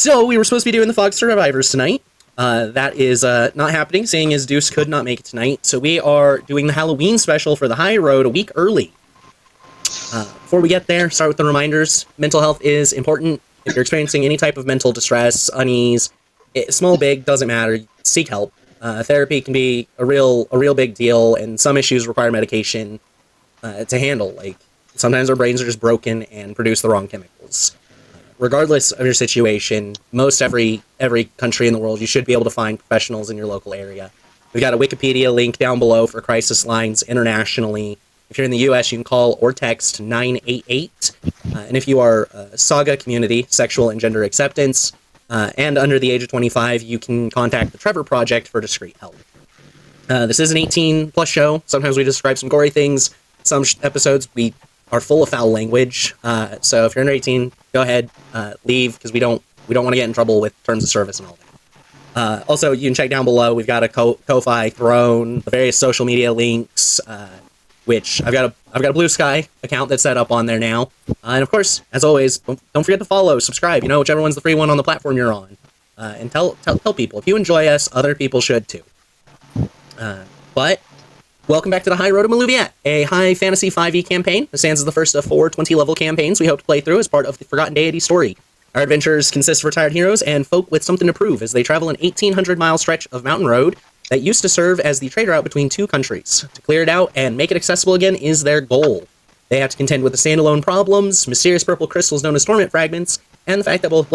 So we were supposed to be doing the Fog Survivors tonight. That is not happening, seeing as Deuce could not make it tonight. So we are doing the Halloween special for the Highroad a week early. Before we get there, start with the reminders. Mental health is important. If you're experiencing any type of mental distress, unease, small, big, doesn't matter. Seek help. Therapy can be a real big deal, and some issues require medication to handle. Like, sometimes our brains are just broken and produce the wrong chemicals. Regardless of your situation, most every country in the world, you should be able to find professionals in your local area. We've got a Wikipedia link down below for crisis lines internationally. If you're in the US, you can call or text 988. And if you are Saga community, sexual and gender acceptance, and under the age of 25, you can contact the Trevor Project for discreet help. This is an 18-plus show. Sometimes we describe some gory things. Some episodes we are full of foul language. So if you're under 18, go ahead, leave, because we don't want to get in trouble with terms of service and all that. Also, you can check down below. We've got a Ko-Fi, Throne, the various social media links, which I've got a Blue Sky account that's set up on there now. And of course, as always, don't forget to follow, subscribe, whichever one's the free one on the platform you're on. And tell people. If you enjoy us, other people should too. But welcome back to the Highroad of Maluviette, a high fantasy 5e campaign. This stands as the first of 4 20-level campaigns we hope to play through as part of the Forgotten Deity story. Our adventures consist of retired heroes and folk with something to prove as they travel an 1,800-mile stretch of mountain road that used to serve as the trade route between two countries. To clear it out and make it accessible again is their goal. They have to contend with the standalone problems, mysterious purple crystals known as torment fragments, and the fact that both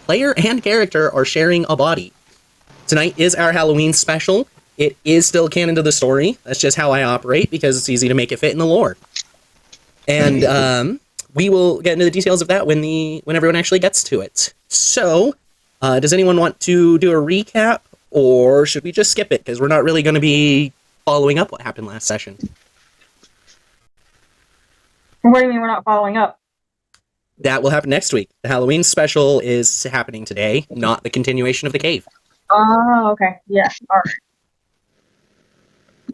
player and character are sharing a body. Tonight is our Halloween special. It is still canon to the story. That's just how I operate, because it's easy to make it fit in the lore. And we will get into the details of that when everyone actually gets to it. So, does anyone want to do a recap, or should we just skip it? Because we're not really going to be following up what happened last session. What do you mean we're not following up? That will happen next week. The Halloween special is happening today, not the continuation of the cave. Oh, okay. Yeah, all right.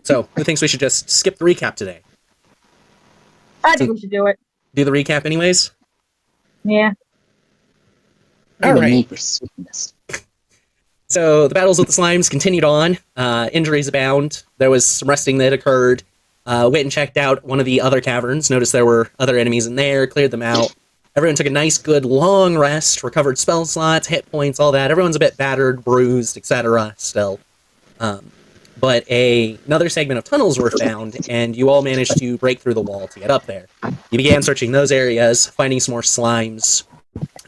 So, who thinks we should just skip the recap today? I think we should do it. Do the recap anyways? Yeah. All right. So, the battles with the slimes continued on. Injuries abound. There was some resting that occurred. Went and checked out one of the other caverns. Noticed there were other enemies in there. Cleared them out. Everyone took a nice, good, long rest. Recovered spell slots, hit points, all that. Everyone's a bit battered, bruised, etc. still. But another segment of tunnels were found, and you all managed to break through the wall to get up there. You began searching those areas, finding some more slimes.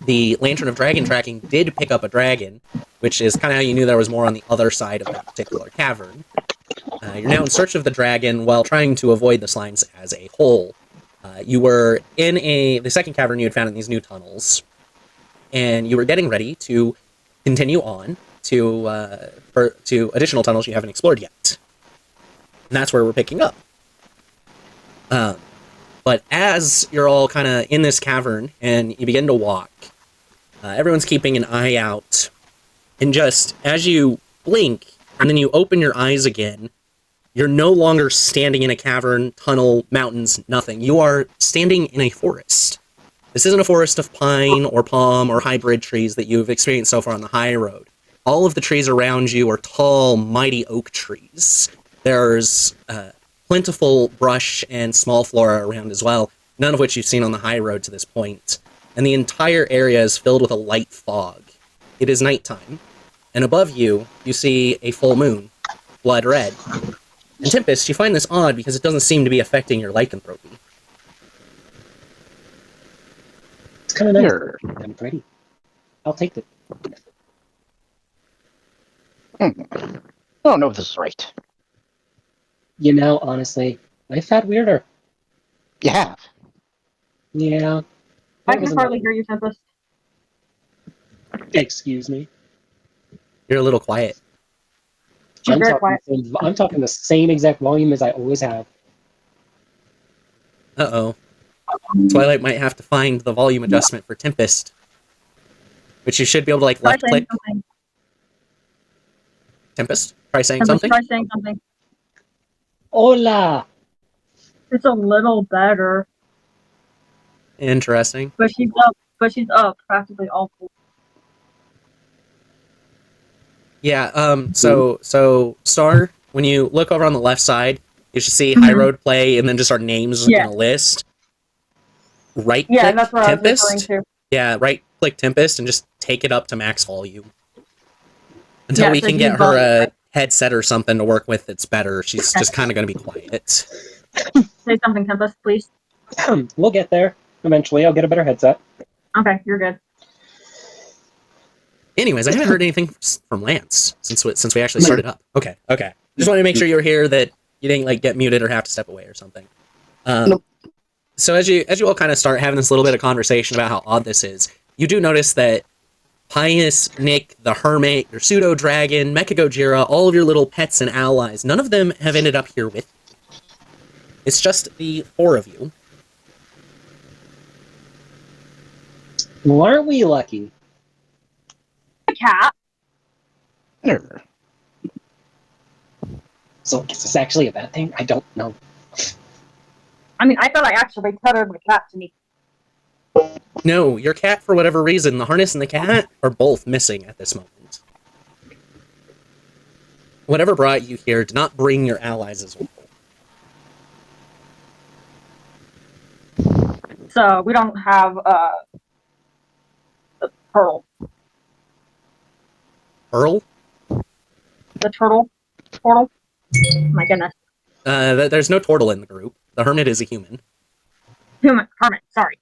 The Lantern of Dragon Tracking did pick up a dragon, which is kind of how you knew there was more on the other side of that particular cavern. You're now in search of the dragon while trying to avoid the slimes as a whole. You were in the second cavern you had found in these new tunnels, and you were getting ready to continue on to additional tunnels you haven't explored yet. And that's where we're picking up. But as you're all kind of in this cavern and you begin to walk, everyone's keeping an eye out. And just as you blink and then you open your eyes again, you're no longer standing in a cavern, tunnel, mountains, nothing. You are standing in a forest. This isn't a forest of pine or palm or hybrid trees that you've experienced so far on the Highroad. All of the trees around you are tall, mighty oak trees. There's plentiful brush and small flora around as well, none of which you've seen on the Highroad to this point. And the entire area is filled with a light fog. It is nighttime, and above you, you see a full moon, blood red. And Tempest, you find this odd because it doesn't seem to be affecting your lycanthropy. It's kind of nice. I'm pretty. I'll take it. I don't know if this is right. Honestly, I've had weirder. You have? Yeah. I can hardly hear you, Tempest. Excuse me. You're a little quiet. I'm talking the same exact volume as I always have. Uh-oh. Twilight might have to find the volume adjustment for Tempest, which you should be able to, left-click. Tempest, try saying something. Try saying something. Hola! It's a little better. Interesting. But she's up practically all full. Yeah, so Star, when you look over on the left side, you should see Mhm. Highroad play and then just our names in Yeah. a list. Right Yeah, click that's what I was referring Tempest. to. Yeah, right click Tempest and just take it up to max volume. Until Yeah, we so can use get her volume, a right? headset or something to work with that's better. She's Okay. just kind of going to be quiet. Say something, Tempest, please. We'll get there eventually. I'll get a better headset. Okay, you're good. Anyways, I haven't heard anything from Lance since we actually started up. Okay. Just wanted to make sure you were here, that you didn't like get muted or have to step away or something. Nope. So as you all kind of start having this little bit of conversation about how odd this is, you do notice that Pius, Nick, the Hermit, your pseudo dragon, Mecha Gojira, all of your little pets and allies, none of them have ended up here with you. It's just the four of you. Well, aren't we lucky? A cat. Err. So is this actually a bad thing? I don't know. I mean, I thought I actually tethered my cat to me. No, your cat, for whatever reason, the harness and the cat are both missing at this moment. Whatever brought you here did not bring your allies as well. So we don't have the turtle. Earl? The turtle portal. My goodness. There's no turtle in the group. The hermit is a human. Hermit. Sorry.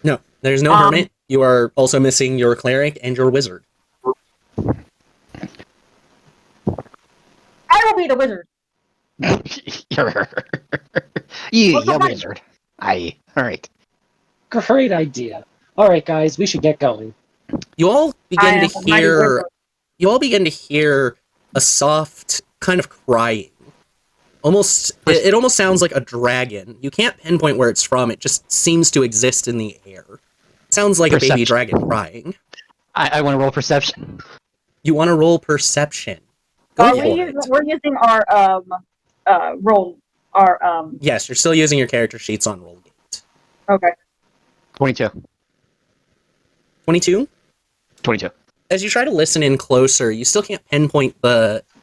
No, there's no hermit. You are also missing your cleric and your wizard. I will be the wizard. Yeah, wizard. Aye. All right. Great idea. All right, guys, we should get going. You all begin I to am a mighty hear. wizard. You all begin to hear a soft kind of crying. It almost sounds like a dragon. You can't pinpoint where it's from. It just seems to exist in the air. It sounds like a baby Perception. dragon crying. I want to roll perception. You want to roll perception? Go for it. We're using our roll. Our Yes, you're still using your character sheets on Rollgate. Okay. 22. 22? 22. As you try to listen in closer, you still can't pinpoint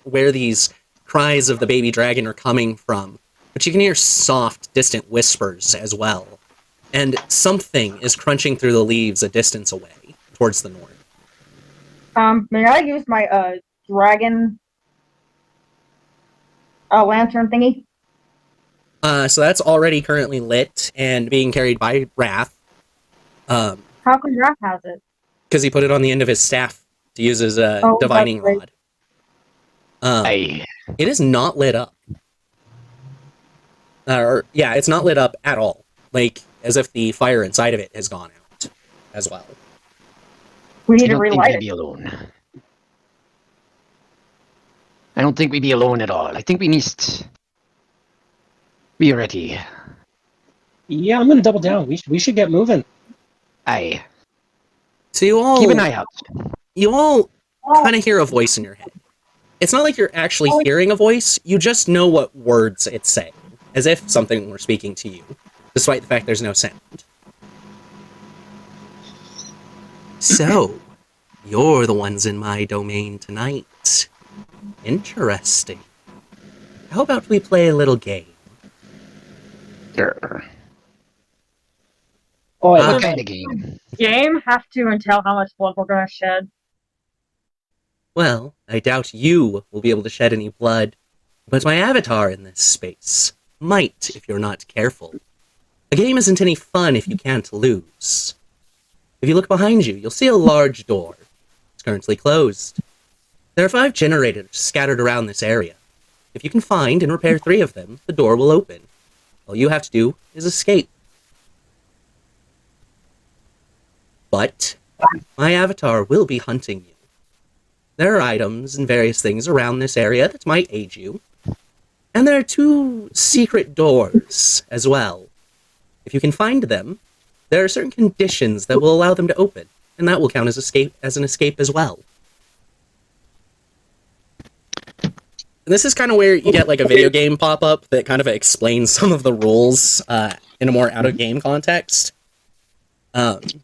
where these cries of the baby dragon are coming from, but you can hear soft, distant whispers as well. And something is crunching through the leaves a distance away, towards the north. May I use my dragon lantern thingy? So that's already currently lit and being carried by Wrath. How come Raph has it? Because he put it on the end of his staff to use as a Oh, divining that's rod. Aye. It is not lit up. It's not lit up at all. Like, as if the fire inside of it has gone out as well. We I need to don't think relight we'd it. be alone. I don't think we'd be alone at all. I think we need to be ready. Yeah, I'm gonna double down. We should get moving. Aye. So you all Keep an eye out. You all Oh, kind of hear a voice in your head. It's not like you're actually hearing a voice, you just know what words it's saying, as if something were speaking to you, despite the fact there's no sound. So, you're the ones in my domain tonight. Interesting. How about we play a little game? Grr. Oh, I Ah. What love kind that. of game? game have to and tell how much blood we're gonna shed. Well, I doubt you will be able to shed any blood, but my avatar in this space might if you're not careful. A game isn't any fun if you can't lose. If you look behind you, you'll see a large door. It's currently closed. There are 5 generators scattered around this area. If you can find and repair 3 of them, the door will open. All you have to do is escape. But my avatar will be hunting you. There are items and various things around this area that might aid you. And there are 2 secret doors as well. If you can find them, there are certain conditions that will allow them to open, and that will count as an escape as well. And this is kind of where you get like a video game pop-up that kind of explains some of the rules in a more out-of-game context. And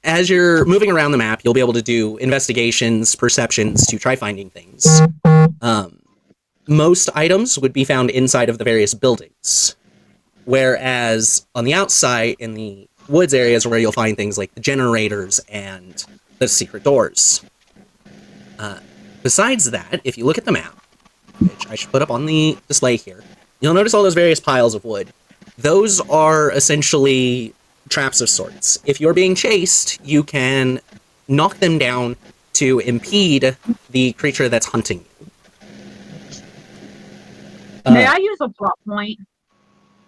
as you're moving around the map, you'll be able to do investigations, perceptions to try finding things. Most items would be found inside of the various buildings, whereas on the outside, in the woods areas, where you'll find things like the generators and the secret doors. Besides that, if you look at the map, which I should put up on the display here, you'll notice all those various piles of wood. Those are essentially traps of sorts. If you're being chased, you can knock them down to impede the creature that's hunting you. May I use a plot point?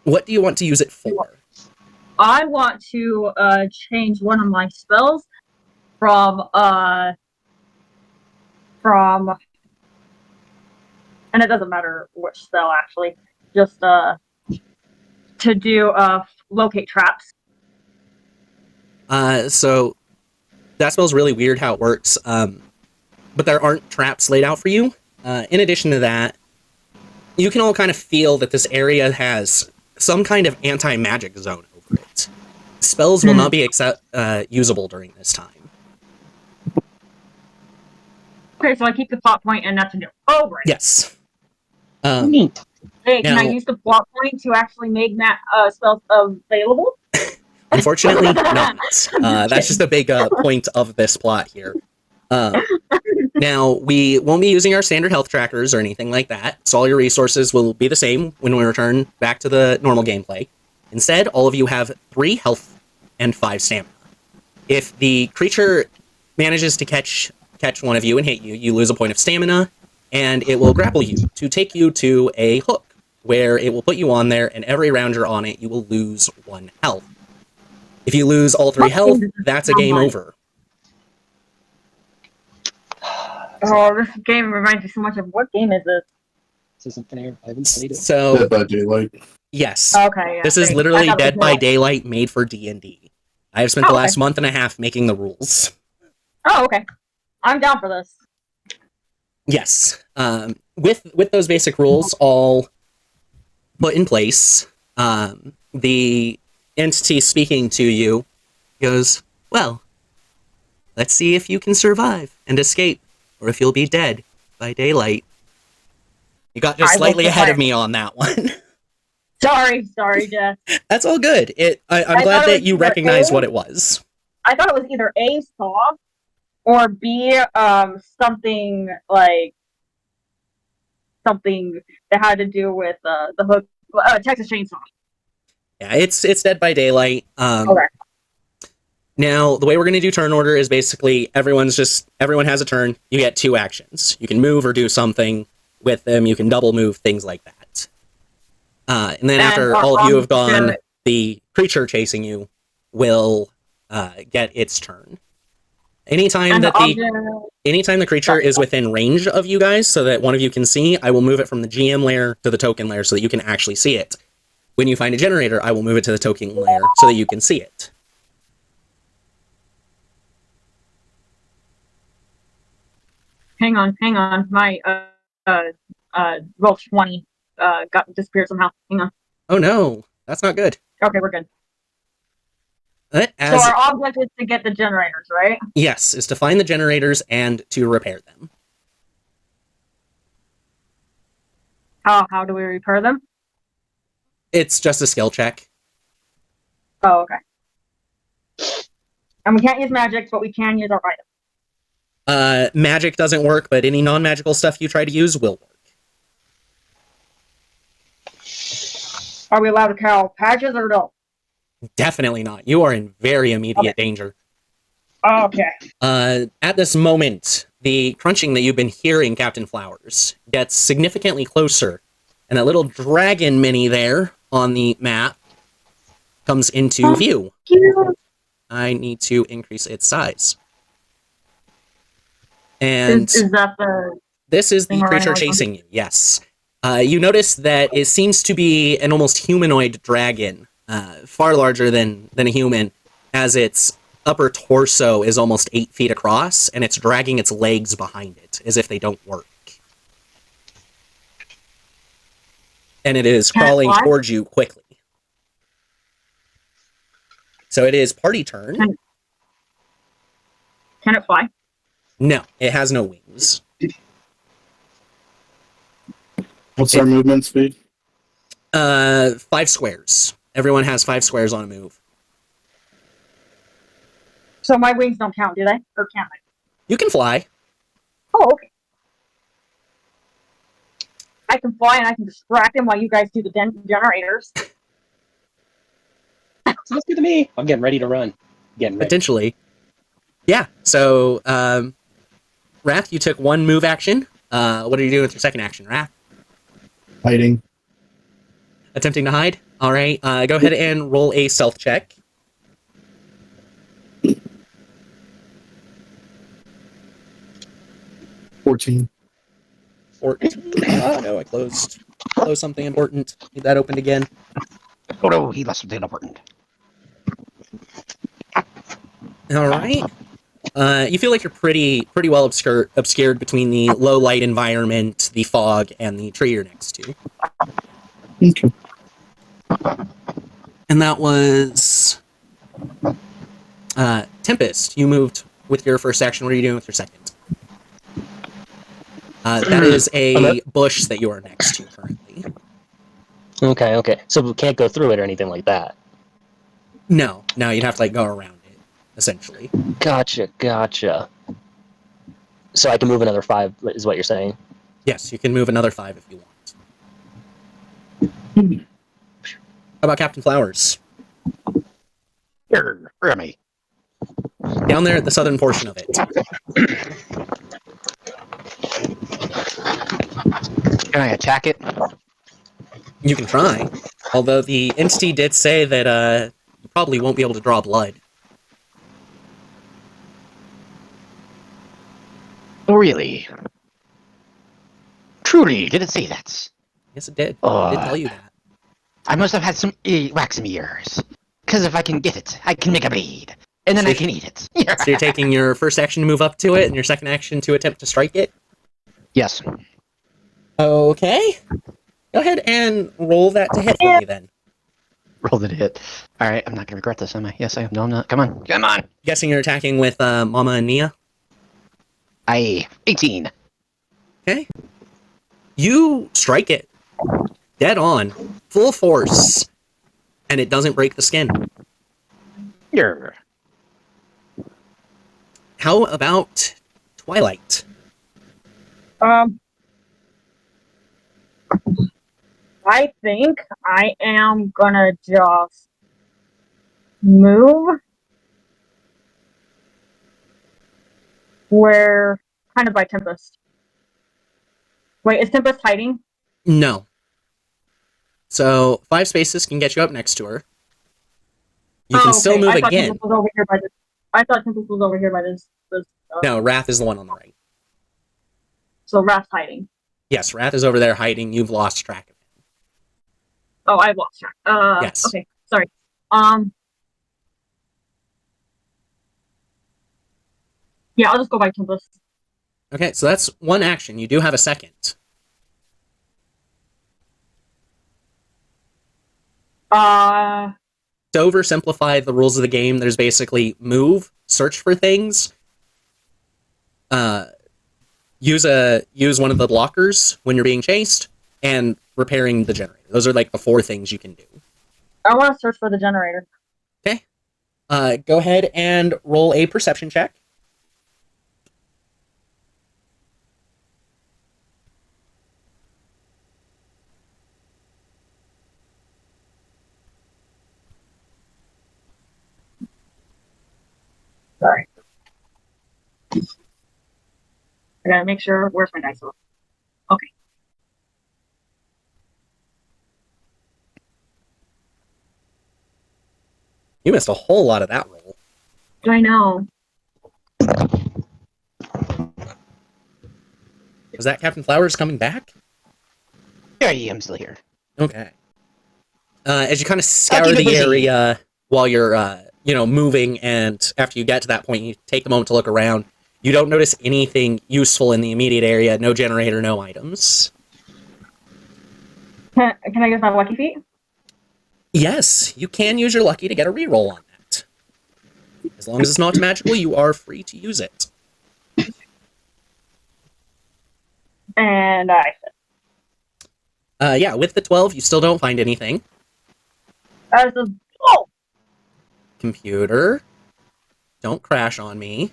What do you want to use it for? I want to change one of my spells from and it doesn't matter which spell actually, just to do locate traps. So that spell's really weird how it works, but there aren't traps laid out for you. In addition to that, you can all kind of feel that this area has some kind of anti-magic zone over it. Spells will not be usable during this time. Okay, so I keep the plot point and that's a new. Oh, right. Yes. Neat. Hey, can I now- use the plot point to actually make that spells available? Unfortunately, not. That's just a big point of this plot here. Now, we won't be using our standard health trackers or anything like that, so all your resources will be the same when we return back to the normal gameplay. Instead, all of you have 3 health and 5 stamina. If the creature manages to catch one of you and hit you, you lose a point of stamina, and it will grapple you to take you to a hook, where it will put you on there, and every round you're on it, you will lose 1 health. If you lose all 3 health, that's a game over. Oh, this game reminds me so much of what game is this? This isn't fair. I haven't played it. So, Dead by Daylight. yes, Okay, yeah, this is thanks. literally I thought it Dead was by more- Daylight made for D&D. I have spent the last month and a half making the rules. Oh, okay. I'm down for this. Yes. With those basic rules all put in place, the entity speaking to you goes, well, let's see if you can survive and escape, or if you'll be dead by daylight. You got just I will slightly ahead of survive. me on that one. Sorry, Jess. That's all good. I'm I glad thought it that was you either recognize A- what it was. I thought it was either A, saw, or B, something that had to do with the hook, Texas Chainsaw. Yeah, it's Dead by Daylight. Okay. Now, the way we're going to do turn order is basically everyone has a turn. You get 2 actions. You can move or do something with them. You can double move, things like that. And then after all of you have gone, the creature chasing you will get its turn. Anytime the creature is within range of you guys, so that one of you can see, I will move it from the GM layer to the token layer so that you can actually see it. When you find a generator, I will move it to the token layer so that you can see it. Hang on. My roll 20 got disappeared somehow. Hang on. Oh no, that's not good. Okay, we're good. So As, our object is to get the generators, right? yes, is to find the generators and to repair them. How do we repair them? It's just a skill check. Oh, okay. And we can't use magic, but we can use our items. Magic doesn't work, but any non-magical stuff you try to use will work. Are we allowed to carry patches or no? Definitely not. You are in very immediate danger. Okay. At this moment, the crunching that you've been hearing, Captain Flowers, gets significantly closer, and a little dragon mini there on the map comes into view. Cute. I need to increase its size. And Is that the... this is the thing we're creature running away from? chasing you, yes. You notice that it seems to be an almost humanoid dragon, far larger than a human, as its upper torso is almost 8 feet across, and it's dragging its legs behind it, as if they don't work. And it is Can it crawling fly? towards you quickly. So it is party turn. Can it fly? No, it has no wings. What's our movement speed? 5 squares. Everyone has 5 squares on a move. So my wings don't count, do they? Or can they? You can fly. Oh, okay. I can fly and I can distract him while you guys do the generators. Sounds good to me. I'm getting ready to run. Getting ready. Potentially. Yeah, so, Wrath, you took 1 move action. What are you doing with your second action, Wrath? Hiding. Attempting to hide? Alright, go ahead and roll a stealth check. 14. 14. Oh no, I closed something important. Need that opened again. Oh no, he lost something important. Alright. You feel like you're pretty well obscured between the low light environment, the fog, and the tree you're next to. Okay. And that was Tempest. You moved with your first action. What are you doing with your second? That is a bush that you are next to currently. Okay. So we can't go through it or anything like that. No, you'd have to like go around it, essentially. Gotcha. So I can move another 5, is what you're saying? Yes, you can move another 5 if you want. How about Captain Flowers? Here, where am I? Down there at the southern portion of it. Can I attack it? You can try. Although the entity did say that you probably won't be able to draw blood. Oh, really? Truly, did it say that? Yes, it did. Oh. It did tell you that. I must have had some wax in my ears. Because if I can get it, I can make a blade. And then I can eat it. So you're taking your first action to move up to it, and your second action to attempt to strike it? Yes. Okay. Go ahead and roll that to hit for me, then. Roll the hit. Alright, I'm not going to regret this, am I? Yes, I am. No, I'm not. Come on. Guessing you're attacking with Mama and Nia? 18. Okay. You strike it. Dead on. Full force. And it doesn't break the skin. Here. How about Twilight? I think I am gonna just move where kind of by Tempest. Wait, is Tempest hiding? No. So 5 spaces can get you up next to her. You can still move again. Tempest was over here by this. I thought Tempest was over here by this. No, Wrath is the one on the right. So Wrath's hiding. Yes, Wrath is over there hiding. You've lost track of him. Oh, I've lost track. Yes. Okay, sorry. Yeah, I'll just go by Tempest. Okay, so that's 1 action. You do have a second. To oversimplify the rules of the game, there's basically move, search for things, use one of the blockers when you're being chased, and repairing the generator. Those are like the 4 things you can do. I want to search for the generator. Okay. Go ahead and roll a perception check. Sorry. I gotta make sure. Where's my dice roll? Okay. You missed a whole lot of that roll. I know. Was that Captain Flowers coming back? Yeah, I'm still here. Okay. As you kind of scour the area while you're, moving, and after you get to that point, you take a moment to look around. You don't notice anything useful in the immediate area. No generator, no items. Can I get my lucky feet? Yes, you can use your lucky to get a reroll on that. As long as it's not magical, you are free to use it. And I said, Yeah, with the 12, you still don't find anything. as a oh, Computer, don't crash on me.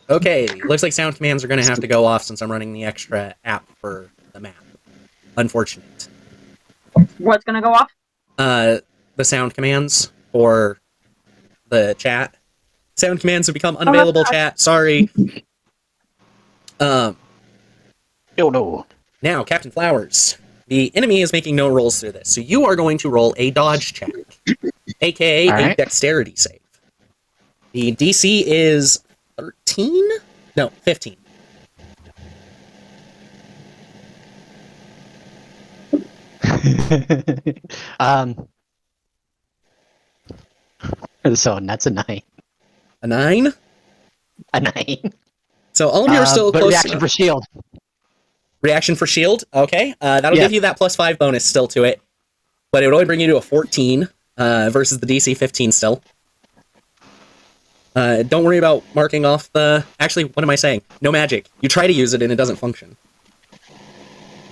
Okay, looks like sound commands are going to have to go off since I'm running the extra app for the map. Unfortunate. what's gonna go off? The sound commands for the chat. Sound commands have become unavailable, chat. Sorry. Oh no. Now, Captain Flowers. The enemy is making no rolls through this, so you are going to roll a dodge check, aka All a right. dexterity save. The DC is 13? No, 15. So that's a 9. A 9? A 9. So all of you are still but close. reaction for shield. Reaction for shield? Okay. That'll Yeah. give you that +5 bonus still to it. But it would only bring you to a 14 versus the DC 15 still. Don't worry about marking off the... Actually, what am I saying? No magic. You try to use it and it doesn't function.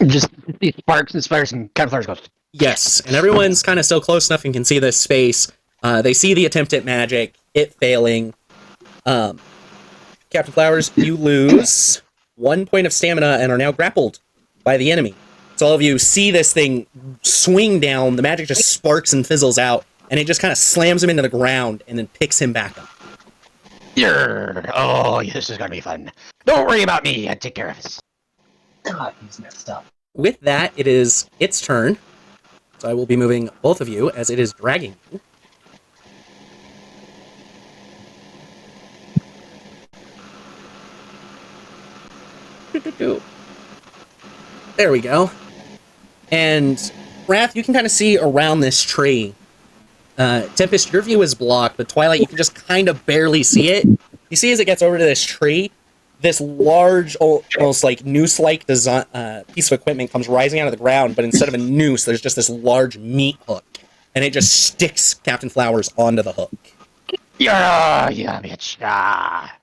Just these sparks and sparks and kind of flowers goes. Yes, and everyone's kind of still close enough and can see this space. They see the attempt at magic, it failing. Captain Flowers, you lose 1 point of stamina and are now grappled by the enemy. So all of you see this thing swing down, the magic just sparks and fizzles out, and it just kind of slams him into the ground and then picks him back up. Oh, this is gonna be fun. Don't worry about me. I take care of this. God, he's messed up. With that, it is its turn. So I will be moving both of you as it is dragging you. There we go. And Wrath, you can kind of see around this tree. Tempest, your view is blocked, but Twilight, you can just kind of barely see it. You see as it gets over to this tree, this large, almost like noose-like design, piece of equipment comes rising out of the ground, but instead of a noose, there's just this large meat hook. And it just sticks Captain Flowers onto the hook. Yeah, bitch. Ah.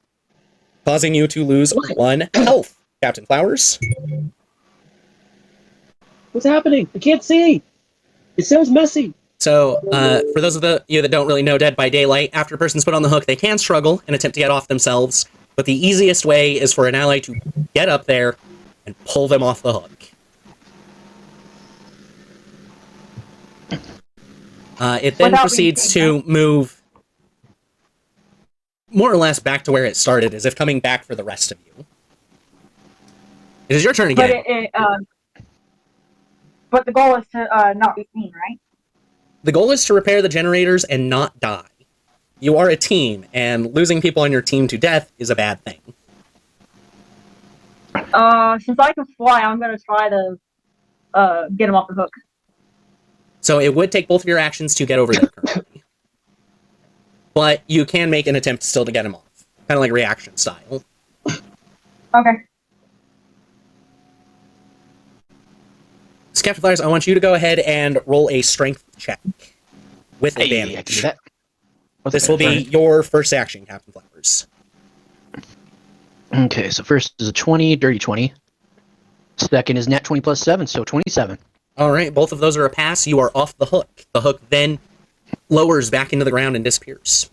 Causing you to lose 1 health, Captain Flowers. What's happening? I can't see. It sounds messy. So, for those of you that don't really know Dead by Daylight, after a person's put on the hook, they can struggle and attempt to get off themselves, but the easiest way is for an ally to get up there and pull them off the hook. It then Without proceeds being to move more or less back to where it started, as if coming back for the rest of you. It is your turn again. But the goal is to not be seen, right? The goal is to repair the generators and not die. You are a team, and losing people on your team to death is a bad thing. Since I can fly, I'm gonna try to get him off the hook. So it would take both of your actions to get over there currently. But you can make an attempt still to get him off. Kind of like reaction style. Okay. So, Captain Flowers, I want you to go ahead and roll a strength check with Hey, I can do advantage. that. This will be your first action, Captain Flowers. Okay, so first is a 20, dirty 20. Second is nat 20 plus 7, so 27. All right, both of those are a pass. You are off the hook. The hook then lowers back into the ground and disappears.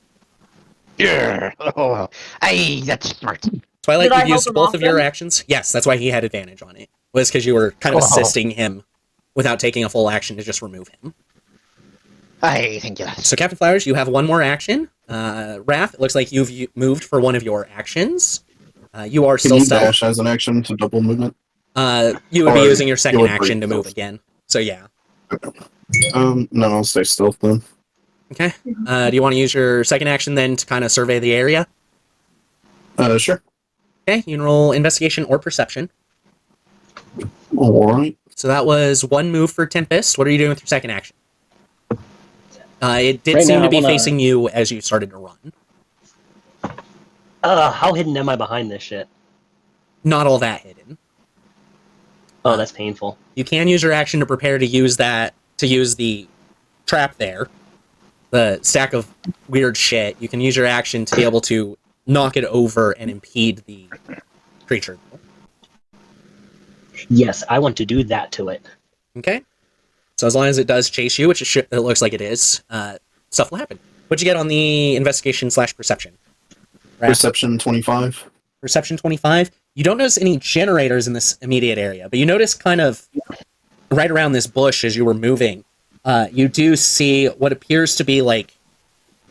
Yeah. Oh, hey, that's smart. Twilight, Did I you've help used him both off of your then? actions. Yes, that's why he had advantage on it. Was because you were kind of Oh. assisting him without taking a full action to just remove him. I think yes. So, Captain Flowers, you have one more action. Wrath, it looks like you've moved for one of your actions. You are Can still you stealth. dash as an action to double movement? You would be Or using your second you would action to break move stealth. again. So, yeah. No, I'll stay stealth then. Okay. Do you want to use your second action then to kind of survey the area? Sure. Okay, you can roll investigation or perception. Alright. So that was one move for Tempest. What are you doing with your second action? It did Right seem now, to be I wanna- facing you as you started to run. How hidden am I behind this shit? Not all that hidden. Oh, that's painful. You can use your action to prepare to use the trap there. The stack of weird shit. You can use your action to be able to knock it over and impede the creature. Yes, I want to do that to it. Okay. So as long as it does chase you, which it looks like it is, stuff will happen. What'd you get on the investigation/perception? Perception 25. Perception 25. You don't notice any generators in this immediate area, but you notice kind of right around this bush as you were moving, you do see what appears to be like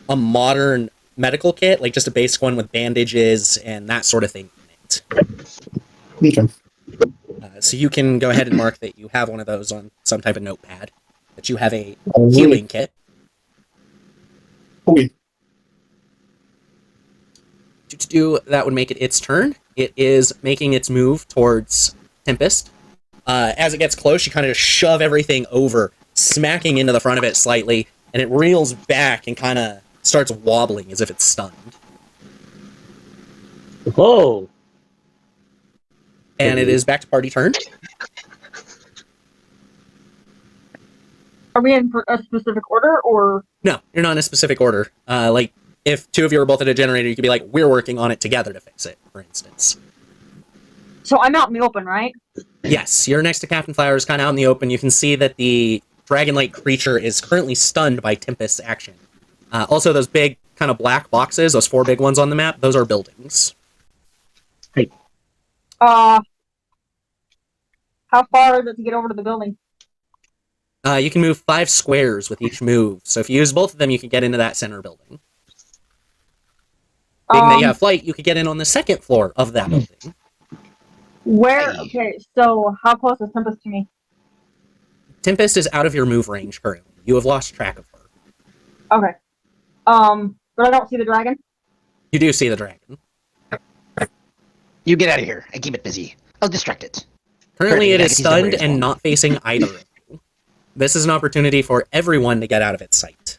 a modern medical kit, like just a basic one with bandages and that sort of thing in it. Okay. So you can go ahead and mark that you have one of those on some type of notepad, that you have a Alright. healing kit. Okay. That would make it its turn. It is making its move towards Tempest. As it gets close, you kind of shove everything over, smacking into the front of it slightly, and it reels back and kind of starts wobbling as if it's stunned. Whoa! And it is back to party turn. Are we in a specific order, or? No, you're not in a specific order. Like, if two of you are both at a generator, you could be like, we're working on it together to fix it, for instance. So I'm out in the open, right? Yes, you're next to Captain Flowers, kind of out in the open. You can see that the dragon-like creature is currently stunned by Tempest's action. Also, those big kind of black boxes, those 4 big ones on the map, those are buildings. How far is it to get over to the building? You can move 5 squares with each move, so if you use both of them, you can get into that center building. Being that you have flight, you could get in on the 2nd floor of that building. Where? Okay, so how close is Tempest to me? Tempest is out of your move range currently. You have lost track of her. Okay. But I don't see the dragon. You do see the dragon. You get out of here. I keep it busy. I'll distract it. Currently, it is He's stunned never and not facing either of you. This is an opportunity for everyone to get out of its sight.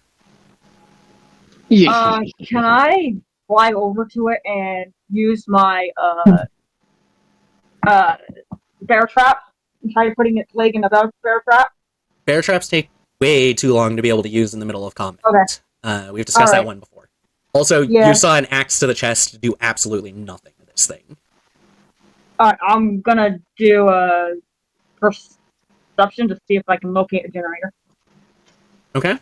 Can I fly over to it and use my bear trap and try putting its leg in a bear trap? Bear traps take way too long to be able to use in the middle of combat. Okay. We've discussed that Alright. one before. Also, Yeah. you saw an axe to the chest do absolutely nothing to this thing. Alright, I'm gonna do a perception to see if I can locate a generator. Okay?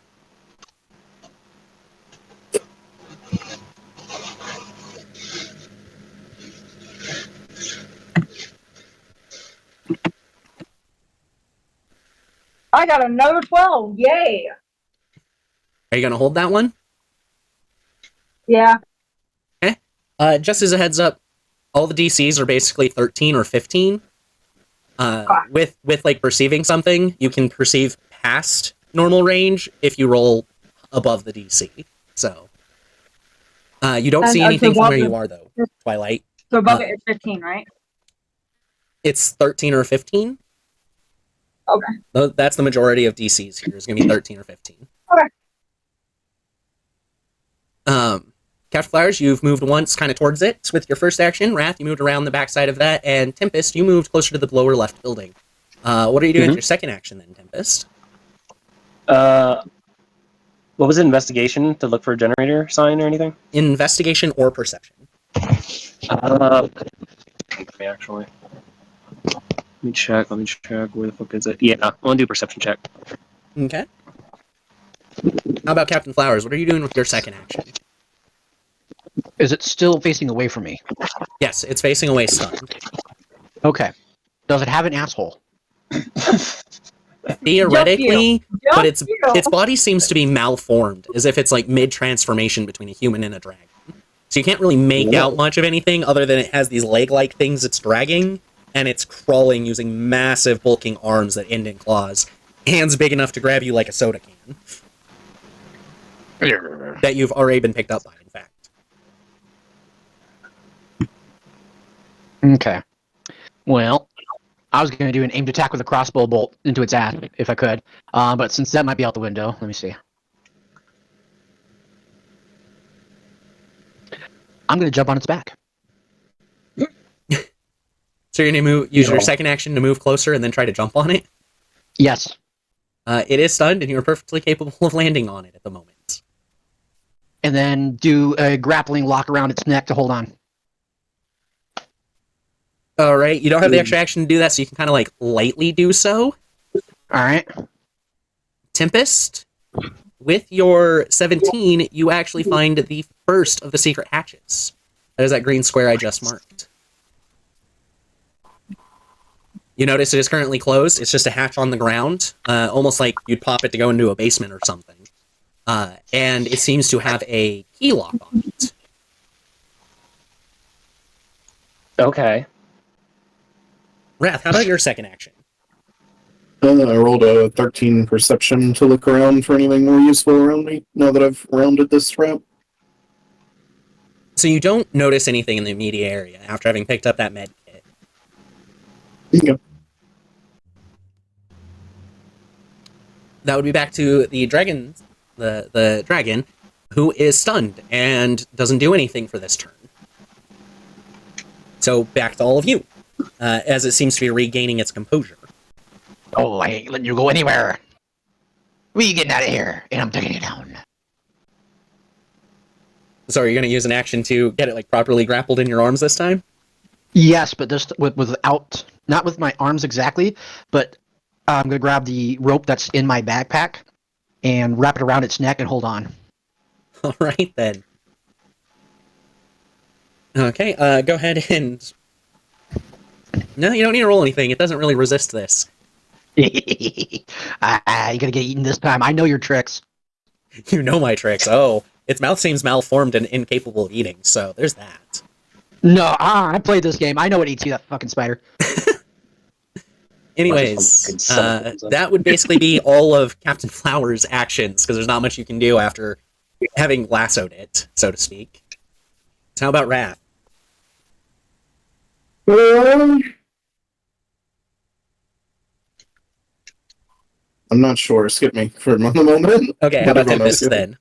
I got another 12! Yay! Are you going to hold that one? Yeah. Just as a heads up, all the DCs are basically 13 or 15. With like perceiving something, you can perceive past normal range if you roll above the DC. So you don't see anything from where you are though, Twilight. So above it, it's 15, right? It's 13 or 15. Okay. That's the majority of DCs here. It's going to be 13 or 15. Okay. Captain Flowers, you've moved once kind of towards it with your first action. Wrath, you moved around the backside of that. And Tempest, you moved closer to the lower left building. What are you doing with your second action then, Tempest? What was it? Investigation to look for a generator sign or anything? Investigation or perception? Actually. Let me check. Where the fuck is it? Yeah, I want to do a perception check. Okay. How about Captain Flowers? What are you doing with your second action? Is it still facing away from me? Yes, it's facing away stunned. Okay. Does it have an asshole? Theoretically, but its you. body seems to be malformed, as if it's like mid-transformation between a human and a dragon. So you can't really make out much of anything other than it has these leg-like things it's dragging, and it's crawling using massive bulking arms that end in claws. Hands big enough to grab you like a soda can. That you've already been picked up by, in fact. Okay. Well, I was going to do an aimed attack with a crossbow bolt into its ass, if I could. But since that might be out the window, let me see. I'm going to jump on its back. So you're going to use your second action to move closer and then try to jump on it? Yes. It is stunned, and you're perfectly capable of landing on it at the moment. And then do a grappling lock around its neck to hold on. All right, you don't have the extra action to do that, so you can kind of like lightly do so. All right. Tempest, with your 17, you actually find the first of the secret hatches. That is that green square I just marked. You notice it is currently closed. It's just a hatch on the ground, almost like you'd pop it to go into a basement or something. And it seems to have a key lock on it. Okay. Wrath, how about your second action? I rolled a 13 perception to look around for anything more useful around me now that I've rounded this ramp. So you don't notice anything in the immediate area after having picked up that med kit. Yeah. That would be back to the dragon, the dragon, who is stunned and doesn't do anything for this turn. So back to all of you, as it seems to be regaining its composure. Oh, I ain't letting you go anywhere. We getting out of here, and I'm taking you down. So are you going to use an action to get it like properly grappled in your arms this time? Yes, but just without, not with my arms exactly, but I'm gonna grab the rope that's in my backpack and wrap it around its neck and hold on. All right then. Okay, go ahead and. No, you don't need to roll anything. It doesn't really resist this. You're gonna get eaten this time. I know your tricks. You know my tricks. Oh, its mouth seems malformed and incapable of eating, so there's that. No, I played this game. I know what eats you, that fucking spider. Anyways, that would basically be all of Captain Flower's actions, because there's not much you can do after having lassoed it, so to speak. So how about Wrath? I'm not sure. Skip me for a moment. Okay, how about Whatever, Tempest that's then?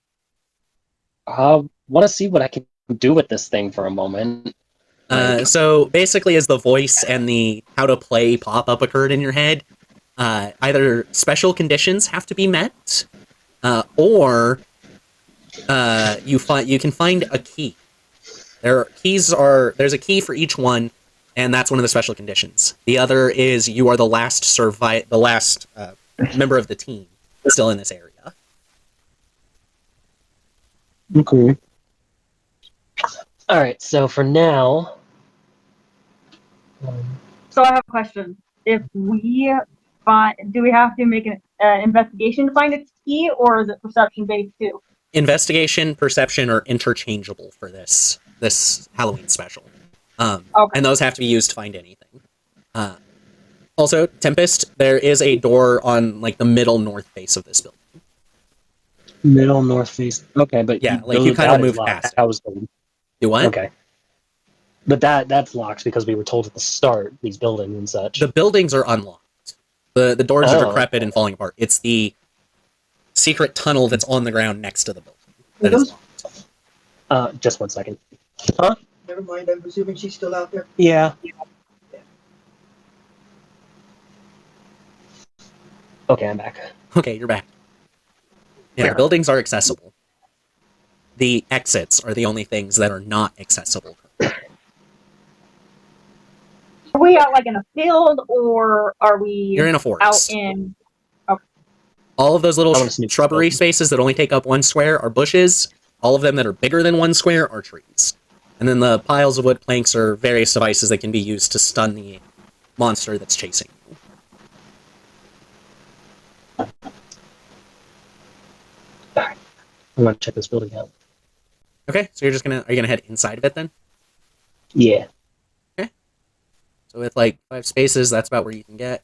Want to see what I can do with this thing for a moment. So basically, as the voice and the how to play pop-up occurred in your head, either special conditions have to be met, or you can find a key. There's a key for each one, and that's one of the special conditions. The other is you are the last member of the team still in this area. Okay. All right. So for now, So I have a question. If we do we have to make an investigation to find its key, or is it perception based too? Investigation, perception are interchangeable for this Halloween special. Okay. And those have to be used to find anything. Also, Tempest, there is a door on like the middle north face of this building. middle north face. Okay, but Yeah, like you kind of move past it. I was told. Do what? Okay. But that's locked because we were told at the start these buildings and such. The buildings are unlocked. The doors are decrepit okay. and falling apart. It's the secret tunnel that's on the ground next to the building that is locked. Just 1 second. Huh? Never mind, I'm assuming she's still out there. Yeah. Okay, I'm back. Okay, you're back. Yeah, the buildings are accessible. The exits are the only things that are not accessible. Are we out like in a field, or are we You're in a forest. out in? All of those little I wanna sneak shrubbery up. spaces that only take up 1 square are bushes. All of them that are bigger than 1 square are trees. And then the piles of wood planks are various devices that can be used to stun the monster that's chasing you. I'm gonna check this building out. Okay, so are you gonna head inside of it then? Yeah. So with like 5 spaces, that's about where you can get.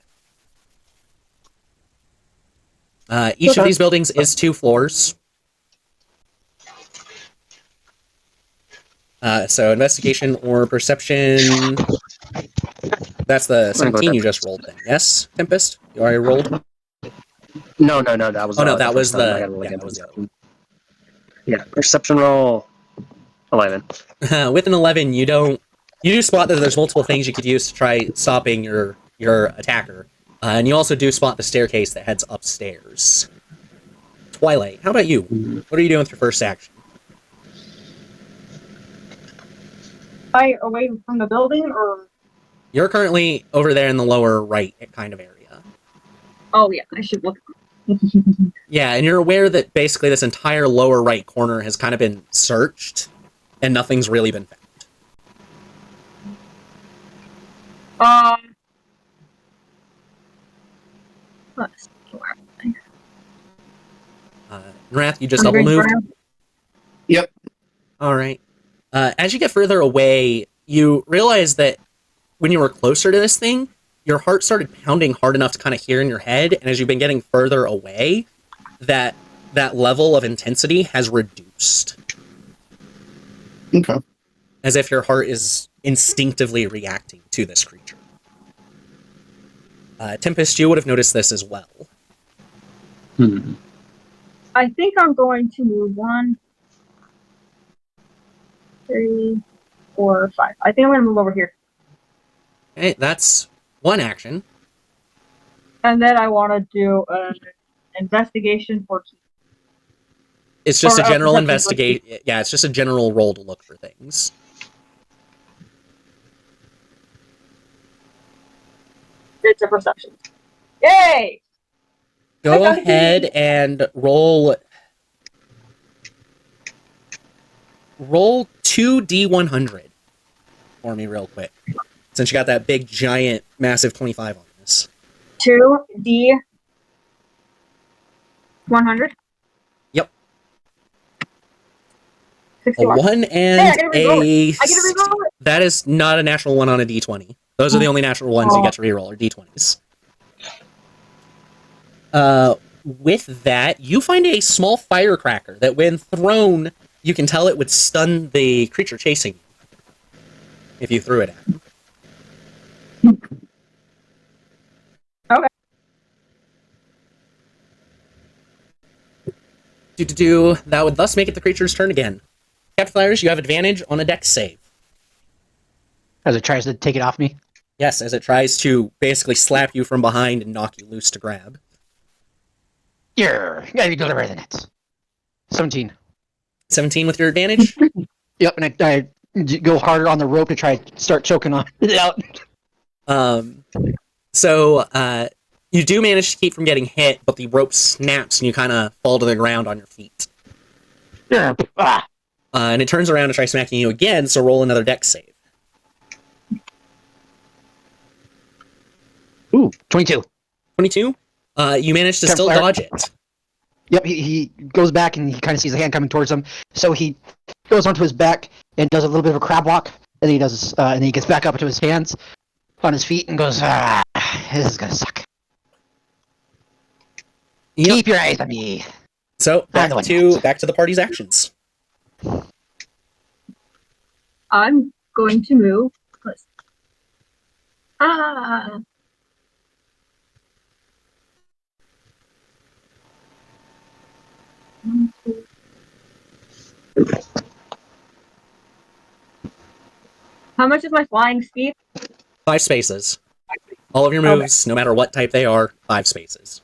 Each of Okay. these buildings is 2 floors. So investigation or perception. That's the 17 you just rolled then. Yes, Tempest? You already rolled? No, that was. Oh no, that was first time I the gotta look yeah, at that was the other perception. Yeah, perception roll. 11. one. With an 11, you do spot that there's multiple things you could use to try stopping your attacker. And you also do spot the staircase that heads upstairs. Twilight, how about you? What are you doing with your first action? Fight away from the building, or You're currently over there in the lower right kind of area. Oh yeah, I should look. Yeah, and you're aware that basically this entire lower right corner has kind of been searched, and nothing's really been found. Let's see where am Nrath, you just I? double moved? Yep. Alright. As you get further away, you realize that when you were closer to this thing, your heart started pounding hard enough to kind of hear in your head, and as you've been getting further away, that level of intensity has reduced. Okay. As if your heart is instinctively reacting to this creature. Tempest, you would have noticed this as well. I think I'm going to move 1, 3, 4, 5. I think I'm going to move over here. Okay, that's one action. And then I want to do an investigation for key. It's just Or, a general perception investigate. Yeah, it's just a general roll to look for things. It's a perception. Yay! Go I got a ahead key. and roll 2d100 for me real quick. Since you got that big, giant, massive 25 on this. 2D 100. Yep. A 61. 1 Hey, and I get to reroll a... I get to reroll it. That is not a natural 1 on a d20. Those are the only natural ones you get to reroll, are d20s. With that, you find a small firecracker that when thrown, you can tell it would stun the creature chasing you. If you threw it at him. Okay. That would thus make it the creature's turn again. Captain Flyers, you have advantage on a dex save. As it tries to take it off me. Yes, as it tries to basically slap you from behind and knock you loose to grab. You're gotta be deliver the nets. 17. 17 with your advantage? Yep, and I go harder on the rope to try to start choking on it out. So you do manage to keep from getting hit, but the rope snaps and you kind of fall to the ground on your feet. Yeah. And it turns around and tries smacking you again, so roll another dex save. Ooh, 22. 22? You manage to Captain still Flyer. dodge it. Yep, he goes back and he kind of sees a hand coming towards him, so he goes onto his back and does a little bit of a crab walk, and then he does, and then he gets back up to his hands on his feet and goes, this is gonna suck. Yep. Keep your eyes on me. So back to the party's actions. I'm going to move. How much is my flying speed? 5 spaces. All of your moves, no matter what type they are, 5 spaces.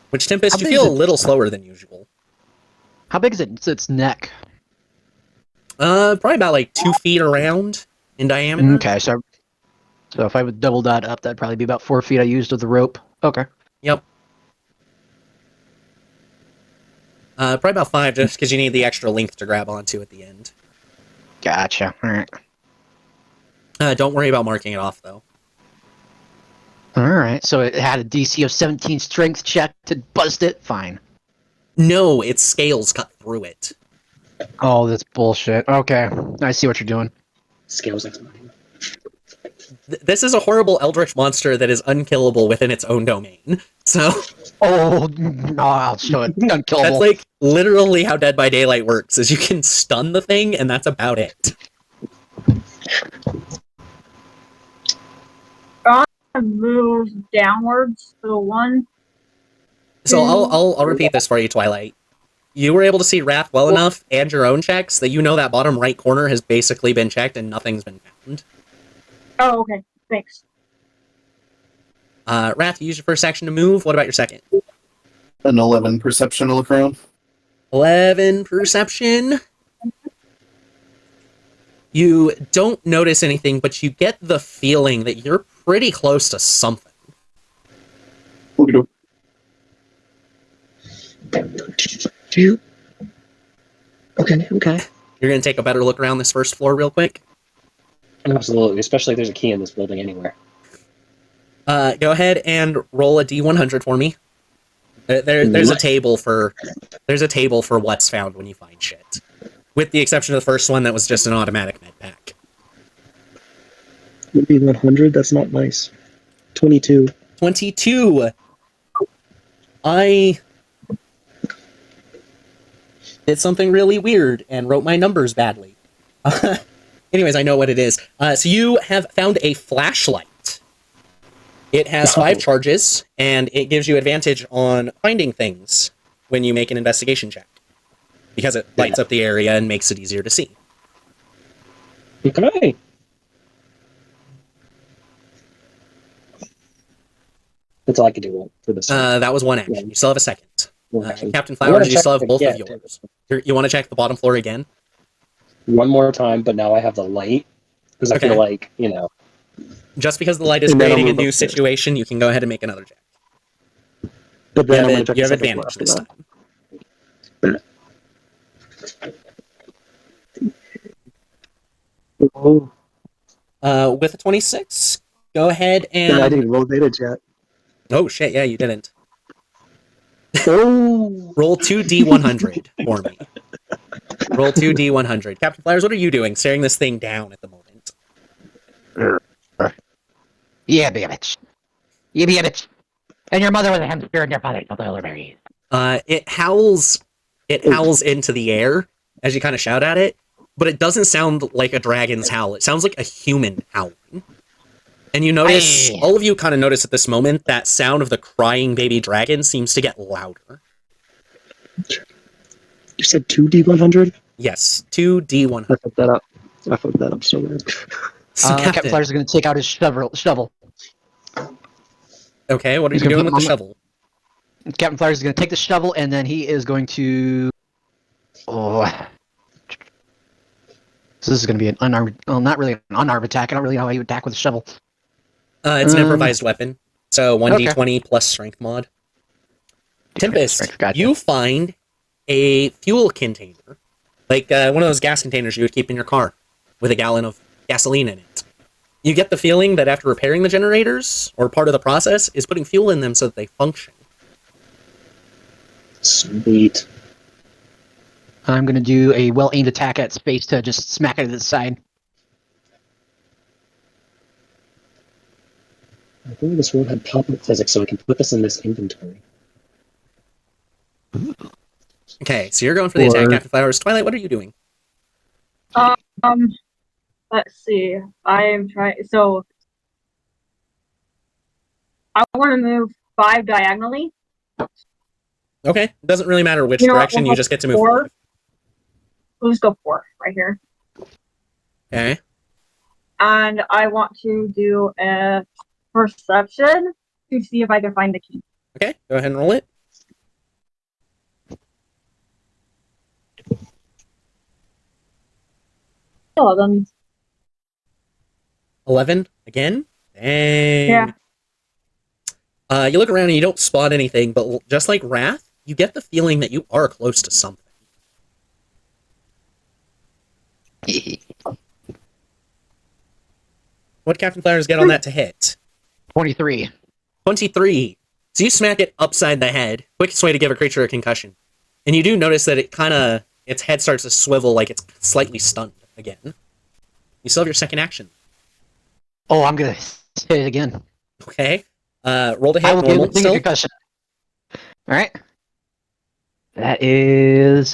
Which, Tempest, you feel a little slower than usual. How big is it? It's its neck. Probably about like 2 feet around in diameter. Okay, so if I would double that up, that'd probably be about 4 feet I used of the rope. Okay. Yep. Probably about 5, just because you need the extra length to grab onto at the end. Gotcha. All right. Don't worry about marking it off, though. All right. So it had a DC of 17 strength check to bust it. Fine. No, its scales cut through it. Oh, that's bullshit. Okay, I see what you're doing. Scales like mine. This is a horrible eldritch monster that is unkillable within its own domain. So... Oh, no, I'll show it. Unkillable. That's like literally how Dead by Daylight works, is you can stun the thing, and that's about it. Move downwards. So 1. So I'll repeat this for you, Twilight. You were able to see Wrath well enough, and your own checks, that you know that bottom right corner has basically been checked and nothing's been found. Oh, okay. Thanks. Wrath, you use your first action to move. What about your second? An 11 perception to look around. 11 perception. You don't notice anything, but you get the feeling that you're pretty close to something. Okey-doke. Okay. You're going to take a better look around this first floor real quick? Absolutely, especially if there's a key in this building anywhere. Go ahead and roll a D100 for me. There's a table for what's found when you find shit. With the exception of the first one that was just an automatic med pack. Would be 100. That's not nice. 22. 22. I did something really weird and wrote my numbers badly. Anyways, I know what it is. So you have found a flashlight. It has 5 charges, and it gives you advantage on finding things when you make an investigation check. Because it lights up the area and makes it easier to see. Okay. That's all I can do for this. That was one action. You still have a second. Action. Captain I wanna Flowers, you check still have both of again, yours. You want to check the bottom floor again? One more time, but now I have the light. Because I Okay. feel like, Just because the light is And then I'll creating a move new upstairs. situation, you can go ahead and make another check. But You then have, I'm going to check you the have second floor advantage after this that. time. Oh, With a 26, go ahead I and... didn't roll damage yet. Oh shit, yeah, you didn't. Oh! Roll 2d100 for me. Roll 2d100. Captain Flowers, what are you doing, staring this thing down at the moment? Yeah, be a bitch. You be a bitch. And your mother was a hamster and your father killed the elderberries. It howls into the air as you kind of shout at it, but it doesn't sound like a dragon's howl. It sounds like a human howling. And you notice, all of you kind of notice at this moment, that sound of the crying baby dragon seems to get louder. You said 2D100? Yes, 2d100. I fucked that up. I fucked that up so bad. So, Captain Flowers is going to take out his shovel. Okay, what are He's you gonna doing put with the him on shovel? Captain Flowers is going to take the shovel, and then he is going to... Oh. So this is going to be an unarmed... Well, not really an unarmed attack. I don't really know how you attack with a shovel. It's an improvised weapon, so 1d20 plus strength mod. Tempest, Strength, gotcha. you find a fuel container, like one of those gas containers you would keep in your car, with a gallon of gasoline in it. You get the feeling that after repairing the generators, or part of the process, is putting fuel in them so that they function. Sweet. I'm going to do a well-aimed attack at space to just smack it to the side. I think this world had pop-up physics, so we can put this in this inventory. Okay, so you're going for the attack, Captain Flowers. Twilight, what are you doing? Let's see. I am trying. So I want to move 5 diagonally. Okay, it doesn't really matter which You know what, direction, we'll you go just get to move 4. forward. We'll just go 4 right here. Okay. And I want to do a perception to see if I can find the key. Okay, go ahead and roll it. Oh, then 11 again. Dang. Yeah. You look around and you don't spot anything, but just like Wrath, you get the feeling that you are close to something. What Captain Flowers get on that to hit? 23. 23. So you smack it upside the head. Quickest way to give a creature a concussion. And you do notice that its head starts to swivel like it's slightly stunned again. You still have your second action. Oh, I'm going to hit it again. Okay. Roll to I hit will give normal the thing a still. concussion. Alright. That is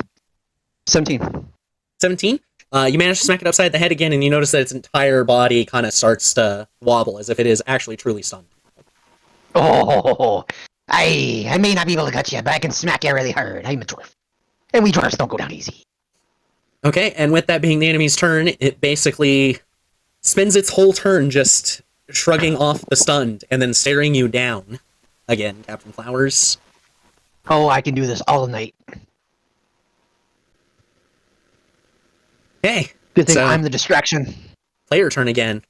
17. 17. You manage to smack it upside the head again, and you notice that its entire body kind of starts to wobble as if it is actually truly stunned. Oh, I may not be able to cut you, but I can smack you really hard. I'm a dwarf. And we dwarfs don't go down easy. Okay, and with that being the enemy's turn, it basically spends its whole turn just shrugging off the stunned and then staring you down. Again, Captain Flowers. Oh, I can do this all night. Okay. Good thing So- I'm the distraction. Play your turn again.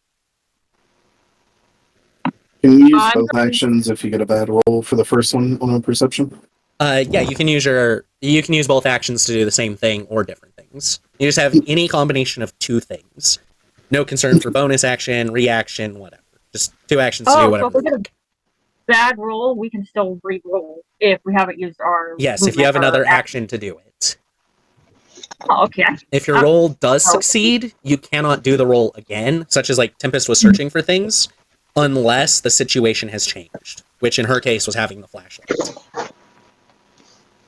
Can you use I'm both actions if you get a bad roll for the first one on a perception? Yeah, you can use both actions to do the same thing or different things. You just have any combination of two things. No concern for bonus action, reaction, whatever. Just two actions to do Oh, so whatever. if we you get a like. bad roll, we can still re-roll if we haven't used our. Yes, if you have another action to do it. Oh, okay. If your roll does succeed, you cannot do the roll again, such as like Tempest was searching for things, unless the situation has changed, which in her case was having the flashlight.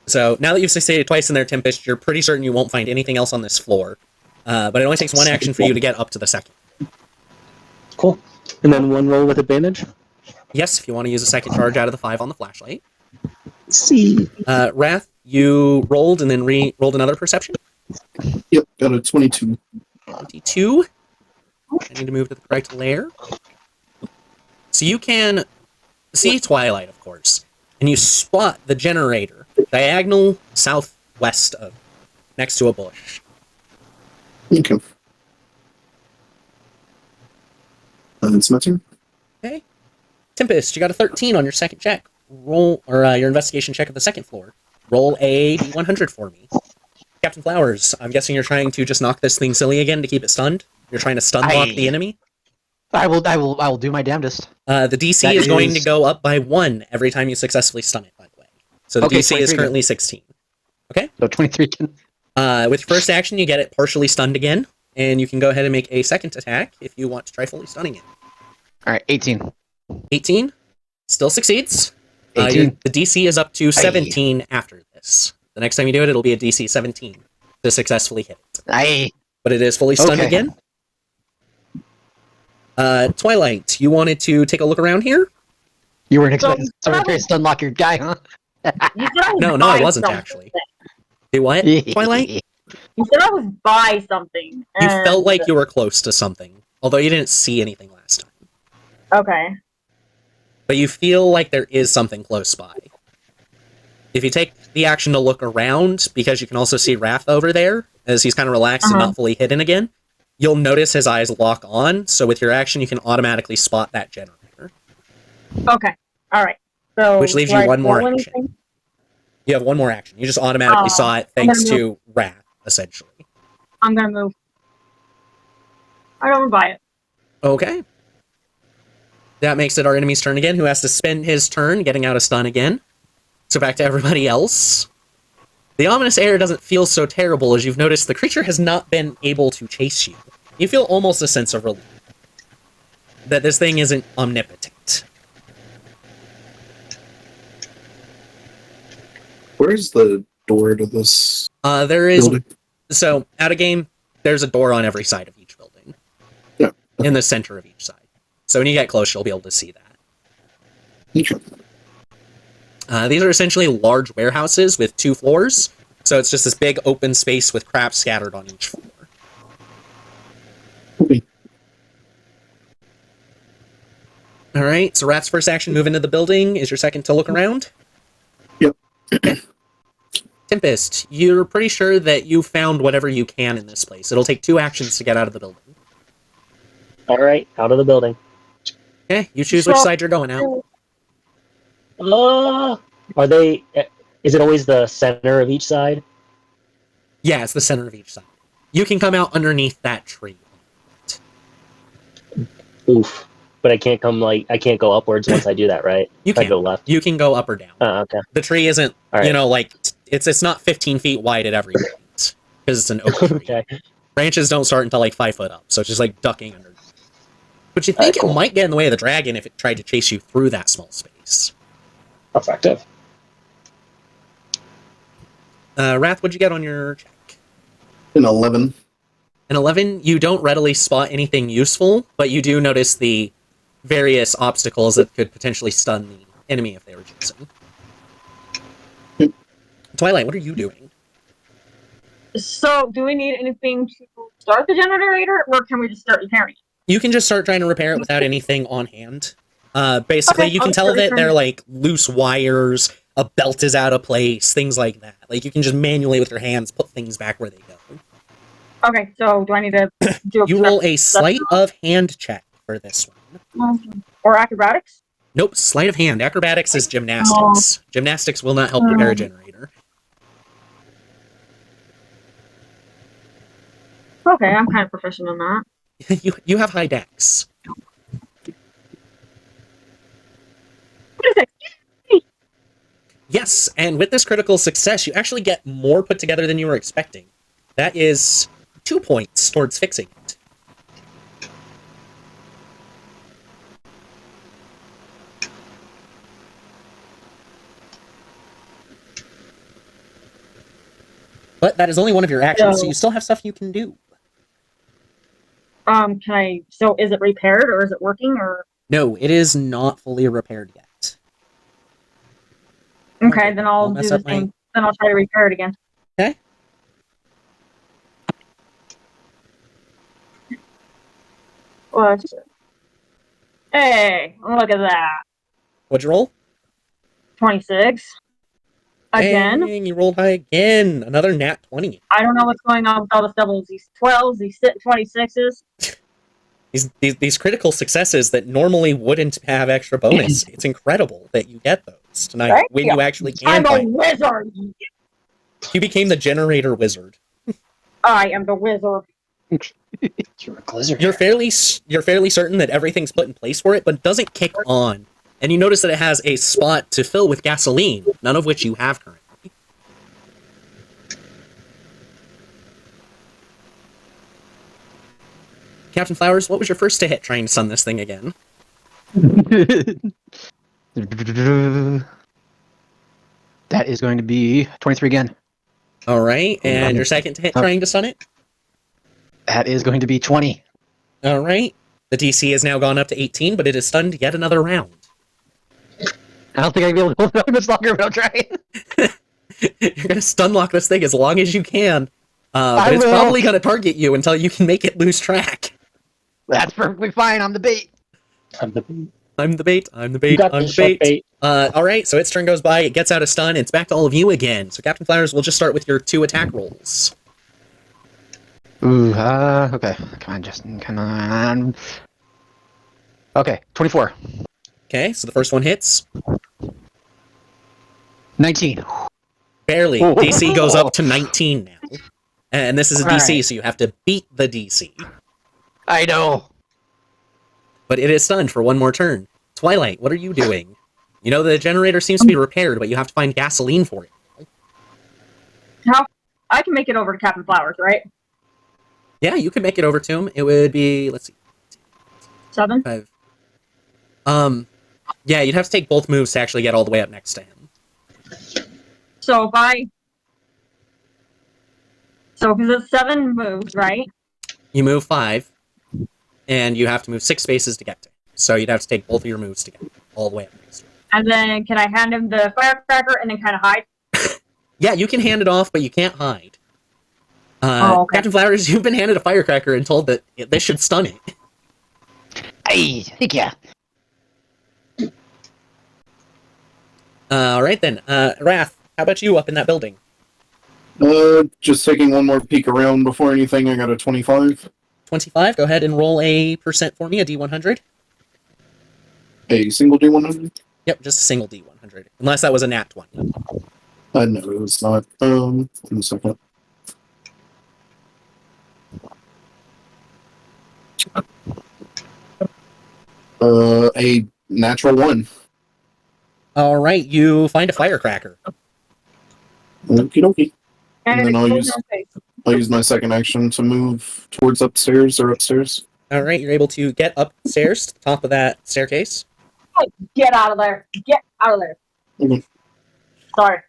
So now that you've succeeded twice in there, Tempest, you're pretty certain you won't find anything else on this floor. But it only takes one action for you to get up to the second. Cool. And then one roll with advantage. Yes, if you want to use a second charge out of the 5 on the flashlight. See. Wrath, you rolled and then rolled another perception. Yep, got a 22. 22. I need to move to the correct layer. So you can see Twilight, of course, and you spot the generator diagonal southwest of, next to a bush. Okay. It's my turn. Okay. Tempest, you got a 13 on your second check. Roll, or your investigation check of the second floor. Roll a D100 for me. Captain Flowers, I'm guessing you're trying to just knock this thing silly again to keep it stunned? You're trying to stun lock the enemy? I will do my damnedest. The DC is going to go up by 1 every time you successfully stun it, by the way. So the DC is currently 16. Okay? So 23 can... With your first action, you get it partially stunned again, and you can go ahead and make a second attack if you want to try fully stunning it. Alright, 18. 18 still succeeds. 18. The DC is up to 17 after this. The next time you do it, it'll be a DC 17 to successfully hit it. Aye. But it is fully stunned Okay. again. Twilight, you wanted to take a look around here? You weren't expecting someone to stun lock your guy, huh? You said I was No, by I wasn't something. actually. Do what, Twilight? You said I was by something. You and- felt like you were close to something, although you didn't see anything last time. Okay. But you feel like there is something close by. If you take the action to look around, because you can also see Wrath over there, as he's kind of relaxed and not fully hidden again, you'll notice his eyes lock on, so with your action you can automatically spot that generator. Okay. Alright. So Which leaves do you I one more roll action. anything? You have one more action. You just automatically saw it I'm thanks gonna to Wrath, essentially. I'm gonna move. I don't buy it. Okay. That makes it our enemy's turn again, who has to spend his turn getting out of stun again. So back to everybody else. The ominous air doesn't feel so terrible as you've noticed the creature has not been able to chase you. You feel almost a sense of relief. That this thing isn't omnipotent. Where's the door to this There is... building? So, out of game, there's a door on every side of each building. Yeah. In the center of each side. So when you get close, you'll be able to see that. Okay. These are essentially large warehouses with 2 floors. So it's just this big open space with crap scattered on each floor. Okay. Alright, so Rat's first action, move into the building. Is your second to look around? Yep. Tempest, you're pretty sure that you found whatever you can in this place. It'll take 2 actions to get out of the building. Alright, out of the building. Okay, you choose which side you're going out. Are they... Is it always the center of each side? Yeah, it's the center of each side. You can come out underneath that tree. Oof. But I can't I can't go upwards once I do that, right? You If I can. go left. You can go up or down. Okay. The tree isn't, All right. you know, like, it's not 15 feet wide at every point. Because it's an oak tree. Okay. Branches don't start until like 5 foot up, so it's just like ducking under. But you think Alright, cool. it might get in the way of the dragon if it tried to chase you through that small space. Effective. Wrath, what'd you get on your check? An 11. An 11, you don't readily spot anything useful, but you do notice the various obstacles that could potentially stun the enemy if they were chasing. Twilight, what are you doing? So, do we need anything to start the generator, or can we just start repairing it? You can just start trying to repair it without anything on hand. Basically, Okay, you can I'll tell start that repairing they're it. like loose wires, a belt is out of place, things like that. Like you can just manually with your hands put things back where they go. Okay, so do I need to do You roll a sleight of hand check for this one. or acrobatics? Nope, sleight of hand. Acrobatics is gymnastics. Gymnastics will not help repair a generator. Okay, I'm kind of proficient in that. You have high dex. 26. Yes, and with this critical success, you actually get more put together than you were expecting. That is 2 points towards fixing it. But that is only one of your actions, so you still have stuff you can do. Can I? So, is it repaired or is it working or? No, it is not fully repaired yet. Okay, then I'll do the same. Then I'll try to repair it again. Okay. Hey, look at that. What'd you roll? 26. Again. Dang, you rolled high again. Another nat 20. I don't know what's going on with all this doubles. These 12s, these 26s. These critical successes that normally wouldn't have extra bonus. It's incredible that you get those tonight when you actually can. I'm a wizard. You became the generator wizard. I am the wizard. You're a blizzard. You're fairly certain that everything's put in place for it, but it doesn't kick on. And you notice that it has a spot to fill with gasoline, none of which you have currently. Captain Flowers, what was your first to hit trying to stun this thing again? That is going to be 23 again. All right, and your second to hit trying to stun it? That is going to be 20. All right. The DC has now gone up to 18, but it is stunned yet another round. I don't think I'd be able to hold it up much longer without trying. You're going to stun lock this thing as long as you can. But it's probably going to target you until you can make it lose track. That's perfectly fine. I'm the bait. I'm the bait. I'm the bait. I'm the bait. You got I'm this, the bait. bait. All right, so its turn goes by. It gets out of stun. It's back to all of you again. So Captain Flowers, we'll just start with your 2 attack rolls. Ooh, okay. Come on, Justin. Come on. Okay, 24. Okay, so the first one hits. 19. Barely. DC goes up to 19 now. And this is a DC, Alright. so you have to beat the DC. I know. But it is stunned for one more turn. Twilight, what are you doing? You know the generator seems to be repaired, but you have to find gasoline for it. How? I can make it over to Captain Flowers, right? Yeah, you can make it over to him. It would be, let's see. 7? 5. Yeah, you'd have to take both moves to actually get all the way up next to him. So because it's 7 moves, right? You move 5, and you have to move 6 spaces to get to him. So you'd have to take both of your moves to get all the way up next to him. And then can I hand him the firecracker and then kind of hide? Yeah, you can hand it off, but you can't hide. Okay. Captain Flowers, you've been handed a firecracker and told that this should stun it. Hey, thank ya. Alright then, Wrath, how about you up in that building? Just taking one more peek around before anything. I got a 25. 25, go ahead and roll a percent for me, a D100. A single D100? Yep, just a single D100, unless that was a nat 20. No, it was not. In a second. A natural 1. Alright, you find a firecracker. Okie dokie. And And then I'll explodes use- in his face. I'll use my second action to move towards upstairs. Alright, you're able to get upstairs to the top of that staircase. Get out of there. Get out of there. Mhm. Sorry.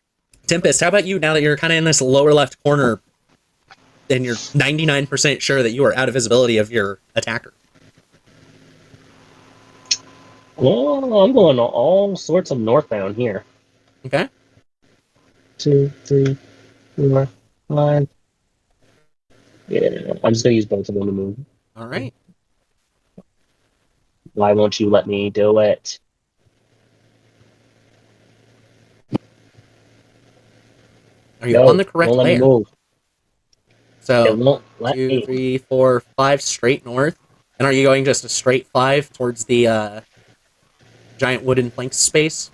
Tempest, how about you now that you're kind of in this lower left corner and you're 99% sure that you are out of visibility of your attacker? Well, I'm going all sorts of northbound here. Okay. 2, 3, 4, 5. Yeah, I'm just gonna use both of them to move. Alright. Why won't you let me do it? Are you on the correct won't let me layer? move. So won't let 2, me. 3, 4, 5 straight north. And are you going just a straight 5 towards the giant wooden plank space?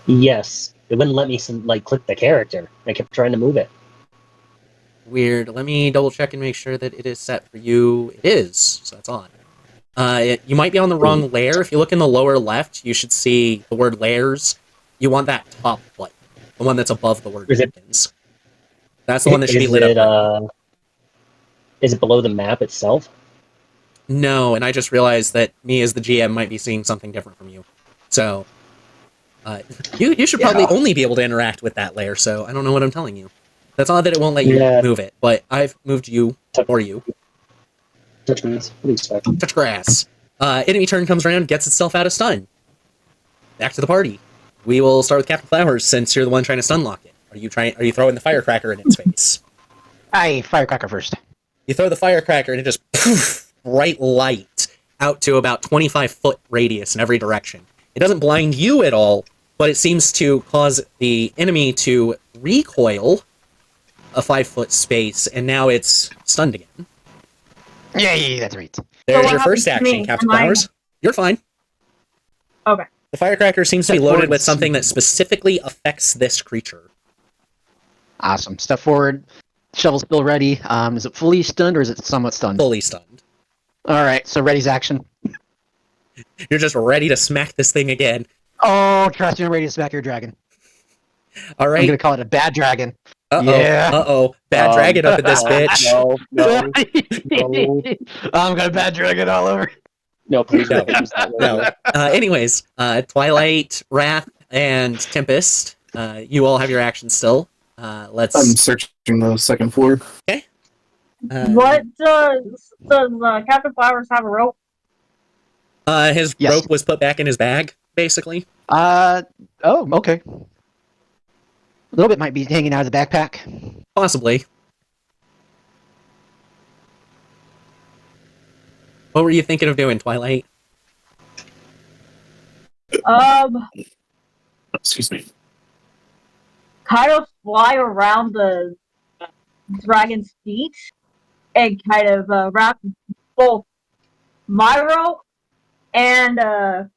Yes, it wouldn't let me click the character. I kept trying to move it. Weird. Let me double check and make sure that it is set for you. It is, so that's odd. You might be on the wrong layer. If you look in the lower left, you should see the word layers. You want that top button, the one that's above the word Is it- beacons. That's the one that should be lit up. Right. Is it below the map itself? No, and I just realized that me as the GM might be seeing something different from you. So, you should probably only be able to interact with that layer, so I don't know what I'm telling you. That's odd that it won't let you move it, but I've moved you for you. Touch grass. What do you expect? Touch grass. Enemy turn comes around, gets itself out of stun. Back to the party. We will start with Captain Flowers, since you're the one trying to stun lock it. Are you throwing the firecracker in its face? I firecracker first. You throw the firecracker and it just poof, bright light out to about 25-foot radius in every direction. It doesn't blind you at all, but it seems to cause the enemy to recoil a 5-foot space, and now it's stunned again. Yay, that's right. There's what your first happens to action, me? Captain Am I- Flowers. You're fine. Okay. The firecracker seems to be Step loaded forward. with something that specifically affects this creature. Awesome. Step forward. Shovel's still ready. Is it fully stunned or is it somewhat stunned? Fully stunned. All right. So ready's action. You're just ready to smack this thing again. Oh, trust me, I'm ready to smack your dragon. All I'm right. gonna call it a bad dragon. Uh-oh. Yeah. Uh-oh. Bad dragon up in this bitch. No, I'm gonna bad dragon all over. no, please No. don't use that word. No. Anyways, Twilight, Wrath, and Tempest, you all have your actions still. Let's... I'm searching the second floor. What does Captain Flowers have a rope? His Yes. rope was put back in his bag, basically. Oh, okay. A little bit might be hanging out of the backpack. Possibly. What were you thinking of doing, Twilight? Excuse me. Kind of fly around the dragon's feet and kind of wrap both my rope and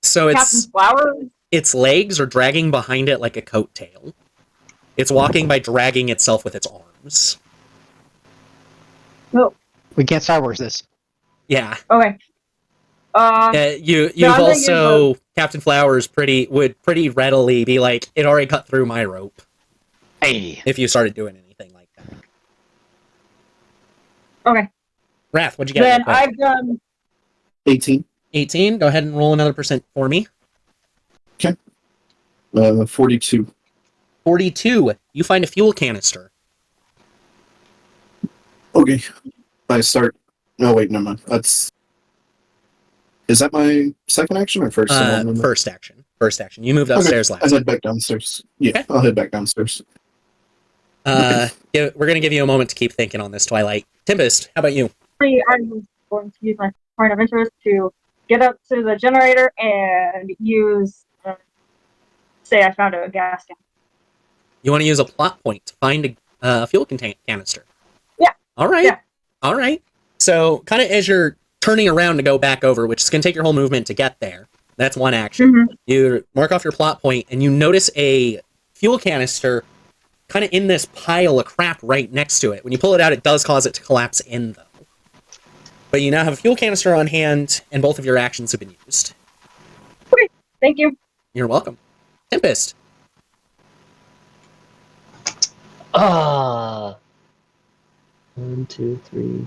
So Captain Flowers. its legs are dragging behind it like a coattail. It's walking by dragging itself with its arms. Oh, We can't Star Wars this. Yeah. okay. You've I'm gonna also Captain Flowers would pretty readily be like, it already cut through my rope Hey. if you started doing anything like that. Okay. Wrath, what'd you get? Then real quick? I've done 18. 18. Go ahead and roll another percent for me. 42. 42. You find a fuel canister. Okay. I start. No, wait, never mind. Is that my second action or first? I don't remember. First action. First action. You moved upstairs Okay. last. I head back downstairs. Yeah, Okay. I'll head back downstairs. We're going to give you a moment to keep thinking on this, Twilight. Tempest, how about you? I'm going to use my point of interest to get up to the generator and use say I found a gas can. You want to use a plot point to find a fuel canister. Yeah. All right. Yeah. All right. So, kind of as you're turning around to go back over, which is going to take your whole movement to get there, that's one action. Mm-hmm. You mark off your plot point, and you notice a fuel canister kind of in this pile of crap right next to it. When you pull it out, it does cause it to collapse in, though. But you now have a fuel canister on hand, and both of your actions have been used. Okay. Thank you. You're welcome. Tempest. 1, 2, 3,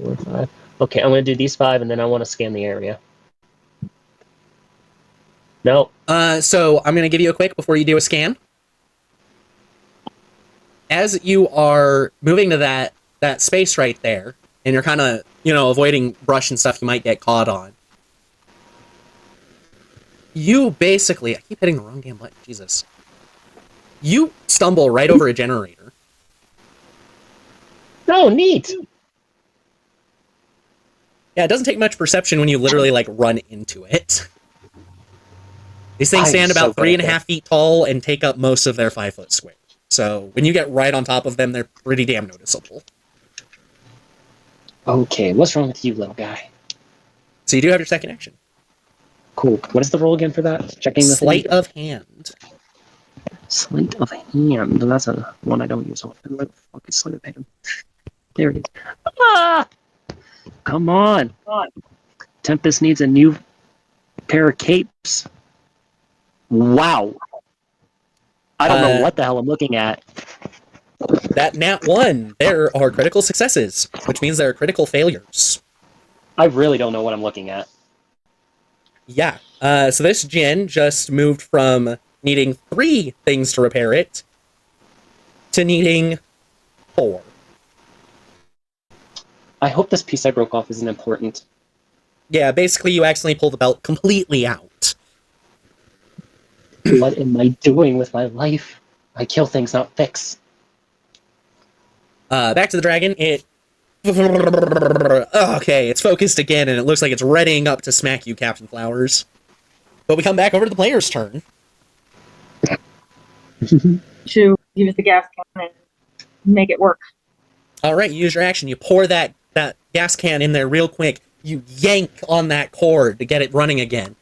4, 5. Okay, I'm gonna do these 5, and then I want to scan the area. No. So I'm going to give you a quick before you do a scan. As you are moving to that space right there, and you're kind of, avoiding brush and stuff you might get caught on, you basically... I keep hitting the wrong damn button. Jesus. You stumble right over a generator. No, neat. Yeah, it doesn't take much perception when you literally, run into it. These things I'm stand so about good at 3.5 feet tall and take up most of their 5-foot square. So when you get right on top of them, they're pretty damn noticeable. Okay, what's wrong with you, little guy? So you do have your second action. Cool. What is the roll again for that? Checking the Sleight thing? of hand. Sleight of hand. That's a one I don't use often. Where the fuck is sleight of hand? There it is. Ah! Come on. Tempest needs a new pair of capes. Wow. I don't know what the hell I'm looking at. That nat 1, there are critical successes, which means there are critical failures. I really don't know what I'm looking at. Yeah. So this gin just moved from needing 3 things to repair it to needing 4. I hope this piece I broke off isn't important. Yeah, basically you accidentally pull the belt completely out. What am I doing with my life? I kill things, not fix. Back to the dragon. Okay, it's focused again, and it looks like it's readying up to smack you, Captain Flowers. But we come back over to the player's turn. To use the gas can and make it work. All right, you use your action. You pour that gas can in there real quick. You yank on that cord to get it running again.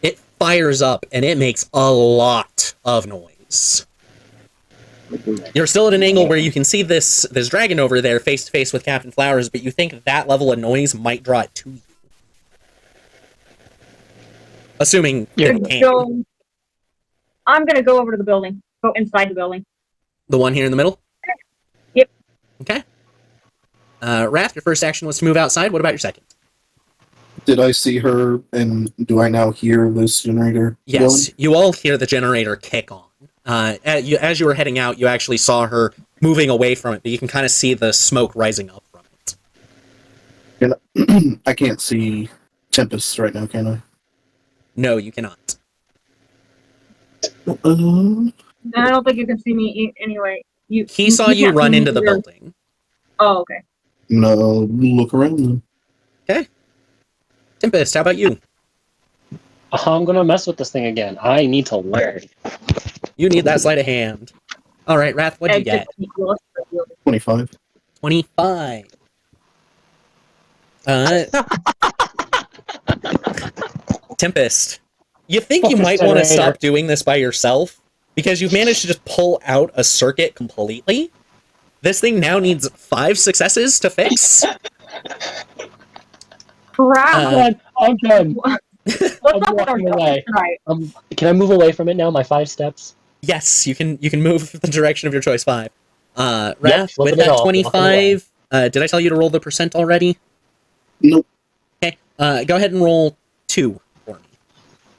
It fires up, and it makes a lot of noise. You're still at an angle where you can see this dragon over there face to face with Captain Flowers, but you think that level of noise might draw it to you. Assuming it can. So, I'm gonna go over to the building. Go inside the building. The one here in the middle? Yep. Okay. Wrath, your first action was to move outside. What about your second? Did I see her, and do I now hear this generator? Yes, going? you all hear the generator kick on. As you were heading out, you actually saw her moving away from it, but you can kind of see the smoke rising up from it. And I can't see Tempest right now, can I? No, you cannot. And I don't think you can see me anyway. He saw you can't run see into the either. building. Oh, okay. No, look around then. Okay. Tempest, how about you? I'm gonna mess with this thing again. I need to learn. You need that sleight of hand. All right, Wrath, what'd you get? 25. 25. Tempest, you think you Focus might want to generator. stop doing this by yourself? Because you've managed to just pull out a circuit completely. This thing now needs 5 successes to fix. Crap. I'm done. What's I'm up with our walking away. tonight? Can I move away from it now? My 5 steps. Yes, you can move the direction of your choice 5. Wrath, with flipping it that off, walking away. 25, did I tell you to roll the percent already? Nope. Okay, go ahead and roll 2 for me.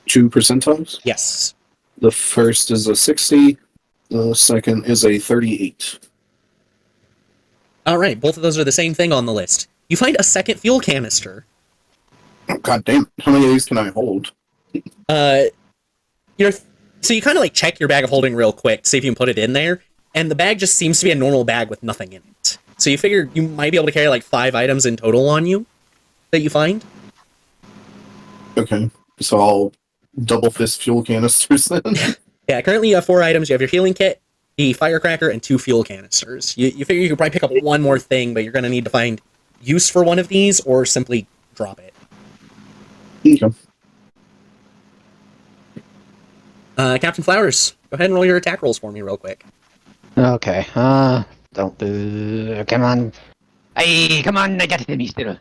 2 percentiles. Yes. The first is a 60. The second is a 38. All right, both of those are the same thing on the list. You find a second fuel canister. Oh, God damn. How many of these can I hold? So you kind of like check your bag of holding real quick to see if you can put it in there, and the bag just seems to be a normal bag with nothing in it. So you figure you might be able to carry like 5 items in total on you that you find. Okay. So I'll double fist fuel canisters then. Yeah, currently you have 4 items. You have your healing kit, the firecracker, and 2 fuel canisters. You figure you could probably pick up one more thing, but you're going to need to find use for one of these or simply drop it. Okay. Captain Flowers, go ahead and roll your attack rolls for me real quick. Okay. Don't do. Come on. Hey, come on! I got it in me still.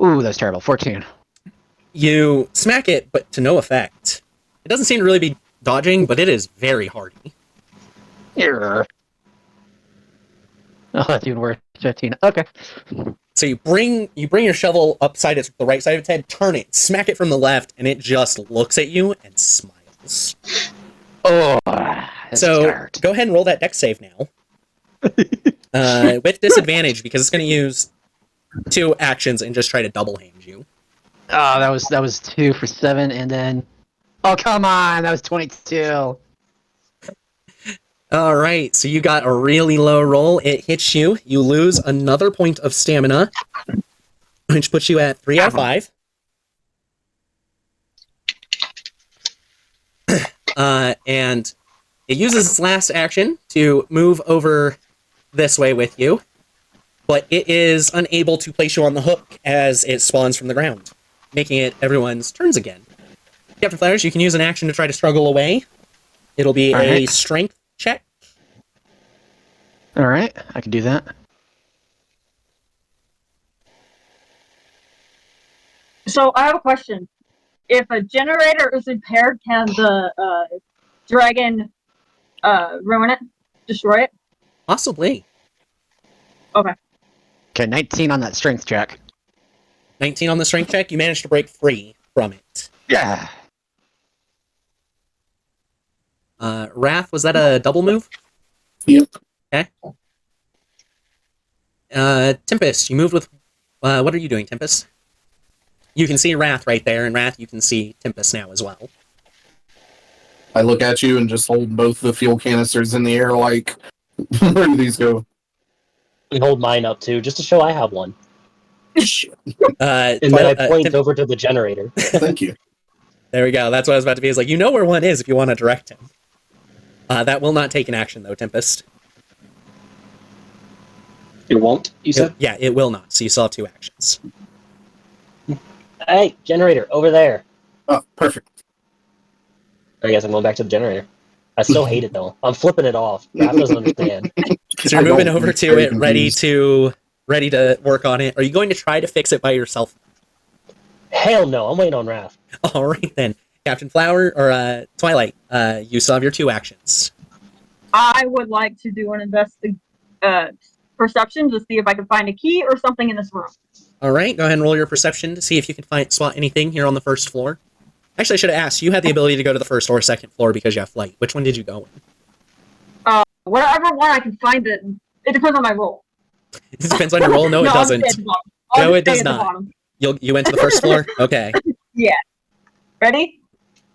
Ooh, that's terrible. 14. You smack it, but to no effect. It doesn't seem to really be dodging, but it is very hardy. Here. Oh, that's even worse. 15. Okay. So you bring your shovel upside the right side of its head, turn it, smack it from the left, and it just looks at you and smiles. Oh, that's So gonna hurt. go ahead and roll that dex save now. With disadvantage, because it's going to use 2 actions and just try to double hand you. Oh, that was 2 for 7, and then. Oh, come on! That was 22. All right, so you got a really low roll. It hits you. You lose another point of stamina, which puts you at 3 out of 5. And it uses its last action to move over this way with you. but it is unable to place you on the hook as it spawns from the ground, making it everyone's turns again. Captain Flowers, you can use an action to try to struggle away. It'll be All a right. strength check. All right, I can do that. So I have a question. If a generator is repaired, can the dragon ruin it? Destroy it? Possibly. Okay. Okay, 19 on that strength check. 19 on the strength check, you managed to break free from it. Yeah. Wrath, was that a double move? Yep. Okay. Tempest, you moved with... what are you doing, Tempest? You can see Wrath right there, and Wrath, you can see Tempest now as well. I look at you and just hold both the fuel canisters in the air like, where do these go? And hold mine up too, just to show I have one. And then I point over to the generator. Thank you. There we go. That's what I was about to be. Is like, you know where one is if you want to direct him. That will not take an action, though, Tempest. It won't, you said? Yeah, it will not. So you still have 2 actions. Hey, generator, over there. Oh, perfect. I guess I'm going back to the generator. I still hate it, though. I'm flipping it off. Raph doesn't understand. So you're moving over to it, ready to work on it. Are you going to try to fix it by yourself? Hell no, I'm waiting on Raph. All right, then. Captain Flower, or Twilight, you still have your 2 actions. I would like to do an perception to see if I can find a key or something in this room. All right, go ahead and roll your perception to see if you can spot anything here on the first floor. Actually, I should have asked. You had the ability to go to the first or second floor because you have flight. Which one did you go in? Whatever one I can find it depends on my roll. It depends on your roll. No, it I'll just doesn't. stay at the bottom. I'll No, just it does stay at the not. bottom. You went to the first floor? Okay. Yeah. Ready?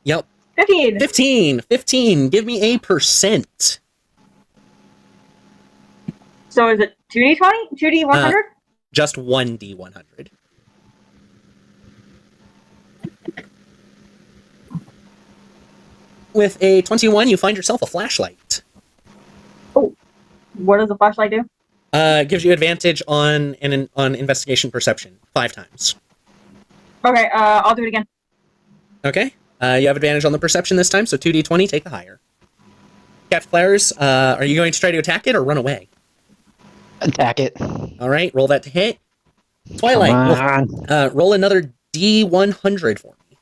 Yep. 15. 15. 15. Give me a percent. So is it 2d20? 2d100? Just 1d100. With a 21, you find yourself a flashlight. What does the flashlight do? Gives you advantage on investigation perception 5 times. Okay, I'll do it again. Okay. You have advantage on the perception this time, so 2d20, take the higher. Captain Flowers, are you going to try to attack it or run away? Attack it. All right, roll that to hit. Twilight, Come on. roll another d100 for me.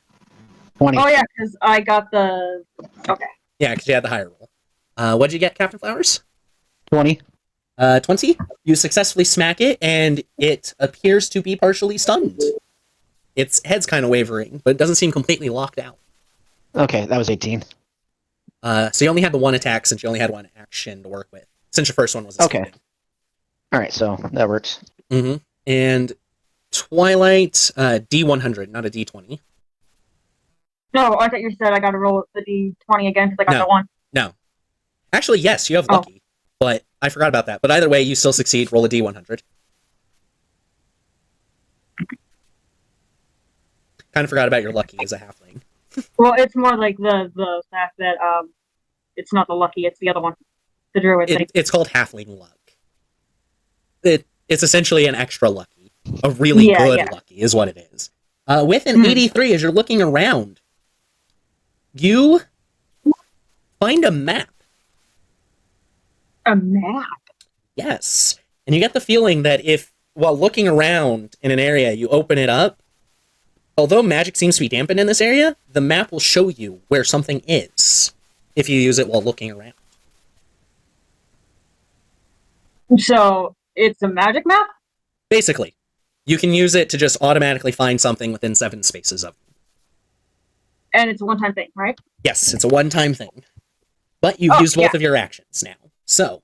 20. Oh yeah, because I got the... Okay. Yeah, because you had the higher roll. What'd you get, Captain Flowers? 20. 20. You successfully smack it, and it appears to be partially stunned. Its head's kind of wavering, but it doesn't seem completely locked out. Okay, that was 18. So you only had the 1 attack since you only had 1 action to work with. Since your first one was escaping. Okay. Alright, so that works. Mm-hmm. And Twilight, D100, not a D20. No, I thought you said I gotta roll the d20 again because I got No. the 1. No. Actually, yes, you have Oh. lucky. But I forgot about that. But either way, you still succeed. Roll a D100. Kind of forgot about your lucky as a halfling. Well, it's more like the fact that it's not the lucky, it's the other one. The druid thing. It's called halfling luck. It's essentially an extra lucky. A really good lucky is what it is. With an 83, as you're looking around, you find a map. A map? Yes. And you get the feeling that if, while looking around in an area, you open it up, although magic seems to be dampened in this area, the map will show you where something is if you use it while looking around. So, it's a magic map? Basically, you can use it to just automatically find something within 7 spaces of you. And it's a one-time thing, right? Yes, it's a one-time thing. But you've used both of your actions now. So,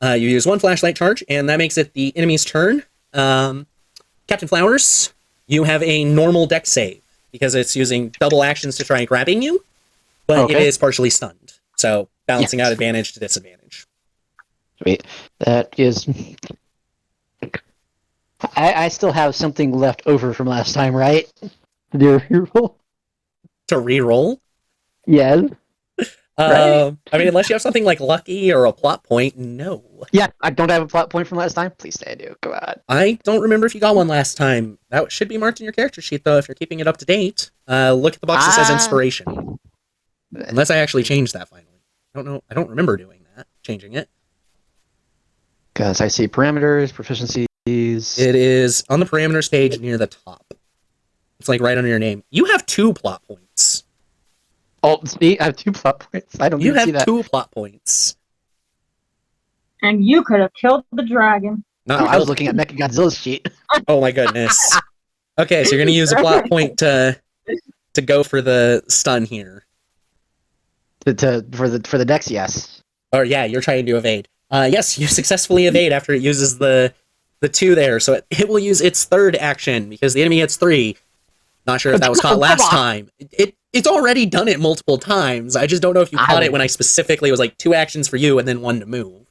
you use 1 flashlight charge, and that makes it the enemy's turn. Captain Flowers, you have a normal dex save, because it's using double actions to try grabbing you, but it is partially stunned. So, balancing out advantage to disadvantage. Wait, that is... I still have something left over from last time, right? To do a reroll? To reroll? Yes. Right? I mean, unless you have something like lucky or a plot point, no. Yeah, I don't have a plot point from last time. Please say I do. Go on. I don't remember if you got one last time. That should be marked in your character sheet, though, if you're keeping it up to date. Look at the box that says inspiration. Unless I actually changed that finally. I don't know. I don't remember doing that. Changing it. Because I see parameters, proficiencies. It is on the parameters page near the top. It's like right under your name. You have 2 plot points. Oh, see, I have 2 plot points. I don't You even see have that. 2 plot points. And you could have killed the dragon. Not Oh, I was killed- looking at Mechagodzilla's sheet. Oh my goodness. Okay, so you're gonna use a plot point to go for the stun here. For the dex, yes. Or yeah, you're trying to evade. Yes, you successfully evade after it uses the 2 there, so it will use its 3rd action because the enemy gets 3. Not sure if that was caught last time. It's already done it multiple times. I just don't know if you caught it when I specifically was like 2 actions for you and then 1 to move.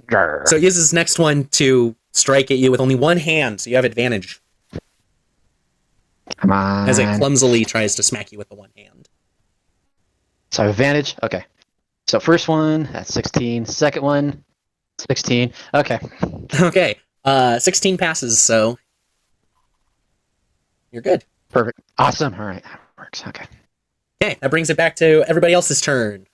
Grr. So it uses this next one to strike at you with only 1 hand, so you have advantage Come on. as it clumsily tries to smack you with the 1 hand. So advantage. Okay. So first one, that's 16. Second one, 16. Okay. Okay, 16 passes, so you're good. Perfect. Awesome. All right. That works. Okay. Okay, that brings it back to everybody else's turn.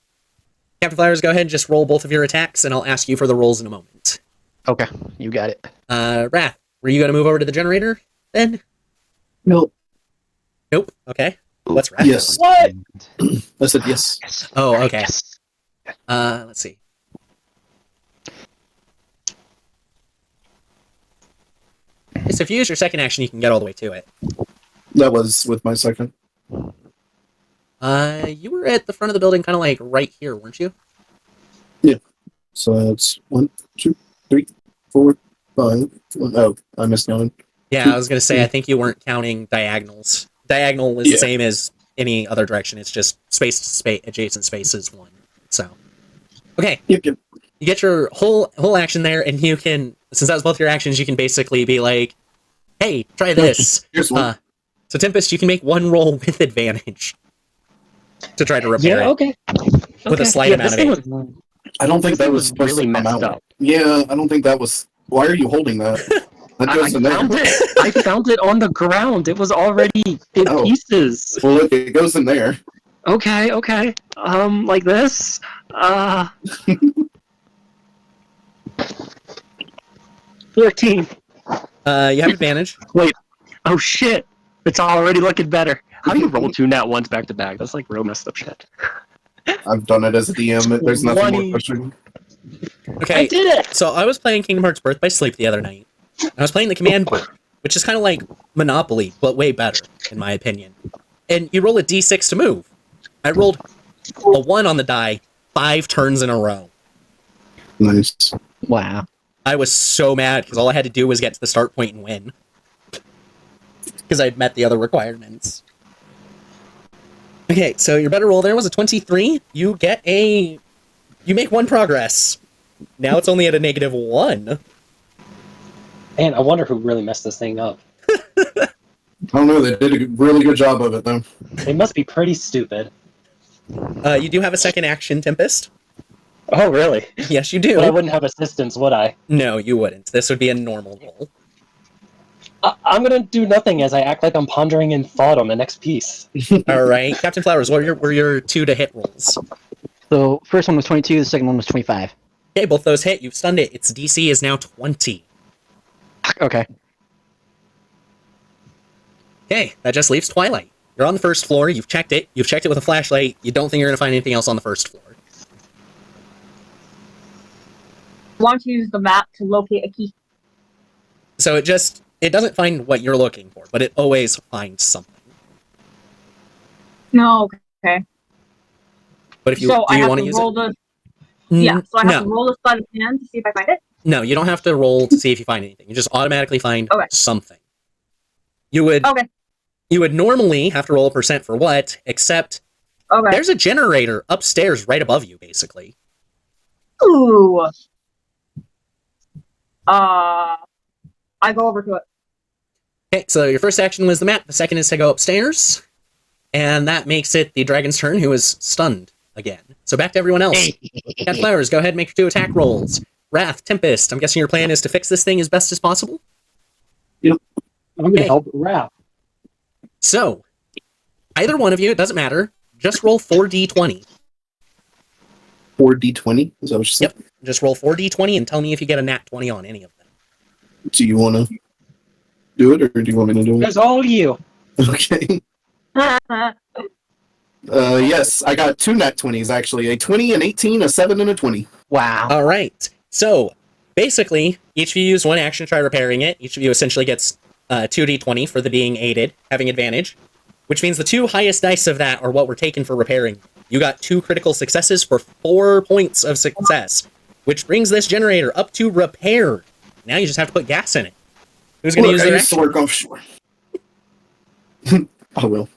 Captain Flowers, go ahead and just roll both of your attacks, and I'll ask you for the rolls in a moment. Okay. You got it. Wrath, were you going to move over to the generator then? Nope. Nope. Okay. What's Wrath? Yes. What? I said yes. Yes. Oh, okay. Yes. Let's see. Okay, so if you use your second action, you can get all the way to it. That was with my second. You were at the front of the building, kind of like right here, weren't you? So that's 1, 2, 3, 4, 5. Oh, I missed one. Yeah, I was going to say, I think you weren't counting diagonals. Diagonal is the same as any other direction. It's just space to space, adjacent space is 1. So, okay. Yep. You get your whole action there, and you can, since that was both your actions, you can basically be like, hey, try this. Here's one. So Tempest, you can make 1 roll with advantage to try to repair Yeah, it okay. with a slight amount of thing aid. was I don't think this that thing was was supposed really to come messed out. up. Yeah, I don't think that was. Why are you holding that? That I goes in there. found it. I found it on the ground. It was already in Oh. pieces. Well, look, it goes in there. Okay. Like this. 14. You have advantage. Oh shit! It's already looking better. How do you roll 2 nat ones back to back? That's like real messed up shit. I've done it as a DM. There's nothing 20. more frustrating. Okay, I did it. so I was playing Kingdom Hearts Birth by Sleep the other night. I was playing the command board, which is kind of like Monopoly, but way better, in my opinion. And you roll a d6 to move. I rolled a 1 on the die 5 turns in a row. Nice. Wow. I was so mad because all I had to do was get to the start point and win. Because I'd met the other requirements. Okay, so your better roll there was a 23. You make 1 progress. Now it's only at a -1. Man, I wonder who really messed this thing up. I don't know. They did a really good job of it, though. They must be pretty stupid. You do have a second action, Tempest. Oh, really? Yes, you do. But I wouldn't have assistance, would I? No, you wouldn't. This would be a normal roll. I'm gonna do nothing as I act like I'm pondering in thought on the next piece. All right, Captain Flowers, what were your 2 to hit rolls? So first one was 22. The second one was 25. Okay, both those hit. You've stunned it. Its DC is now 20. Okay. Okay, that just leaves Twilight. You're on the first floor. You've checked it. You've checked it with a flashlight. You don't think you're going to find anything else on the first floor. Want to use the map to locate a key. So it doesn't find what you're looking for, but it always finds something. No, okay. But if you So do I you have want to use roll it? the so I have to No, roll the sleight of hand to see if I find it. no, you don't have to roll to see if you find anything. You just automatically find Okay. something. You would Okay. you would normally have to roll a percent for what, except Okay. there's a generator upstairs right above you, basically. Ooh. I go over to it. Okay, so your first action was the map. The second is to go upstairs. And that makes it the dragon's turn, who is stunned. again. So back to everyone else. Cat Flowers, go ahead and make your 2 attack rolls. Wrath, Tempest, I'm guessing your plan is to fix this thing as best as possible? I'm gonna Okay. help Raph. So, either one of you, it doesn't matter, just roll 4d20. 4d20? Is that what you said? Yep. Just roll 4d20 and tell me if you get a nat 20 on any of them. Do you want to do it, or do you want me to do it? That's all you. Okay. Yes, I got 2 nat 20s, actually. A 20, an 18, a 7, and a 20. Wow. All right. So, basically, each of you use one action to try repairing it. Each of you essentially gets 2d20 for the being aided, having advantage, which means the 2 highest dice of that are what were taken for repairing. You got 2 critical successes for 4 points of success, which brings this generator up to repair. Now you just have to put gas in it. Who's going to use I their used to action? work offshore. I will.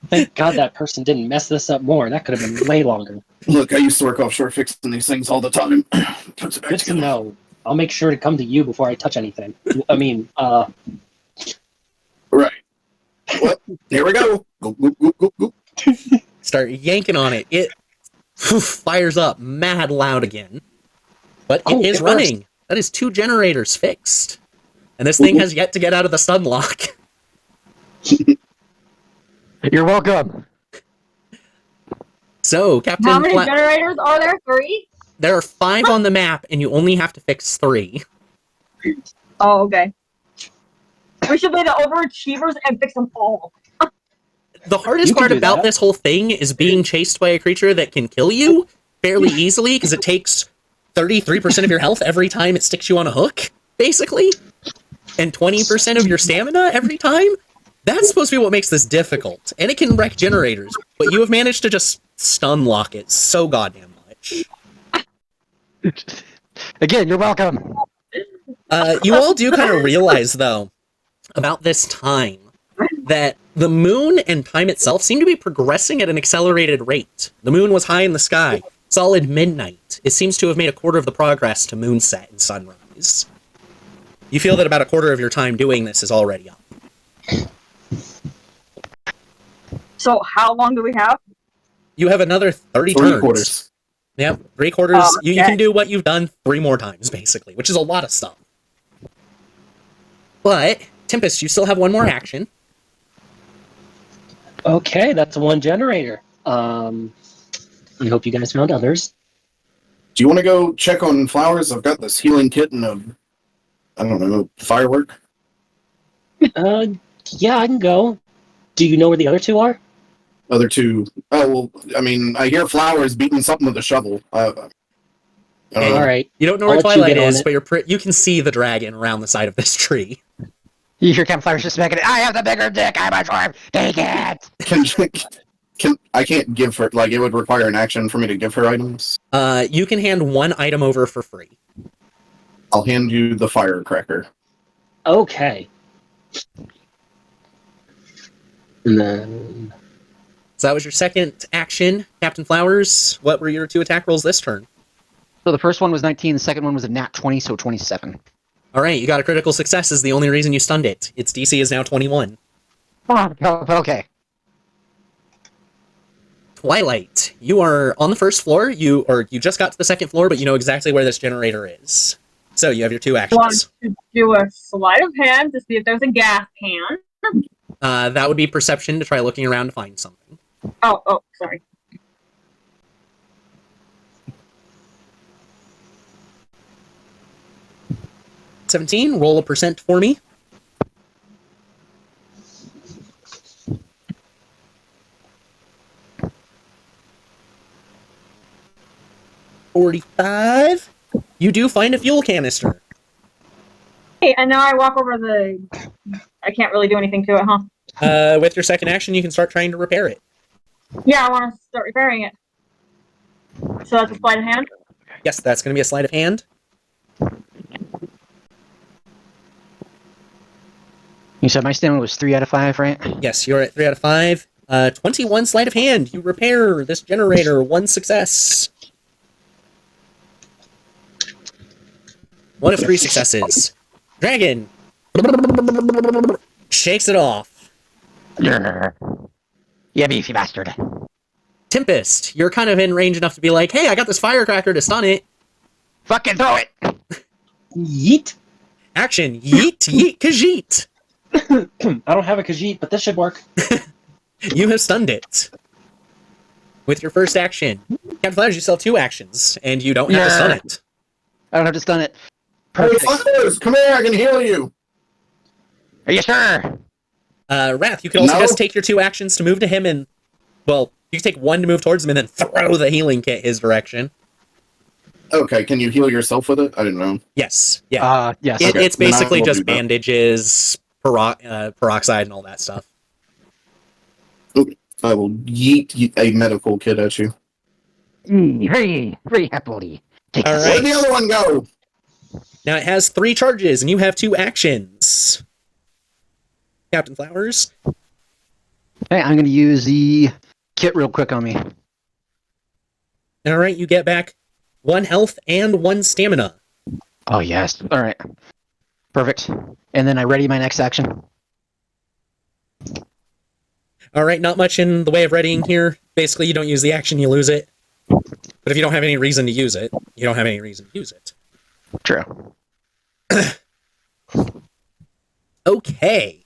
Thank God that person didn't mess this up more. That could have been way longer. Look, I used to work offshore fixing these things all the time. Puts it back Good to together. know. I'll make sure to come to you before I touch anything. I mean, Right. Well, here we go. Go, go, go, go, go. Start yanking on it. It fires up mad loud again. But it is it running. That is 2 generators fixed. And this thing has yet to get out of the stun lock. You're welcome. So, Captain How many Fla- generators are there? 3? there are 5 on the map, and you only have to fix 3. Oh, okay. We should be the overachievers and fix them all. The hardest You can part do about that. this whole thing is being chased by a creature that can kill you fairly easily, because it takes 33% of your health every time it sticks you on a hook, basically, and 20% of your stamina every time. That's supposed to be what makes this difficult, and it can wreck generators, but you have managed to just stun lock it so goddamn much. Again, you're welcome. You all do kind of realize, though, about this time, that the moon and time itself seem to be progressing at an accelerated rate. The moon was high in the sky, solid midnight. It seems to have made a quarter of the progress to moonset and sunrise. You feel that about a quarter of your time doing this is already up. So how long do we have? You have another 30 3 turns. quarters. Yep, 3 quarters. Oh, You okay. can do what you've done 3 more times, basically, which is a lot of stuff. But, Tempest, you still have 1 more action. okay, that's 1 generator. I hope you guys found others. Do you want to go check on flowers? I've got this healing kit and I don't know, firework. Yeah, I can go. Do you know where the other 2 are? Other 2. Oh, well, I mean, I hear flowers beating something with a shovel. I don't know. All right. You don't know I'll where let you Twilight get on is, it. but you can see the dragon around the side of this tree. You hear campfires just smacking it. I have the bigger dick. I'm a dwarf. Take it. I can't give her, like, it would require an action for me to give her items. You can hand 1 item over for free. I'll hand you the firecracker. Okay. And then So that was your second action, Captain Flowers. What were your 2 attack rolls this turn? So the first one was 19, the second one was a nat 20, so 27. All right, you got a critical success is the only reason you stunned it. Its DC is now 21. Oh, okay. Twilight, you are on the first floor. You just got to the second floor, but you know exactly where this generator is. So you have your 2 Want actions. to do a sleight of hand to see if there's a gas can. That would be perception to try looking around to find something. Oh, sorry. $17, roll a percent for me. $45. You do find a fuel canister. Hey, and now I walk over the. I can't really do anything to it, huh? With your second action, you can start trying to repair it. Yeah, I want to start repairing it. So that's a sleight of hand. Yes, that's going to be a sleight of hand. You said my stamina was 3 out of 5, right? Yes, you're at 3 out of 5. 21 sleight of hand. You repair this generator. 1 success. 1 of 3 successes. Dragon shakes it off. You beefy bastard. Tempest, you're kind of in range enough to be like, hey, I got this firecracker to stun it. Fucking throw it! Yeet. Action, yeet, yeet, khajiit. I don't have a Khajiit, but this should work. You have stunned it. With your first action. Captain Flowers, you still have 2 actions, and you don't have to stun it. I don't have to stun it. Hey, Perfect. Flowers, come here, I can heal you! Are you sure? Wrath, you can also No. just take your 2 actions to move to him and, well, you can take 1 to move towards him and then throw the healing kit his direction. Okay, can you heal yourself with it? I didn't know. Yes, yeah. Yes. It, Okay, it's then I basically will just do that. bandages, peroxide, and all that stuff. I will yeet a medical kit at you. Very, very happily. Take All this. right. Where'd the other one go? Now it has 3 charges, and you have 2 actions. Captain Flowers. Hey, I'm gonna use the kit real quick on me. All right, you get back 1 health and 1 stamina. Oh yes. All right. Perfect. And then I ready my next action. All right, not much in the way of readying here. Basically, you don't use the action, you lose it. But if you don't have any reason to use it, you don't have any reason to use it. True. Okay.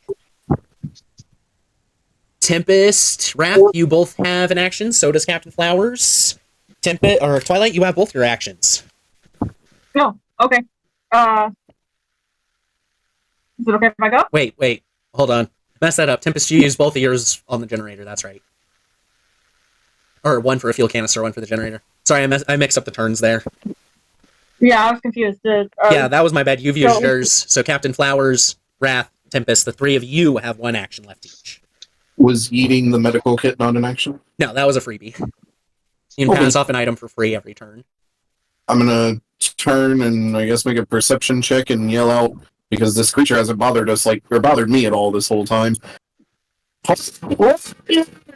Tempest, Wrath, you both have an action. So does Captain Flowers. Tempest or Twilight, you have both your actions. No. Okay. Is it okay if I go? Wait, hold on. Mess that up. Tempest, you use both of yours on the generator. That's right. Or 1 for a fuel canister, 1 for the generator. Sorry, I mixed up the turns there. Yeah, I was confused. Yeah, that was my bad. You've used so- yours. So Captain Flowers, Wrath, Tempest, the 3 of you have 1 action left each. Was eating the medical kit not an action? No, that was a freebie. You can pass off an item for free every turn. I'm gonna turn and I guess make a perception check and yell out because this creature hasn't bothered us or bothered me at all this whole time. Oh, what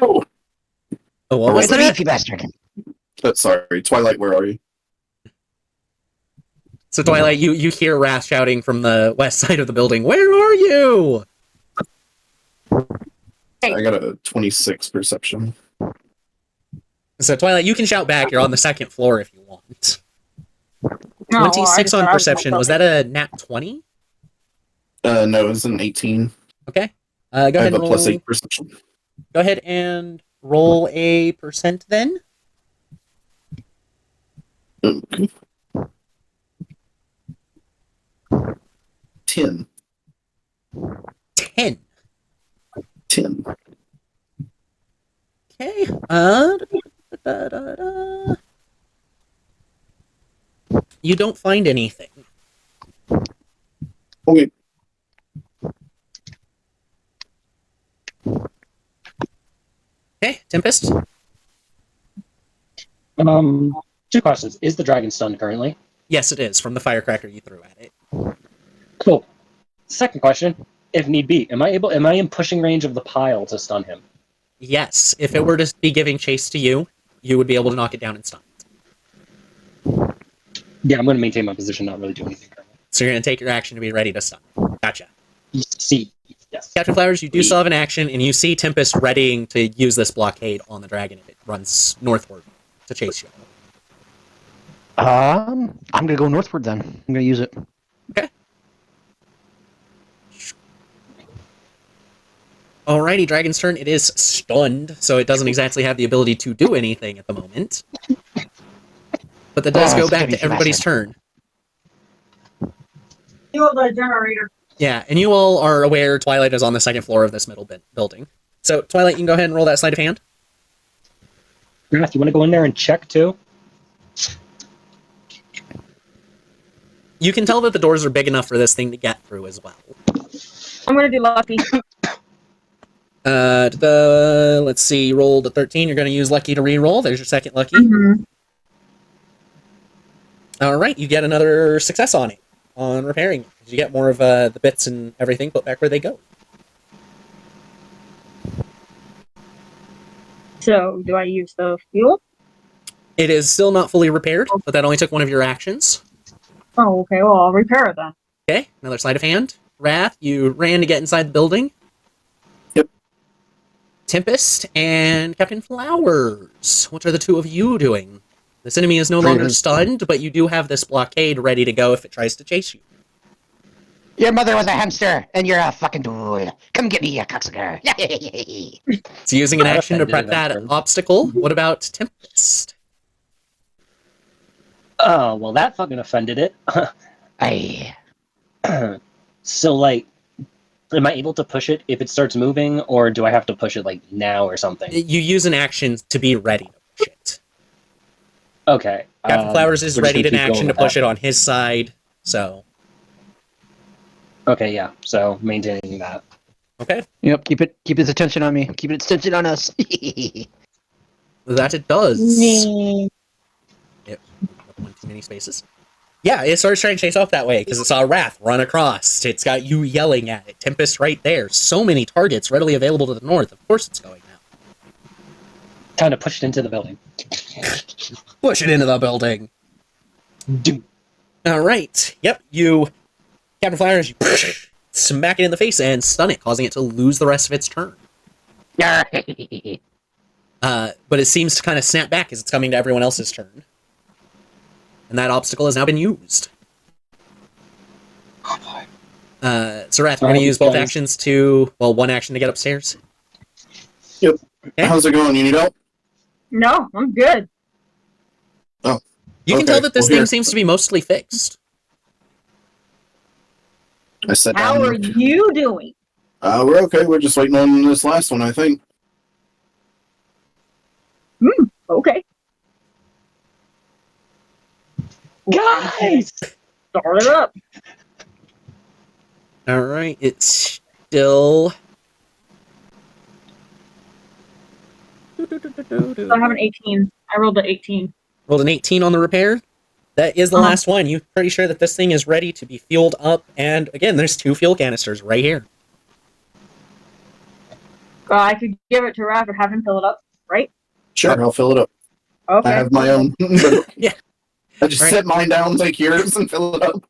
was Where's the that? beefy bastard? Sorry, Twilight, where are you? So Twilight, you hear Wrath shouting from the west side of the building, "Where are you?" I got a 26 perception. So Twilight, you can shout back. You're on the 2nd floor if you want. No, well, I 26 just on thought I was perception. myself. Was that a nat 20? No, it's an 18. Okay. Go I ahead have a and roll. plus 8 perception. Go ahead and roll a percent then. Okay. 10. 10. 10. Okay. You don't find anything. Okay. Okay, Tempest. 2 questions. Is the dragon stunned currently? Yes, it is from the firecracker you threw at it. Cool. Second question. If need be, am I in pushing range of the pile to stun him? Yes, if it were to be giving chase to you, you would be able to knock it down and stun it. Yeah, I'm going to maintain my position, not really do anything currently. So you're going to take your action to be ready to stun. Gotcha. See. Yes. Captain Flowers, you do still have an action, and you see Tempest readying to use this blockade on the dragon if it runs northward to chase you. I'm gonna go northward then. I'm gonna use it. Okay. Alrighty, Dragon's turn. It is stunned, so it doesn't exactly have the ability to do anything at the moment. But that does go it's back gonna to be everybody's faster. turn. You the generator. Yeah, and you all are aware Twilight is on the 2nd floor of this middle building. So, Twilight, you can go ahead and roll that sleight of hand. Wrath, you want to go in there and check too? You can tell that the doors are big enough for this thing to get through as well. I'm gonna do lucky. Let's see, you rolled a 13. You're going to use lucky to re-roll. There's your 2nd lucky. Mhm. All right, you get another success on it, on repairing it. You get more of the bits and everything put back where they go. So, do I use the fuel? It is still not fully repaired, but that only took 1 of your actions. Oh, okay. Well, I'll repair it then. Okay, another sleight of hand. Wrath, you ran to get inside the building. Yep. Tempest and Captain Flowers. What are the two of you doing? This enemy is no longer stunned, but you do have this blockade ready to go if it tries to chase you. Your mother was a hamster, and you're a fucking dude. Come get me, you cocksucker. So using an That action to prep offended that eventually. obstacle. What about Tempest? Oh, well, that fucking offended it. Aye. So, like, am I able to push it if it starts moving, or do I have to push it, like, now or something? You use an action to be ready to push it. Okay. Captain Flowers is we're just ready gonna to keep action going to with push that. it on his side, so... Okay, yeah. So, maintaining that. Okay. Yep, keep his attention on me. Keep its attention on us. That it does. Yep. One too many spaces. Yeah, it starts trying to chase off that way because it saw Wrath run across. It's got you yelling at it. Tempest right there. So many targets readily available to the north. Of course it's going now. Time to push it into the building. Push it into the building. Doom. All right. Yep. You, Captain Flowers, you smack it in the face and stun it, causing it to lose the rest of its turn. But it seems to kind of snap back as it's coming to everyone else's turn. And that obstacle has now been used. So Wrath, we're going to use both actions to, well, one action to get upstairs. Yep. Okay. How's it going? You need help? No, I'm good. You can Okay, tell that this well, thing here. seems to be mostly fixed. I sat How down. are you doing? We're okay. We're just waiting on this last one, I think. Okay. Guys! Start it up. All right, it's still. So I have an 18. I rolled an 18. Rolled an 18 on the repair. That is the last one. You're pretty sure that this thing is ready to be fueled up. And again, there's 2 fuel canisters right here. I could give it to Raph and have him fill it up, right? Sure, I'll fill it up. Okay. I have my own. But Yeah. I just Right. set mine down, take yours, and fill it up.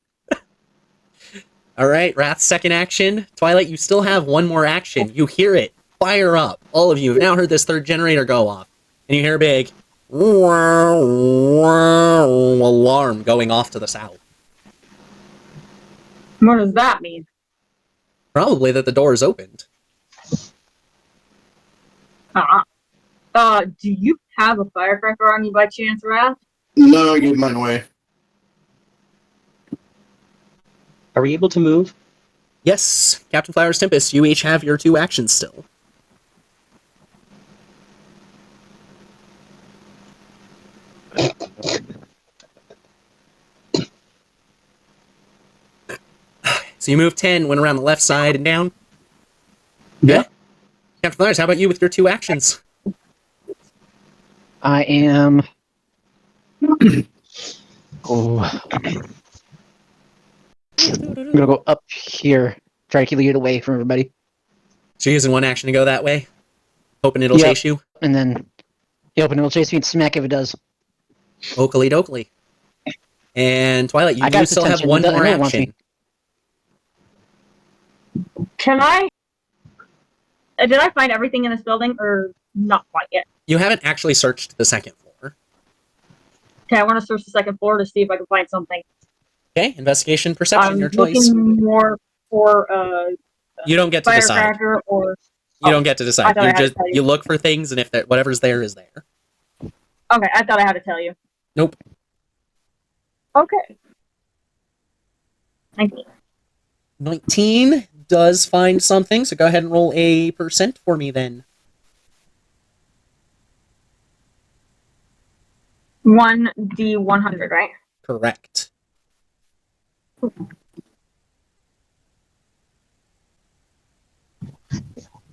All right, Wrath's second action. Twilight, you still have one more action. You hear it fire up. All of you have now heard this third generator go off. And you hear a big alarm going off to the south. What does that mean? Probably that the door is opened. Do you have a firecracker on you by chance, Raph? No, I gave mine away. Are we able to move? Yes, Captain Flowers, Tempest, you each have your 2 actions still. So you move 10, went around the left side and down. Yeah. Okay. Captain Flowers, how about you with your 2 actions? I am. Oh. I'm gonna go up here. Try to get away from everybody. So you're using 1 action to go that way? Hoping it'll Yep. chase you? And then he'll open it will chase me and smack if it does. Oakley dokley. And Twilight, you I got do its still have attention. 1 It more really wants action. me. Can I? Did I find everything in this building, or not quite yet? You haven't actually searched the second floor. Okay, I want to search the second floor to see if I can find something. Okay, investigation, perception, I'm your choice. looking more for You don't get to decide. firecracker or. You don't get to I decide. thought I You had to just tell you. you look for things, and if whatever's there is there. Okay, I thought I had to tell you. Nope. Okay. Thank you. 19 does find something, so go ahead and roll a percent for me then. 1d100, right? Correct.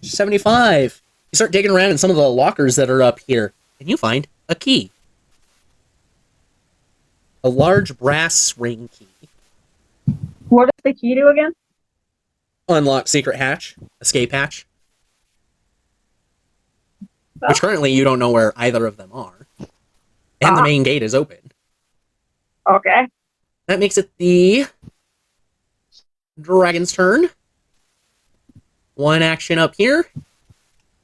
$75. You start digging around in some of the lockers that are up here, and you find a key. A large brass ring key. What does the key do again? Unlock secret hatch, escape hatch. Which currently you don't know where either of them are. And the main gate is open. Okay. That makes it the dragon's turn. 1 action up here.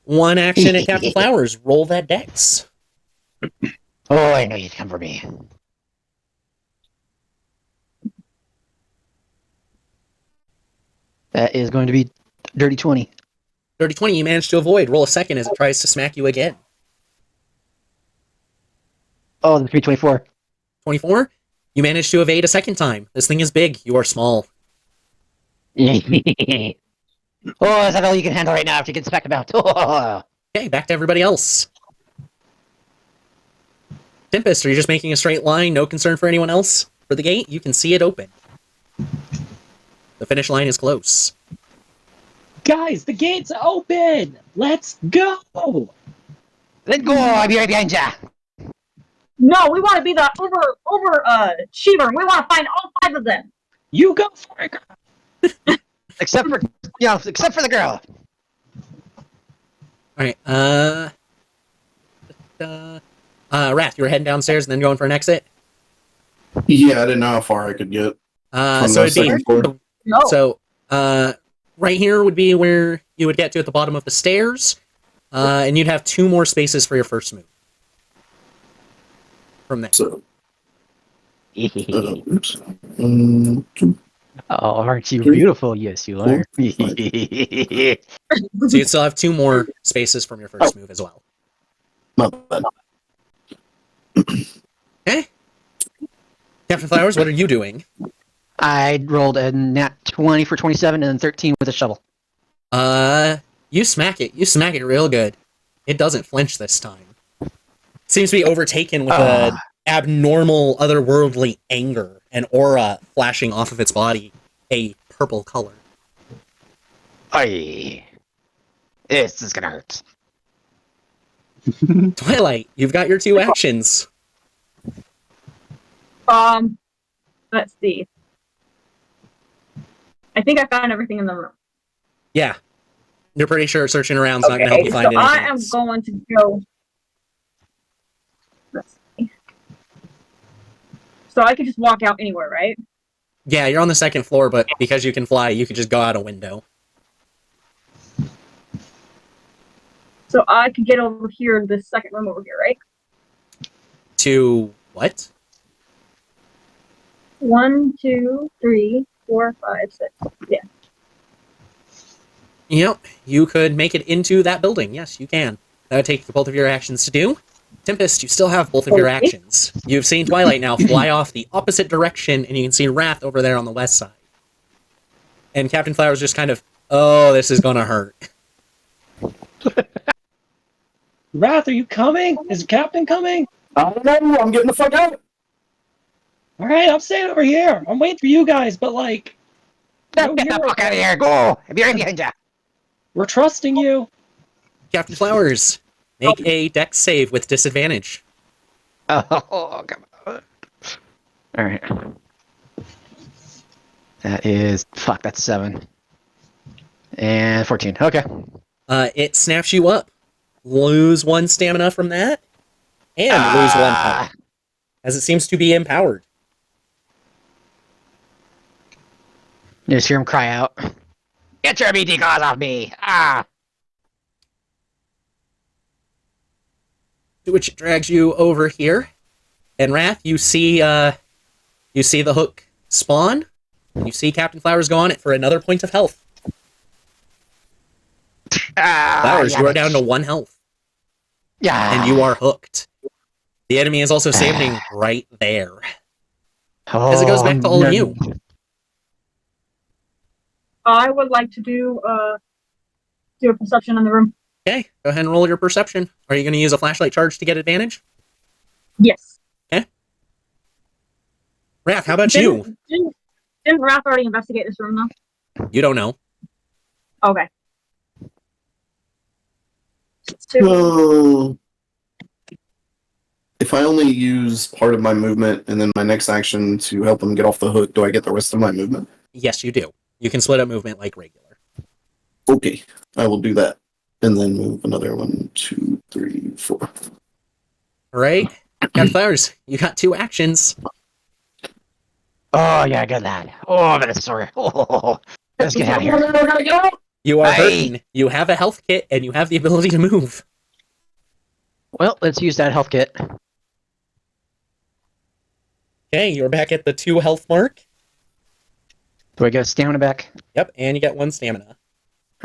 One action at Captain Flowers. Roll that dex. Oh, I know you'd come for me. That is going to be dirty 20. Dirty 20, you manage to avoid. Roll a second as it tries to smack you again. Oh, the 324. 24, you manage to evade a second time. This thing is big. You are small. Oh, is that all you can handle right now after you get smacked about? Oh. Okay, back to everybody else. Tempest, are you just making a straight line? No concern for anyone else? For the gate, you can see it open. The finish line is close. Guys, the gate's open! Let's go! Let's go! I'll be right behind ya! No, we want to be the achiever. We want to find all 5 of them. You go for it, girl! Except for the girl. Alright, Wrath, you were heading downstairs and then going for an exit? Yeah, I didn't know how far I could get. From So the it'd be... second floor. No. So, right here would be where you would get to at the bottom of the stairs, and you'd have 2 more spaces for your first move. From there. So, oops. Oh, aren't you 3, beautiful? Yes, you are. 4, 5. So you'd still have 2 more spaces from your first move as well. Not bad. Okay. Captain Flowers, what are you doing? I rolled a nat 20 for 27 and then 13 with a shovel. You smack it. You smack it real good. It doesn't flinch this time. Seems to be overtaken with a abnormal, otherworldly anger, an aura flashing off of its body, a purple color. Aye. This is gonna hurt. Twilight, you've got your 2 actions. Let's see. I think I found everything in the room. Yeah. You're pretty sure searching around is not going to help you find so anything I am else. going to go. Let's see. So I could just walk out anywhere, right? Yeah, you're on the 2nd floor, but because you can fly, you could just go out a window. So I could get over here in this second room over here, right? To what? 1, 2, 3, 4, 5, 6. Yeah. Yep, you could make it into that building. Yes, you can. That would take both of your actions to do. Tempest, you still have both of your actions. You've seen Twilight now fly off the opposite direction, and you can see Wrath over there on the west side. And Captain Flowers just kind of, oh, this is gonna hurt. Wrath, are you coming? Is the captain coming? I don't know. I'm getting the fuck out. Alright, I'm staying over here. I'm waiting for you guys, but like... Get the fuck out of here! Go! I'll be right behind ya! We're trusting you. Captain Flowers, make a dex save with disadvantage. Oh, come on. Alright. That is... Fuck, that's 7. And 14. Okay. It snaps you up. Lose 1 stamina from that, and lose 1 health, as it seems to be empowered. You just hear him cry out. Get your BT claws off me! Ah! Which drags you over here. And Wrath, you see the hook spawn. You see Captain Flowers go on it for another point of health. Flowers, you are down to 1 health. Yeah. And you are hooked. The enemy is also standing right there. As it goes back to all of you. I would like to do a perception in the room. Okay, go ahead and roll your perception. Are you going to use a flashlight charge to get advantage? Yes. Okay. Wrath, how about you? Didn't Wrath already investigate this room, though? You don't know. Okay. So, if I only use part of my movement and then my next action to help him get off the hook, do I get the rest of my movement? Yes, you do. You can split up movement like regular. Okay, I will do that. And then move another 1, 2, 3, 4. All right. Captain Flowers, you got 2 actions. Oh, yeah, good lad. Oh, but it's sorry. Oh, let's get out of here. You are Hey. hurting. You have a health kit, and you have the ability to move. Well, let's use that health kit. Okay, you're back at the 2 health mark. Do I get a stamina back? Yep, and you get 1 stamina.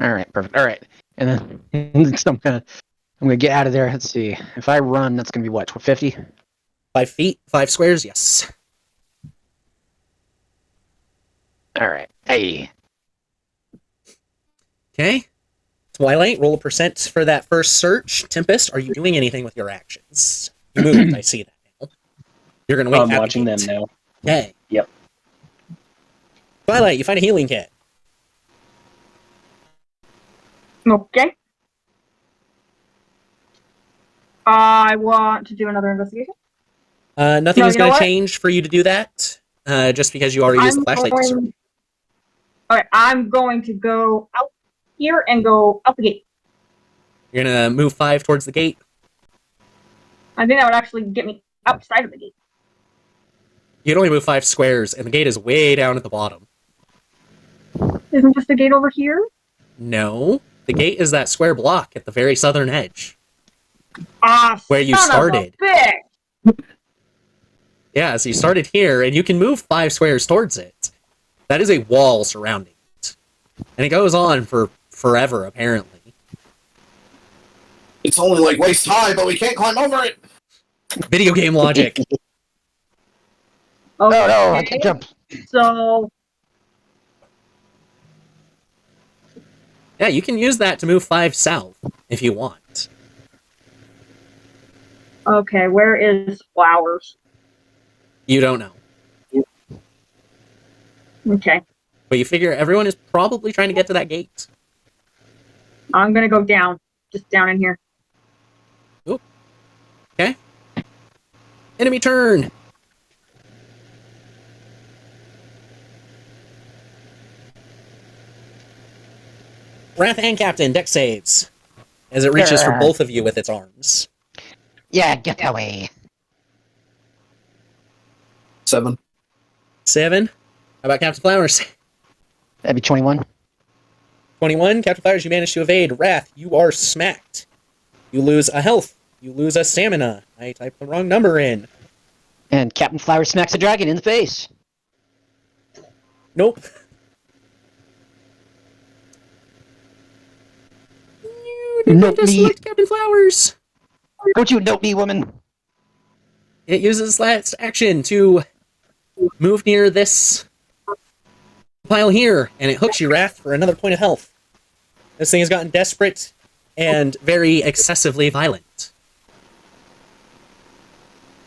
All right, perfect. All right, and then so I'm gonna get out of there. Let's see. If I run, that's gonna be what? 50? 5 feet, 5 squares, yes. All right. Hey. Okay. Twilight, roll a percent for that first search. Tempest, are you doing anything with your actions? You moved, I see that now. You're gonna wait I'm at watching the them gate. now. Okay. Yep. Twilight, you find a healing kit. Okay. I want to do another investigation. Nothing No, is you know going to what? change for you to do that, just because you already used the flashlight to search. Alright, I'm going to go out here and go out the gate. You're going to move 5 towards the gate. I think that would actually get me outside of the gate. You'd only move 5 squares, and the gate is way down at the bottom. Isn't just the gate over here? No, the gate is that square block at the very southern edge. Ah, Where you son of a started. bitch! Yeah, so you started here, and you can move 5 squares towards it. That is a wall surrounding it. And it goes on for forever, apparently. It's only like waist high, but we can't climb over it. Video game logic. Oh Okay, no, I can't jump. so Yeah, you can use that to move 5 south, if you want. okay, where is flowers? You don't know. Okay, But you figure everyone is probably trying to get to that gate. I'm gonna go down, just down in here. Okay. Enemy turn! Wrath and Captain, deck saves. As it reaches for both of you with its arms. Yeah, get away. 7. 7. How about Captain Flowers? That'd be 21. 21. Captain Flowers, you manage to evade. Wrath, you are smacked. You lose a health. You lose a stamina. I typed the wrong number in. And Captain Flower smacks a dragon in the face. Nope. Nope me. Select Captain Flowers. Don't you note me, woman? It uses last action to move near this pile here, and it hooks you, Wrath, for another point of health. This thing has gotten desperate and very excessively violent.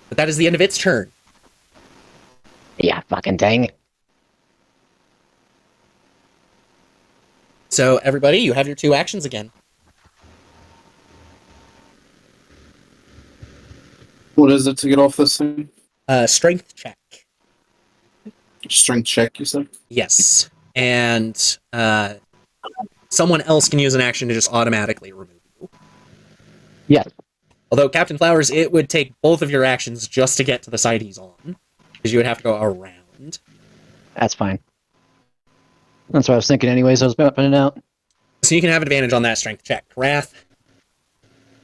But that is the end of its turn. Yeah, fucking dang. So, everybody, you have your 2 actions again. What is it to get off this thing? Strength check. Strength check, you said? Yes. And someone else can use an action to just automatically remove you. Yeah. Although, Captain Flowers, it would take both of your actions just to get to the side he's on. Because you would have to go around. That's fine. That's what I was thinking anyways. I was mapping it out. So you can have advantage on that strength check. Wrath,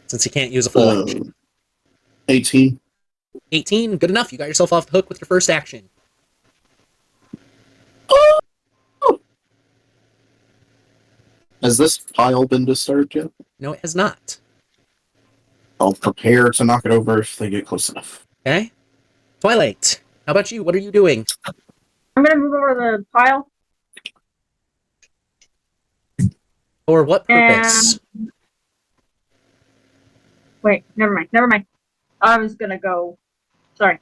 since you can't use a full action. 18. 18, good enough. You got yourself off the hook with your first action. Has this pile been disturbed yet? No, it has not. I'll prepare to knock it over if they get close enough. Okay. Twilight, how about you? What are you doing? I'm gonna move over the pile. For what purpose? Wait, never mind. I was gonna go. Sorry.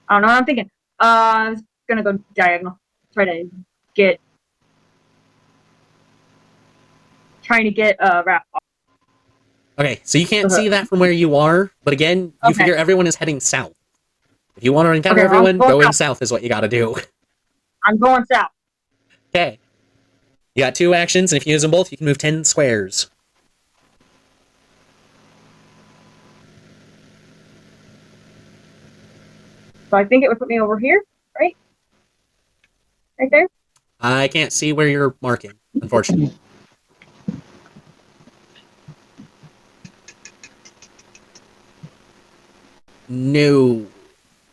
I don't know what I'm thinking. I was gonna go diagonal. Trying to get Raph off. Okay, so you can't see that from where you are, but again, you Okay. figure everyone is heading south. If you want to encounter Okay, everyone, I'm going going south. south is what you gotta do. I'm going south. Okay. You got 2 actions, and if you use them both, you can move 10 squares. So I think it would put me over here, right? Right there? I can't see where you're marking, unfortunately. No.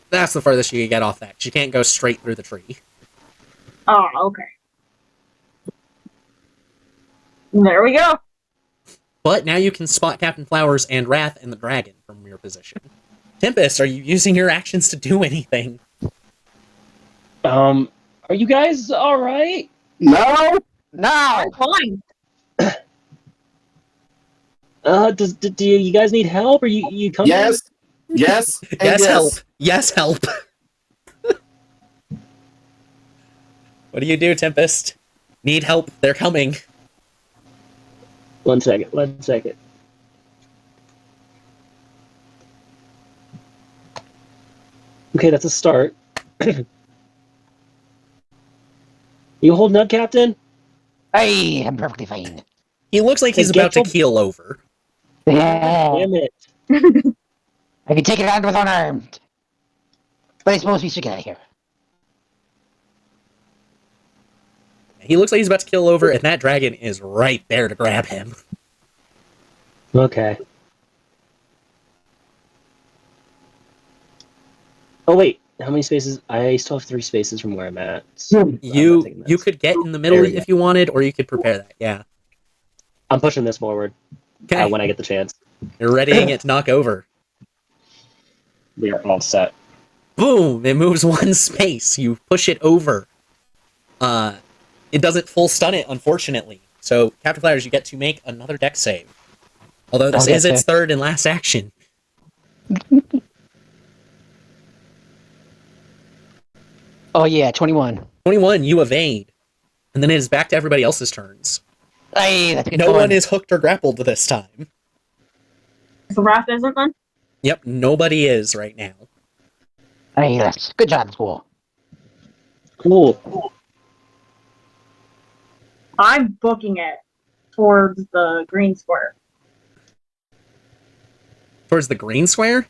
That's the farthest you can get off that. She can't go straight through the tree. Oh, okay. There we go. But now you can spot Captain Flowers and Wrath and the dragon from your position. Tempest, are you using your actions to do anything? Are you guys all right? No! No! I'm fine. Do you guys need help? Or you coming? Yes! Yes! And Yes, help. Yes, help. What do you do, Tempest? Need help. They're coming. 1 second. 1 second. Okay, that's a start. You holding up, Captain? Hey, I'm perfectly fine. He looks like he's Hey, about to get keel over. Yeah, Damn it. I can take it on with unarmed. But I suppose we should get out of here. He looks like he's about to keel over, and that dragon is right there to grab him. Okay. Oh wait, how many spaces? I still have 3 spaces from where I'm at. So I'm not taking You this. could get in the middle There we if you wanted, or you could prepare that. Yeah. I'm pushing this forward Okay. when I get the chance. You're readying it to knock over. We are all set. Boom! It moves 1 space. You push it over. It doesn't full stun it, unfortunately. So, Captain Flowers, you get to make another deck save. Although this Okay, is its okay. third and last action. Oh yeah, 21. 21, you evade. And then it is back to everybody else's turns. Hey, that's a good No one. one is hooked or grappled this time. So Wrath isn't then? Yep, nobody is right now. Hey, that's good job, school. Cool. I'm booking it towards the green square. Towards the green square,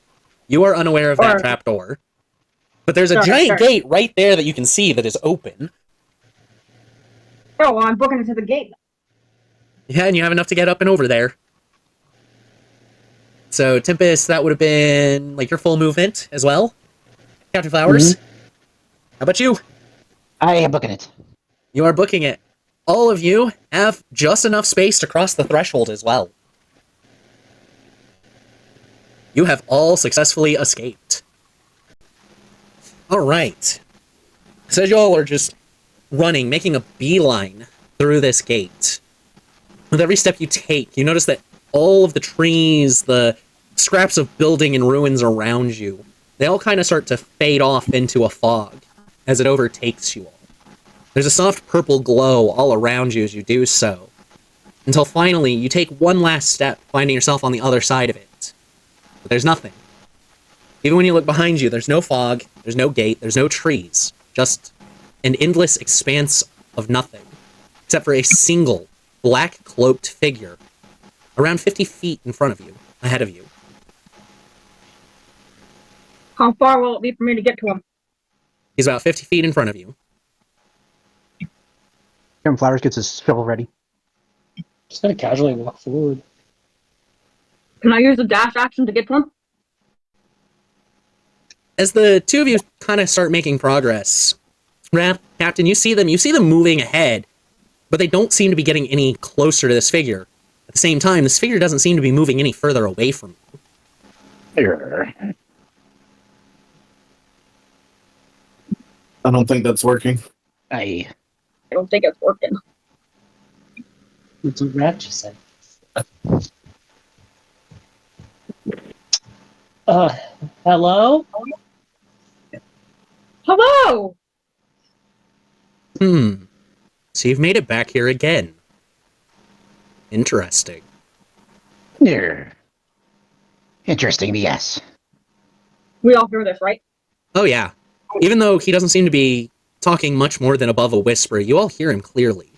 you are unaware of that Or- trapdoor. But there's a Sorry, giant sorry. gate right there that you can see that is open. Oh, well, I'm booking it to the gate. Yeah, and you have enough to get up and over there. So, Tempest, that would have been like your full movement as well. Captain Flowers, How about you? I am booking it. You are booking it. All of you have just enough space to cross the threshold as well. You have all successfully escaped. Alright. So as y'all are just running, making a beeline through this gate, with every step you take, you notice that all of the trees, the scraps of building and ruins around you, they all kind of start to fade off into a fog as it overtakes you all. There's a soft purple glow all around you as you do so, until finally you take one last step, finding yourself on the other side of it. But there's nothing. Even when you look behind you, there's no fog, there's no gate, there's no trees, just an endless expanse of nothing, except for a single black-cloaked figure around 50 feet in front of you, ahead of you. How far will it be for me to get to him? He's about 50 feet in front of you. Captain Flowers gets his shovel ready. Just gonna casually walk forward. Can I use the dash action to get to him? As the two of you kind of start making progress, Captain, you see them moving ahead, but they don't seem to be getting any closer to this figure. At the same time, this figure doesn't seem to be moving any further away from you. I don't think that's working. Aye. I don't think it's working. It's a rat, you said. Hello? Hello! So you've made it back here again. Interesting. Yeah. Interesting, yes. We all hear this, right? Oh yeah. Even though he doesn't seem to be talking much more than above a whisper, you all hear him clearly.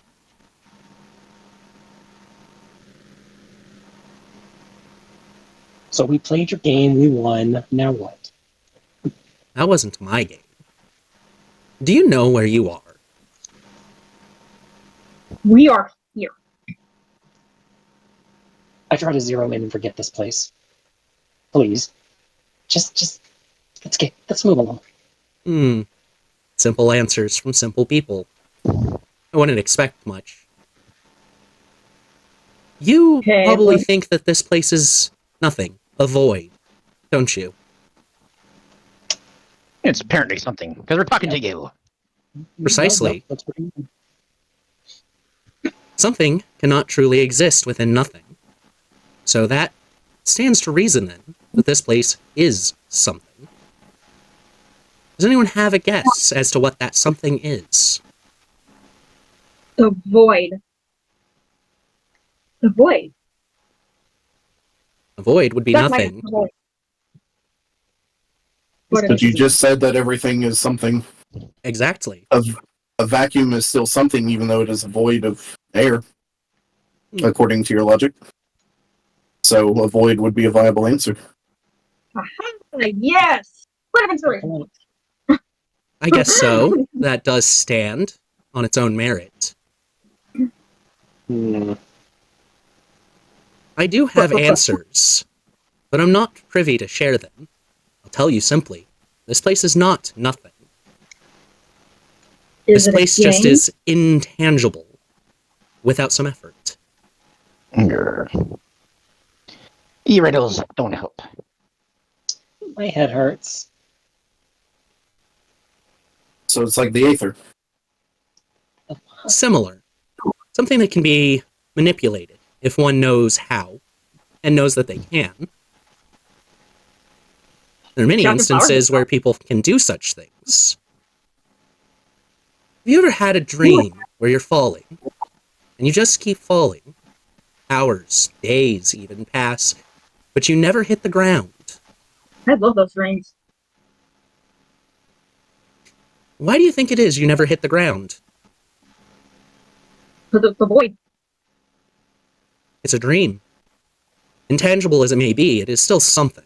So we played your game, we won. Now what? That wasn't my game. Do you know where you are? We are here. I try to zero in and forget this place. Please. Just let's move along. Hmm. Simple answers from simple people. I wouldn't expect much. You Okay, probably well- think that this place is nothing, a void, don't you? It's apparently something, because we're talking to you. Precisely. That's what you mean. Something cannot truly exist within nothing. So that stands to reason, then, that this place is something. Does anyone have a guess as to what that something is? The void. The void. A void would be That might nothing. be the void. What But is you it? just said that everything is something. Exactly. A vacuum is still something, even though it is a void of air, according to your logic. So a void would be a viable answer. Yes! What if it's I guess so. That does stand on its own merit. Hmm. I do have answers, but I'm not privy to share them. I'll tell you simply, this place is not nothing. Is This it a place just game? is intangible, without some effort. E-riddles don't help. My head hurts. So it's like the aether. Similar. Something that can be manipulated, if one knows how, and knows that they can. There are many Captain instances Power. where people can do such things. Have you ever had a dream where you're falling, and you just keep falling? Hours, days even pass, but you never hit the ground. I love those rings. Why do you think it is you never hit the ground? The void. It's a dream. Intangible as it may be, it is still something.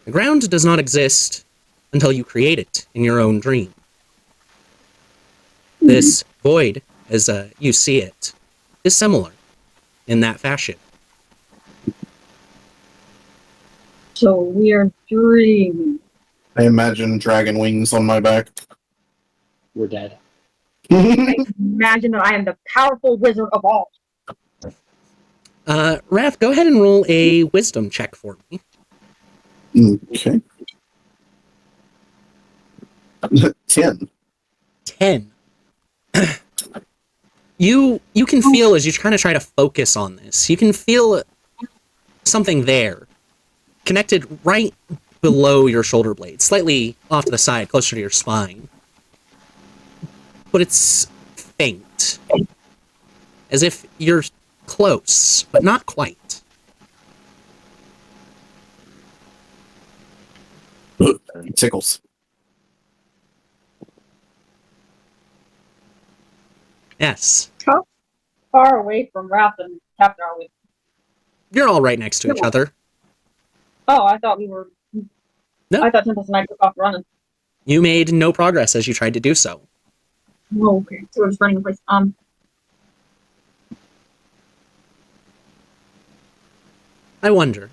The ground does not exist until you create it in your own dream. This void, as you see it, is similar in that fashion. So we are dreaming. I imagine dragon wings on my back. We're dead. Imagine that I am the powerful wizard of all. Raph, go ahead and roll a wisdom check for me. Okay. 10. 10. You can feel as you kind of try to focus on this, you can feel something there, connected right below your shoulder blade, slightly off to the side, closer to your spine. But it's faint. As if you're close, but not quite. It tickles. Yes. How far away from Wrath and Captain are we? You're all right next to each other. Oh, I thought we were. No. I thought Tempest and I took off running. You made no progress as you tried to do so. Oh, okay. So we're just running in place. I wonder,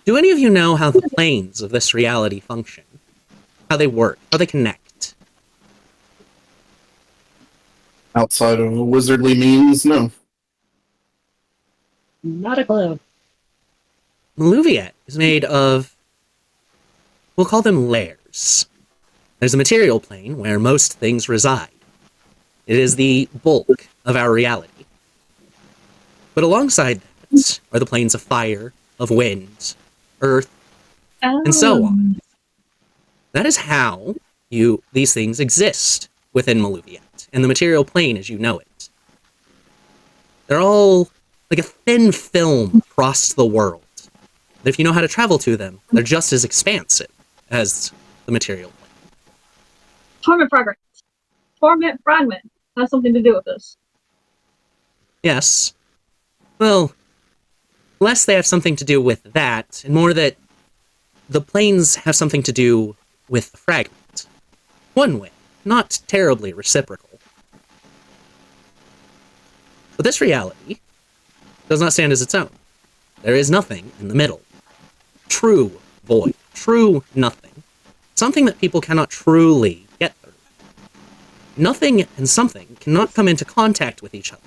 do any of you know how the planes of this reality function? How they work? How they connect? Outside of wizardly means, no. Not a clue. Maluviette is made of, we'll call them layers. There's a material plane where most things reside. It is the bulk of our reality. But alongside that are the planes of fire, of wind, earth, and so on. That is how these things exist within Maluviette, and the material plane as you know it. They're all like a thin film across the world. And if you know how to travel to them, they're just as expansive as the material plane. Torment fragment. Torment fragment has something to do with this. Yes. Well, less they have something to do with that, and more that the planes have something to do with the fragment. One way, not terribly reciprocal. But this reality does not stand as its own. There is nothing in the middle. True void. True nothing. Something that people cannot truly get through. Nothing and something cannot come into contact with each other.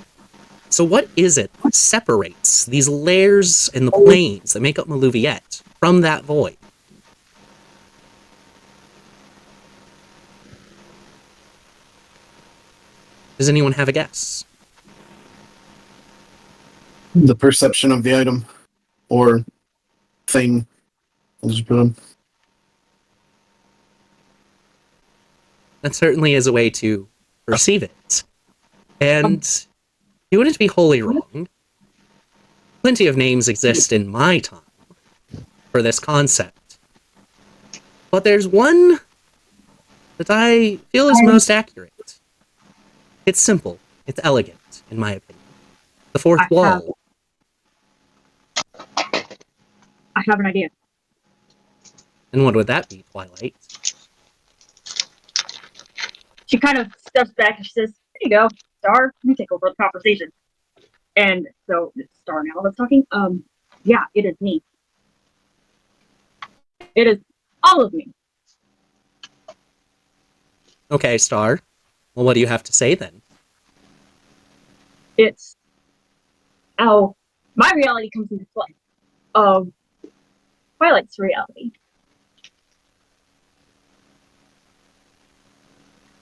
So what is it that separates these layers and the planes that make up Maluviette from that void? Does anyone have a guess? The perception of the item or thing. As you put 'em. That certainly is a way to perceive it. And you wouldn't be wholly wrong. Plenty of names exist in my time for this concept. But there's one that I feel is most accurate. It's simple. It's elegant, in my opinion. The fourth wall. I have an idea. And what would that be, Twilight? She kind of steps back and she says, "There you go, Star. You take over the conversation." And so it's Star now that's talking. Yeah, it is me. It is all of me. Okay, Star. Well, what do you have to say then? It's how my reality comes into play. Twilight's reality.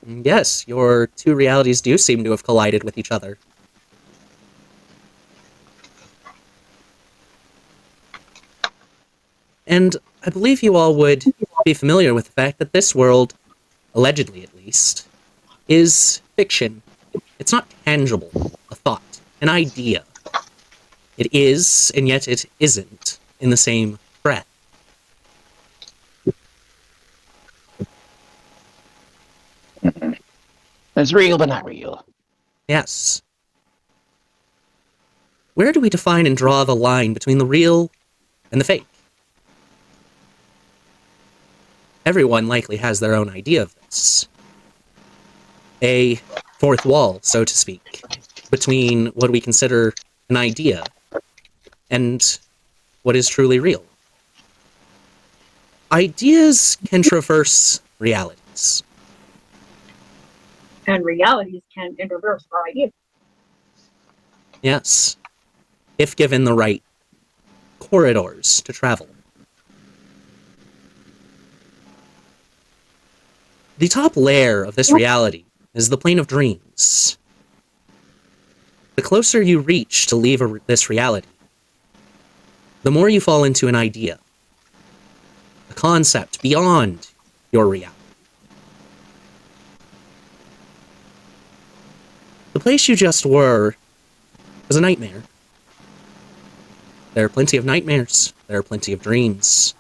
Yes, your two realities do seem to have collided with each other. And I believe you all would be familiar with the fact that this world, allegedly at least, is fiction. It's not tangible, a thought, an idea. It is, and yet it isn't, in the same breath. It's real, but not real. Yes. Where do we define and draw the line between the real and the fake? Everyone likely has their own idea of this. A fourth wall, so to speak, between what we consider an idea and what is truly real. Ideas can traverse realities. And realities can interverse our ideas. Yes. If given the right corridors to travel. The top layer of this reality is the plane of dreams. The closer you reach to leave this reality, the more you fall into an idea, a concept beyond your reality. The place you just were was a nightmare. There are plenty of nightmares. There are plenty of dreams.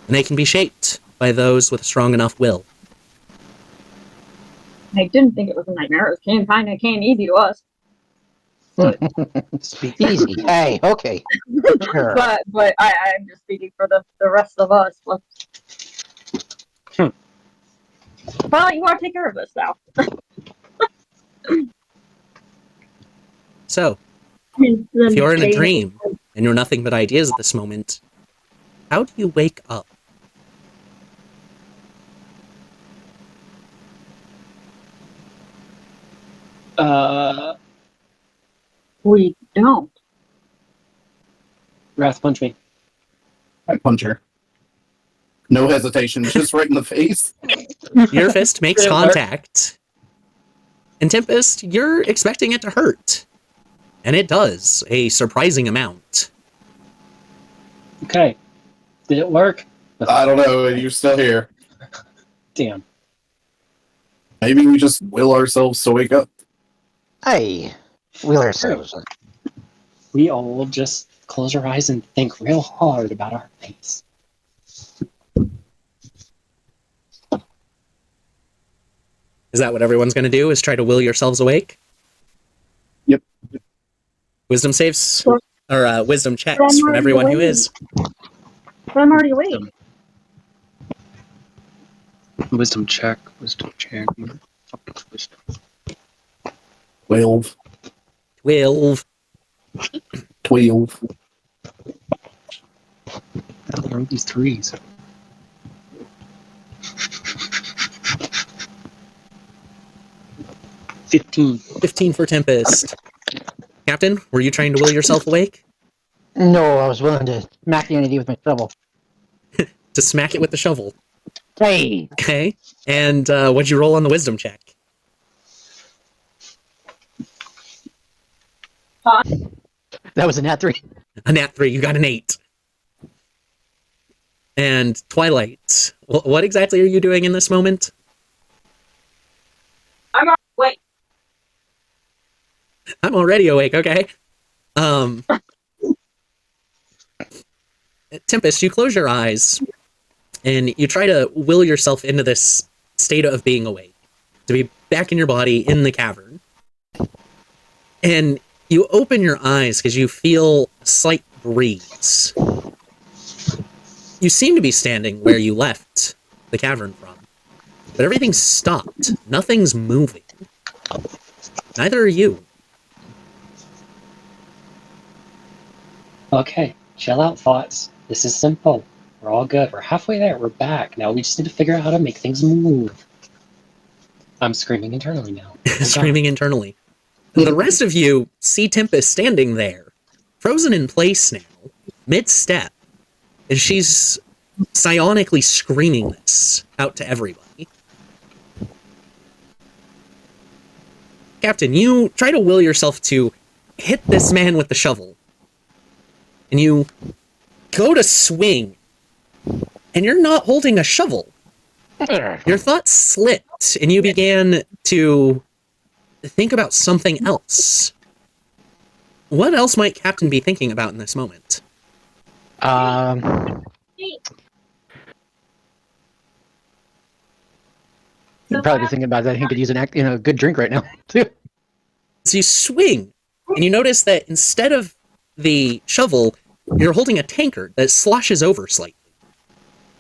And they can be shaped by those with a strong enough will. I didn't think it was a nightmare. It came easy to us. Easy. Hey, okay. Sure. But I'm just speaking for the rest of us. Well, you want to take care of this now. So, if you're in a dream and you're nothing but ideas at this moment, how do you wake up? We don't. Wrath, punch me. I punch her. No hesitation, just right in the face. Your fist makes contact. And Tempest, you're expecting it to hurt. And it does, a surprising amount. Okay. Did it work? I don't know, you're still here. Damn. Maybe we just will ourselves to wake up. Hey, wheel ourselves. We all just close our eyes and think real hard about our face. Is that what everyone's going to do, is try to will yourselves awake? Yep. Wisdom saves, Sure. or wisdom checks I'm from already everyone who awake. is. But I'm already awake. Wisdom check. Wisdom check. Fucking wisdom. 12. 12. 12. are these trees? $15. 15 for Tempest. Captain, were you trying to will yourself awake? No, I was willing to smack the entity with my shovel. To smack it with the shovel. Hey! Okay. And what'd you roll on the wisdom check? That was a nat 3. A nat 3. You got an 8. And Twilight, what exactly are you doing in this moment? Wait. I'm already awake, okay? Tempest, you close your eyes and you try to will yourself into this state of being awake, to be back in your body in the cavern. And you open your eyes because you feel a slight breeze. You seem to be standing where you left the cavern from, but everything's stopped. Nothing's moving. Neither are you. Okay, chill out, thoughts. This is simple. We're all good. We're halfway there. We're back. Now we just need to figure out how to make things move. I'm screaming internally now. Oh, Screaming internally. The rest of you see Tempest standing there, frozen in place now, mid-step, and she's psionically screaming this out to everybody. Captain, you try to will yourself to hit this man with the shovel, and you go to swing, and you're not holding a shovel. Your thoughts slipped, and you began to think about something else. What else might Captain be thinking about in this moment? You're probably be thinking about that. He could use a good drink right now, too. So you swing, and you notice that instead of the shovel, you're holding a tankard that sloshes over slightly.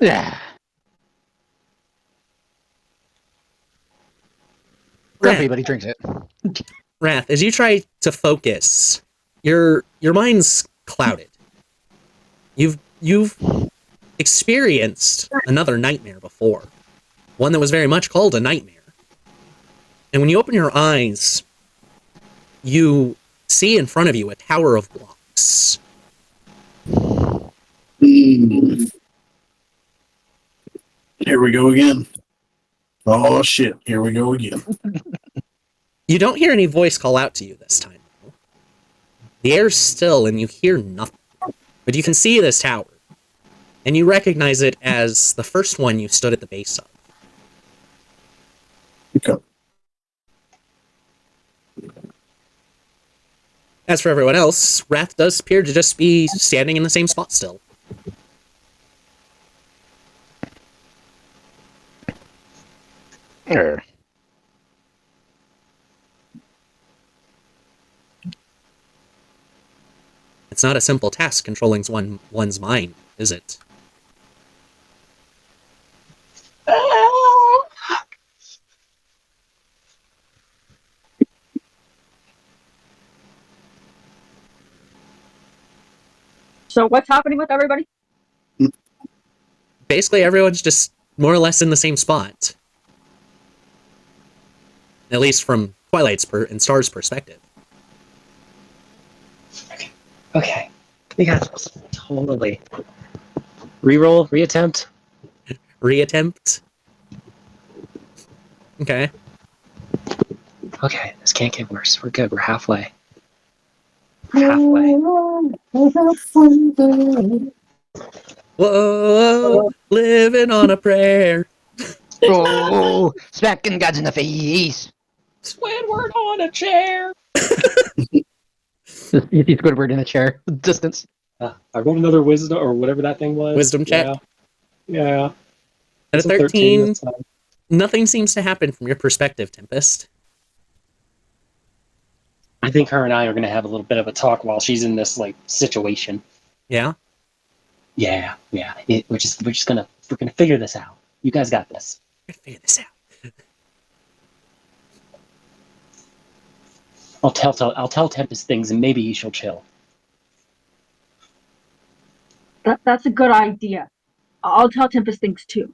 Yeah. Wrath, Grumpy, but he drinks it. Wrath, as you try to focus, your mind's clouded. You've experienced another nightmare before, one that was very much called a nightmare. And when you open your eyes, you see in front of you a tower of blocks. Here we go again. Oh shit, here we go again. You don't hear any voice call out to you this time, though. The air's still and you hear nothing. But you can see this tower, and you recognize it as the first one you stood at the base of. Okay. As for everyone else, Wrath does appear to just be standing in the same spot still. It's not a simple task controlling one's mind, is it? So what's happening with everybody? Basically, everyone's just more or less in the same spot. At least from Twilight's and Star's perspective. Okay. We got this. Totally. Reroll, reattempt. Reattempt. Okay. Okay, this can't get worse. We're good. We're halfway. We're halfway. Whoa, living on a prayer. Oh, smacking gods in the face. Squidward on a chair. You see Squidward in a chair. Distance. I rolled another wisdom or whatever that thing was. Wisdom check. Yeah. At a It's 13, this time. nothing seems to happen from your perspective, Tempest. I think her and I are going to have a little bit of a talk while she's in this situation. Yeah? Yeah. We're gonna figure this out. You guys got this. Figure this out. I'll tell Tempest things and maybe she'll chill. That's a good idea. I'll tell Tempest things too.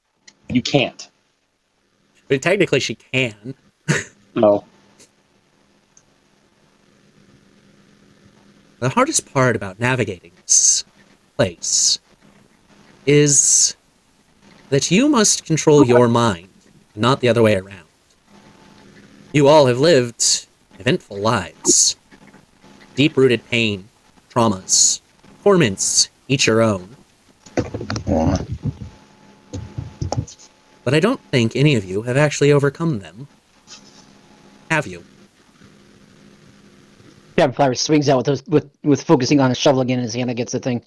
You can't. But technically, she can. No. The hardest part about navigating this place is that you must control your mind, not the other way around. You all have lived eventful lives. Deep-rooted pain, traumas, torments, each your own. But I don't think any of you have actually overcome them. Have you? Captain Flower swings out with focusing on a shovel again in his hand against the thing.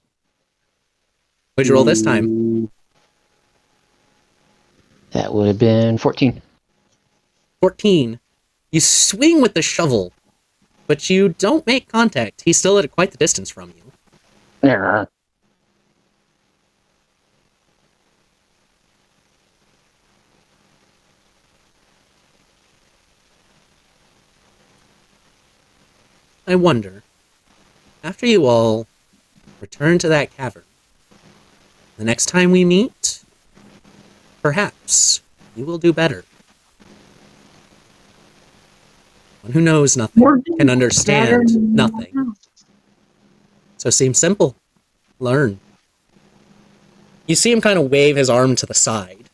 What'd you roll this time? That would have been 14. 14. You swing with the shovel, but you don't make contact. He's still at quite the distance from you. There. I wonder, after you all return to that cavern, the next time we meet, perhaps you will do better. One who knows nothing can understand nothing. So it seems simple. Learn. You see him kind of wave his arm to the side.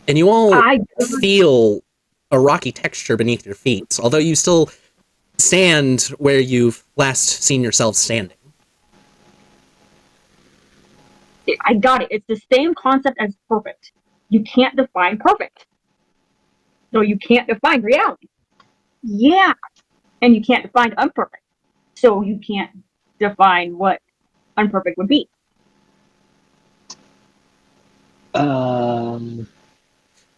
And you all feel a rocky texture beneath your feet, although you still stand where you've last seen yourselves standing. I got it. It's the same concept as perfect. You can't define perfect. So you can't define reality. Yeah. And you can't define unperfect. So you can't define what unperfect would be.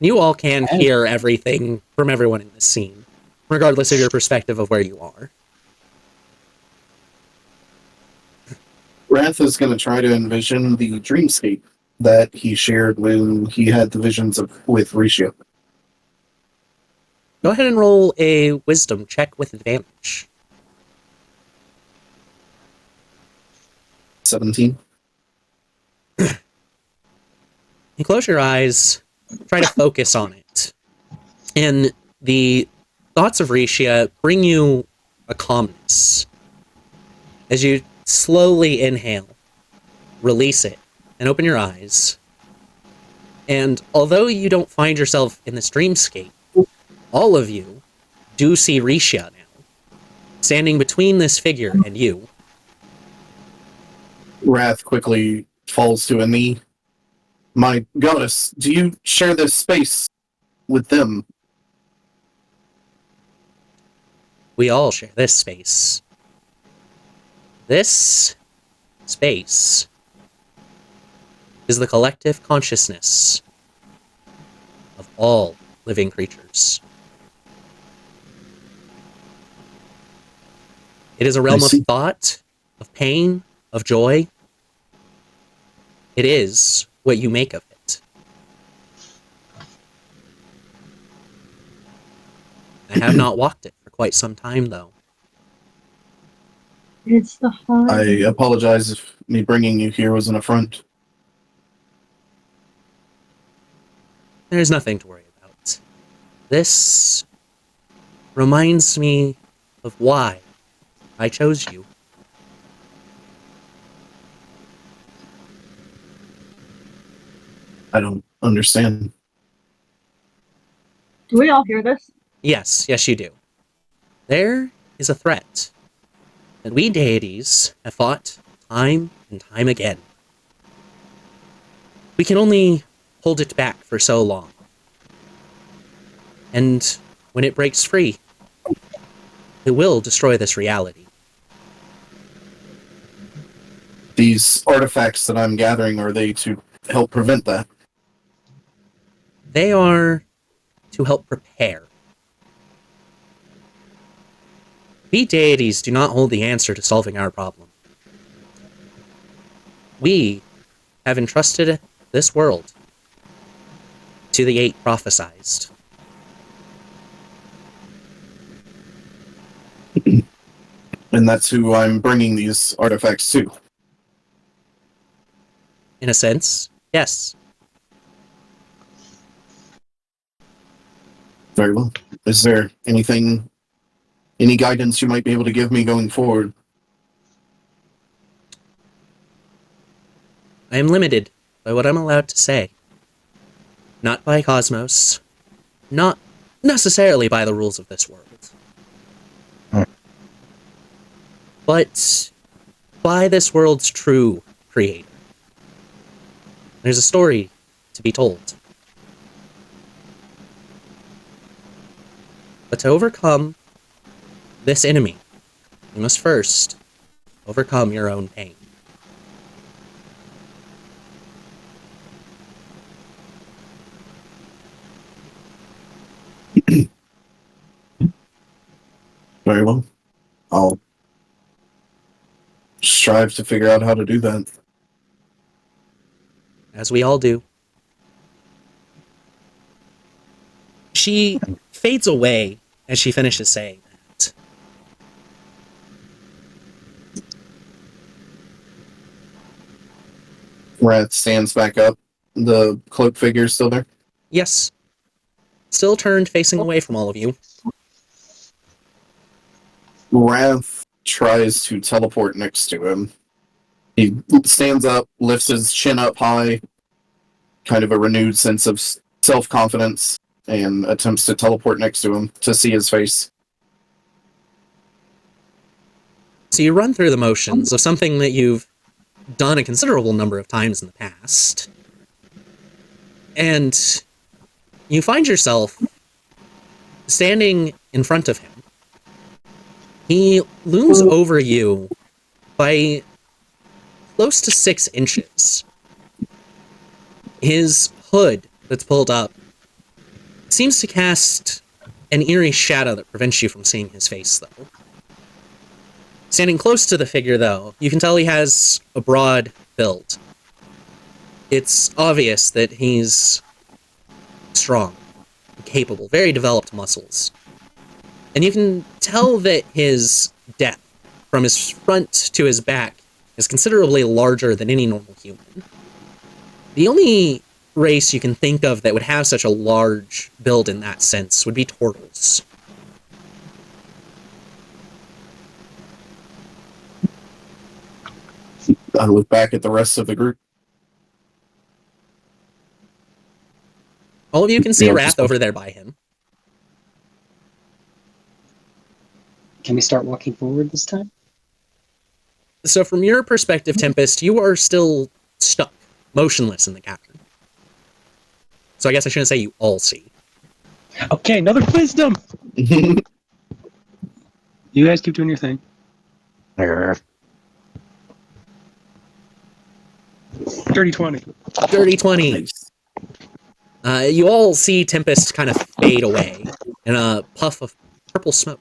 You all can hear everything from everyone in this scene, regardless of your perspective of where you are. Wrath is going to try to envision the dreamscape that he shared when he had the visions with Risha. Go ahead and roll a wisdom check with advantage. 17. You close your eyes, try to focus on it, and the thoughts of Risha bring you a calmness. As you slowly inhale, release it, and open your eyes. And although you don't find yourself in this dreamscape, all of you do see Risha now, standing between this figure and you. Wrath quickly falls to a knee. My goddess, do you share this space with them? We all share this space. This space is the collective consciousness of all living creatures. It is a realm of thought, of pain, of joy. It is what you make of it. I have not walked it for quite some time, though. It's the hard. I apologize if me bringing you here was an affront. There's nothing to worry about. This reminds me of why I chose you. I don't understand. Do we all hear this? Yes, you do. There is a threat that we deities have fought time and time again. We can only hold it back for so long. And when it breaks free, it will destroy this reality. These artifacts that I'm gathering, are they to help prevent that? They are to help prepare. We deities do not hold the answer to solving our problem. We have entrusted this world to the 8 prophesized. And that's who I'm bringing these artifacts to. in a sense, yes. Very well. Is there anything, any guidance you might be able to give me going forward? I am limited by what I'm allowed to say. Not by Cosmos. Not necessarily by the rules of this world. But by this world's true creator. There's a story to be told. But to overcome this enemy, you must first overcome your own pain. Very well. I'll strive to figure out how to do that. As we all do. She fades away as she finishes saying that. Wrath stands back up. The cloak figure is still there. Yes. Still turned facing away from all of you. Wrath tries to teleport next to him. He stands up, lifts his chin up high, kind of a renewed sense of self-confidence, and attempts to teleport next to him to see his face. So you run through the motions of something that you've done a considerable number of times in the past. And you find yourself standing in front of him. He looms over you by close to 6 inches. His hood that's pulled up seems to cast an eerie shadow that prevents you from seeing his face, though. Standing close to the figure, though, you can tell he has a broad build. It's obvious that he's strong, capable, very developed muscles. And you can tell that his depth, from his front to his back, is considerably larger than any normal human. The only race you can think of that would have such a large build in that sense would be turtles. I look back at the rest of the group. All of you can see Yeah, Wrath just- over there by him. Can we start walking forward this time? So from your perspective, Tempest, you are still stuck, motionless in the cavern. So I guess I shouldn't say you all see. Okay, another wisdom! You guys keep doing your thing. Dirty 20. Dirty 20. Nice. You all see Tempest kind of fade away in a puff of purple smoke.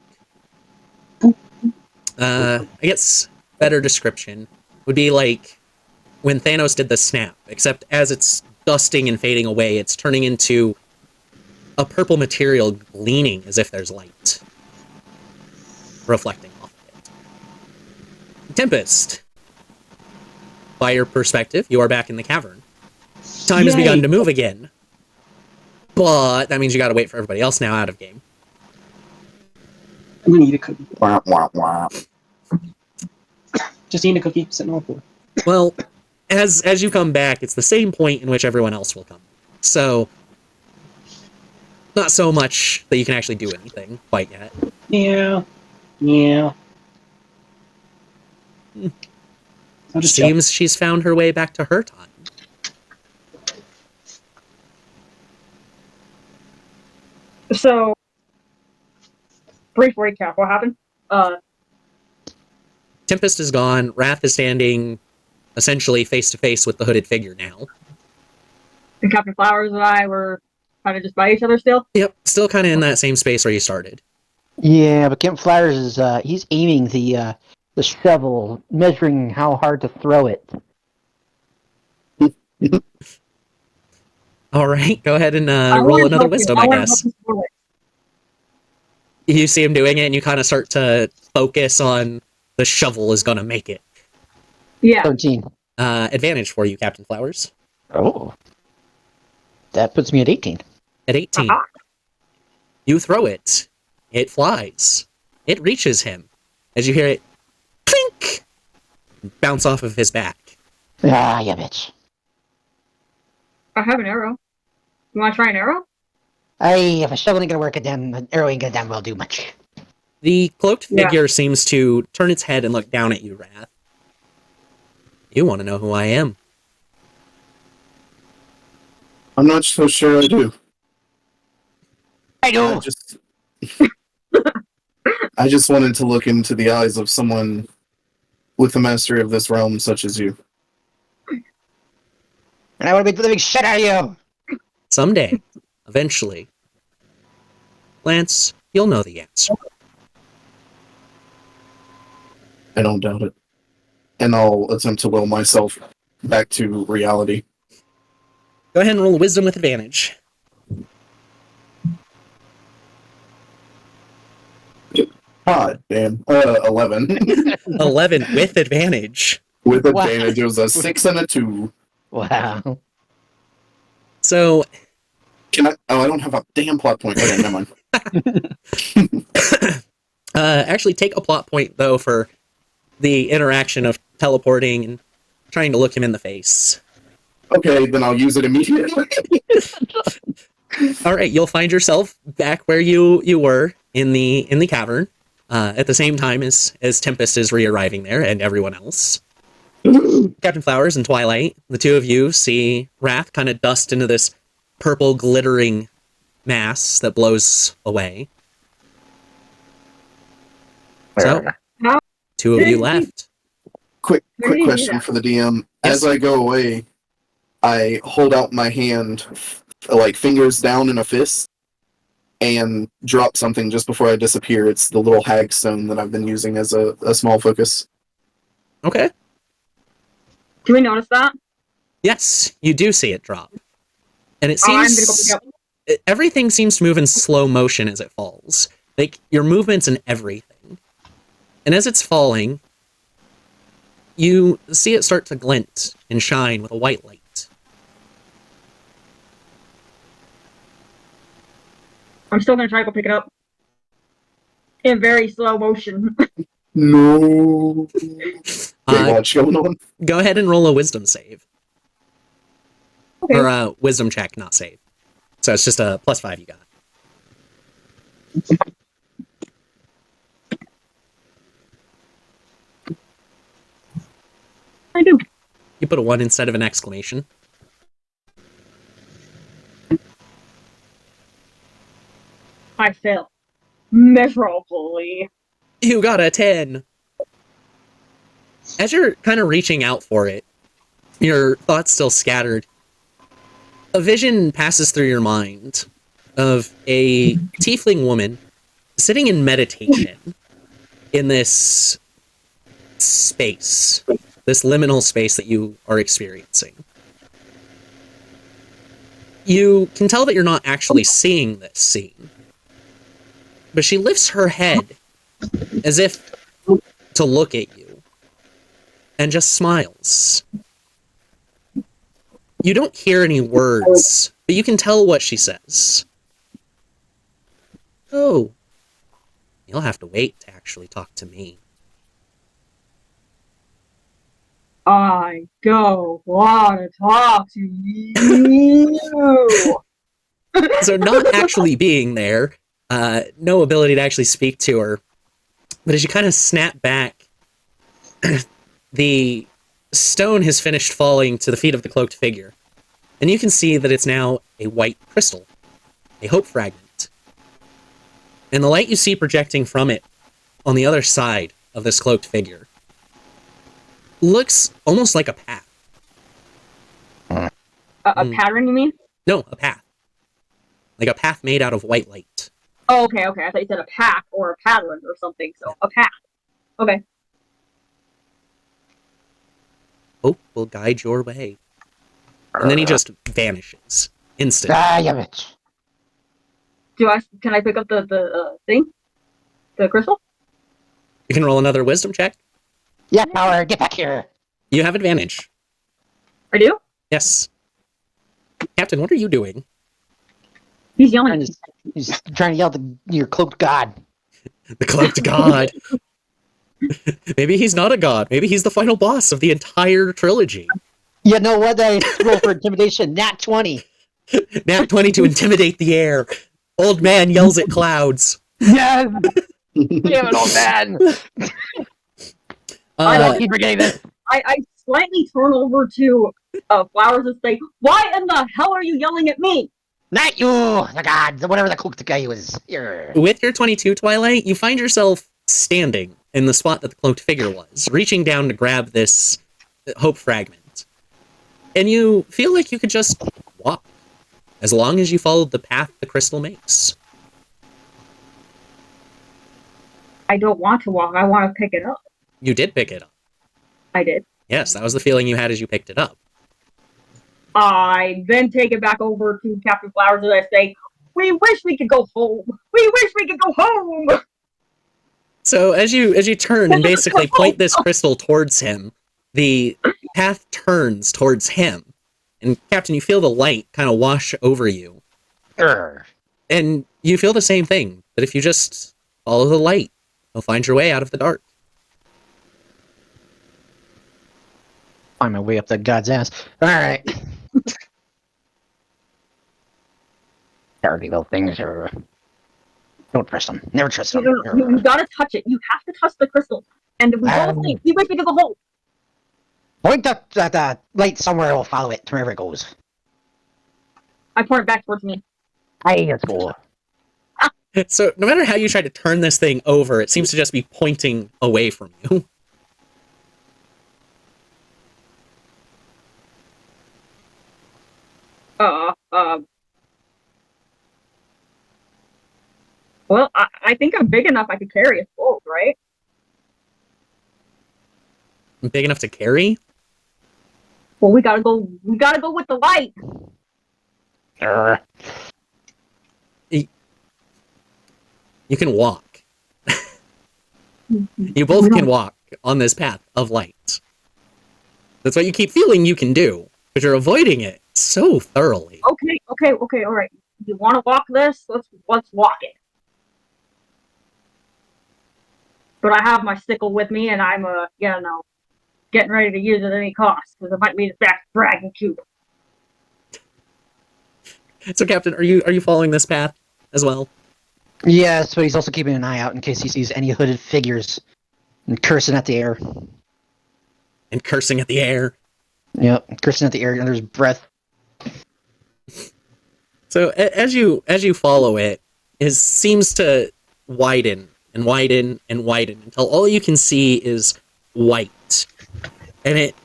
I guess better description would be like when Thanos did the snap, except as it's dusting and fading away, it's turning into a purple material gleaming as if there's light reflecting off of it. Tempest, by your perspective, you are back in the cavern. Time has Yay. begun to move again. But that means you gotta wait for everybody else now out of game. I'm gonna eat a cookie. Wah, wah, wah. Just eating a cookie, sitting on the floor. Well, as you come back, it's the same point in which everyone else will come. So, not so much that you can actually do anything quite yet. Yeah. Yeah. I'll just chill. Seems she's found her way back to her time. So, brief recap. What happened? Tempest is gone. Wrath is standing essentially face to face with the hooded figure now. And Captain Flowers and I were kind of just by each other still. Yep, still kind of in that same space where you started. Yeah, but Kemp Flowers is he's aiming the shovel, measuring how hard to throw it. All right, go ahead and I roll wanna another help you. wisdom, I I wanna guess. help you through it. You see him doing it, and you kind of start to focus on the shovel is gonna make it. Yeah. 13. Advantage for you, Captain Flowers. Oh. That puts me at 18. At 18. Aha. You throw it. It flies. It reaches him. As you hear it clink, bounce off of his back. Ah, yeah, bitch. I have an arrow. You want to try an arrow? If a shovel ain't gonna work, then an arrow ain't gonna damn well do much. The cloaked Yeah. figure seems to turn its head and look down at you, Wrath. You want to know who I am. I'm not so sure I do. I do! I just wanted to look into the eyes of someone with the mastery of this realm, such as you. And I wanna beat the living shit out of you! Someday, eventually. Lance, you'll know the answer. I don't doubt it. And I'll attempt to will myself back to reality. Go ahead and roll wisdom with advantage. Ah, damn. 11. 11 with advantage. With Wow. advantage, it was a 6 and a 2. Wow. So, Can I? Oh, I don't have a damn plot point. Okay, never mind. actually take a plot point, though, for the interaction of teleporting and trying to look him in the face. Okay, then I'll use it immediately. All right, you'll find yourself back where you were in the cavern at the same time as Tempest is re-arriving there and everyone else. Captain Flowers and Twilight, the two of you see Wrath kind of dust into this purple glittering mass that blows away. So, two of you left. Quick Yeah. question for the DM. As I go away, I hold out my hand, like fingers down in a fist, and drop something just before I disappear. It's the little hag stone that I've been using as a small focus. Okay. Do we notice that? Yes, you do see it drop. And it Oh, I'm gonna go seems pick it up. everything seems to move in slow motion as it falls. Like your movements and everything. And as it's falling, you see it start to glint and shine with a white light. I'm still gonna try to go pick it up. In very slow motion. No. Uh, Baywatch going on. Go ahead and roll a wisdom save. Okay. Or a wisdom check, not save. So it's just a +5 you got. I do. You put a 1 instead of an exclamation. I fail. Miserably. You got a 10. As you're kind of reaching out for it, your thoughts still scattered, a vision passes through your mind of a tiefling woman sitting in meditation in this space, this liminal space that you are experiencing. You can tell that you're not actually seeing this scene, but she lifts her head as if to look at you and just smiles. You don't hear any words, but you can tell what she says. Oh, you'll have to wait to actually talk to me. I don't want to talk to you. So not actually being there, no ability to actually speak to her, but as you kind of snap back, the stone has finished falling to the feet of the cloaked figure, and you can see that it's now a white crystal, a hope fragment. And the light you see projecting from it on the other side of this cloaked figure looks almost like a path. A pattern, you mean? No, a path. Like a path made out of white light. Oh, okay. I thought you said a pack or a pattern or something. So a path. Okay. Hope will guide your way. And then he just vanishes instantly. Ah, yeah, bitch. Can I pick up the thing? The crystal? You can roll another wisdom check. Yeah, power, get back here. You have advantage. I do? Yes. Captain, what are you doing? He's yelling. He's trying to yell at your cloaked god. The cloaked god. Maybe he's not a god. Maybe he's the final boss of the entire trilogy. You know what? I roll for intimidation. Nat 20. Nat 20 to intimidate the air. Old man yells at clouds. Yes! Damn it, old man! I keep forgetting this. I slightly turn over to Flowers and say, "Why in the hell are you yelling at me?" Not you! The god, whatever the cloaked guy was. Here. With your 22, Twilight, you find yourself standing in the spot that the cloaked figure was, reaching down to grab this hope fragment. And you feel like you could just walk, as long as you followed the path the crystal makes. I don't want to walk. I want to pick it up. You did pick it up. I did. Yes, that was the feeling you had as you picked it up. I then take it back over to Captain Flowers and I say, "We wish we could go home. We wish we could go home." So as you turn and basically point this crystal towards him, the path turns towards him. And Captain, you feel the light kind of wash over you. And you feel the same thing, that if you just follow the light, you'll find your way out of the dark. Find my way up that god's ass. Alright. Dirty little things. Don't trust them. Never trust them. You gotta touch it. You have to touch the crystal. And we both say, "We wish we could go home." Point that light somewhere, and we'll follow it to wherever it goes. I point it back towards me. Hey, let's go. So no matter how you try to turn this thing over, it seems to just be pointing away from you. Well, I think I'm big enough I could carry us both, right? Big enough to carry? Well, we gotta go with the light. You can walk. You both can walk on this path of light. That's what you keep feeling you can do, but you're avoiding it so thoroughly. Okay, all right. You want to walk this? Let's walk it. But I have my sickle with me, and I'm getting ready to use it at any cost because it might be the back dragon cube. So, Captain, are you following this path as well? Yes, but he's also keeping an eye out in case he sees any hooded figures and cursing at the air. And cursing at the air. Yep, cursing at the air under his breath. So as you follow it, it seems to widen and widen and widen until all you can see is white. And it's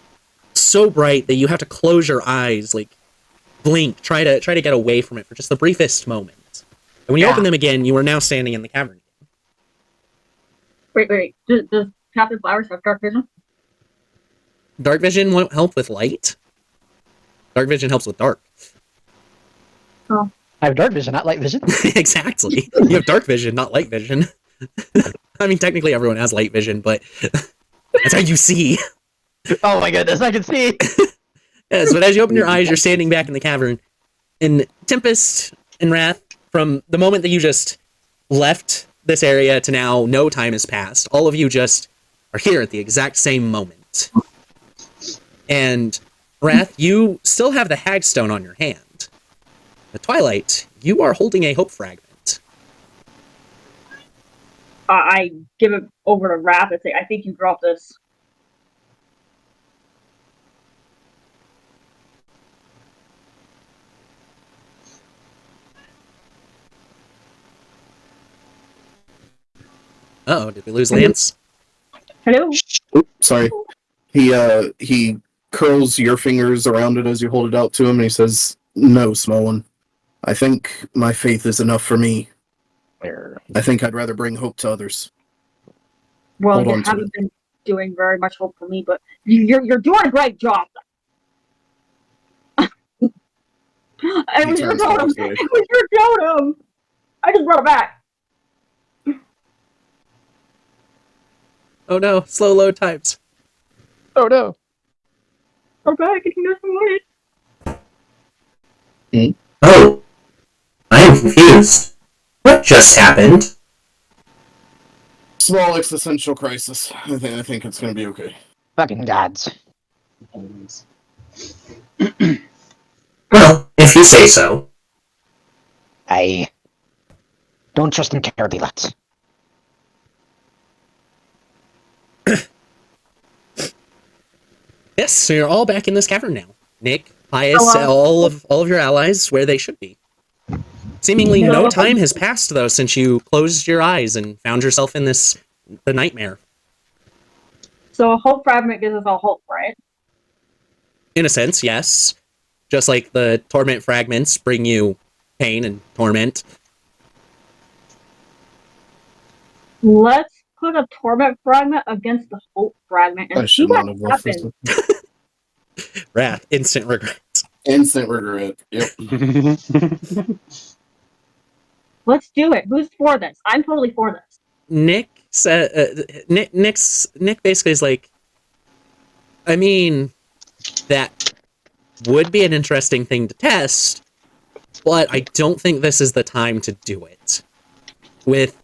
so bright that you have to close your eyes, like blink, try to get away from it for just the briefest moment. And when you open them again, you are now standing in the cavern. Wait. Does Captain Flowers have dark vision? Dark vision won't help with light. Dark vision helps with dark. Oh. I have dark vision, not light vision. Exactly. You have dark vision, not light vision. I mean, technically everyone has light vision, but that's how you see. Oh my goodness, I can see! Yes, but as you open your eyes, you're standing back in the cavern. In Tempest and Wrath, from the moment that you just left this area to now, no time has passed. All of you just are here at the exact same moment. And Wrath, you still have the hagstone on your hand. The Twilight, you are holding a hope fragment. I give it over to Wrath and say, "I think you dropped this." Uh-oh, did we lose Lance? Hello? Oops, sorry. He curls your fingers around it as you hold it out to him, and he says, "No, small one. I think my faith is enough for me. I think I'd rather bring hope to others." Well, Hold you on to haven't been doing very much hope for me, but you're doing a great job. It was your turns totem. towards you. It was your totem. I just brought it back. Oh no, slow load times. Oh no. so bad. He doesn't want it. Oh, I am confused. What just happened? Small existential crisis. I think it's gonna be okay. Fucking gods. Well, if you say so. I don't trust in cowardly lads. Yes, so you're all back in this cavern now. Nick, Pius, Hello. all of your allies where they should be. Seemingly no Hello. time has passed though since you closed your eyes and found yourself in the nightmare. So a hope fragment gives us all hope, right? In a sense, yes. Just like the torment fragments bring you pain and torment. Let's put a torment fragment against the hope fragment I and see should what not have left happens. this. Wrath, instant regret. Instant regret. Yep. Let's do it. Who's for this? I'm totally for this. Nick basically is like, I mean, that would be an interesting thing to test, but I don't think this is the time to do it. With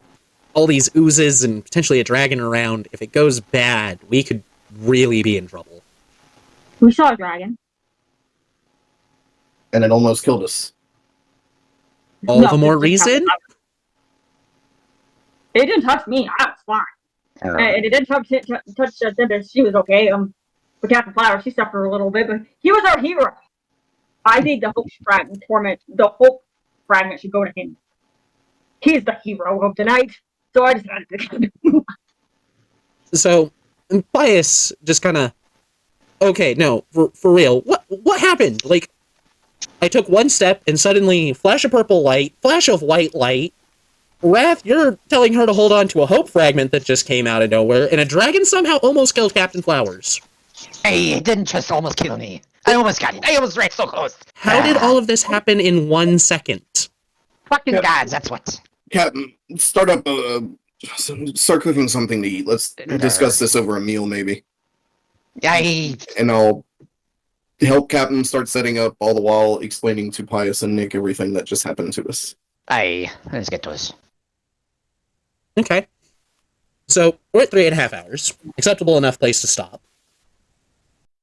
all these oozes and potentially a dragon around, if it goes bad, we could really be in trouble. We saw a dragon. And it almost killed us. All No, the more it didn't reason? It didn't touch me. I was fine. And it didn't touch Cinder. She was okay. But Captain Flower, she suffered a little bit, but he was our hero. I think the hope fragment should go to him. He's the hero of tonight. So I decided to pick him. So, Bias just kind of, okay, no, for real, what happened? Like, I took one step and suddenly flash of purple light, flash of white light. Wrath, you're telling her to hold on to a hope fragment that just came out of nowhere, and a dragon somehow almost killed Captain Flowers. Hey, it didn't just almost kill me. I almost got it. I almost ran so close. How did all of this happen in 1 second? Fucking Yep. gods, that's what. Captain, start cooking something to eat. Let's discuss this over a meal, maybe. And I'll help Captain start setting up, all the while explaining to Pius and Nick everything that just happened to us. Let's get to us. Okay. So, we're at 3.5 hours. Acceptable enough place to stop.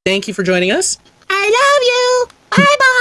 Thank you for joining us. I love you! Bye-bye!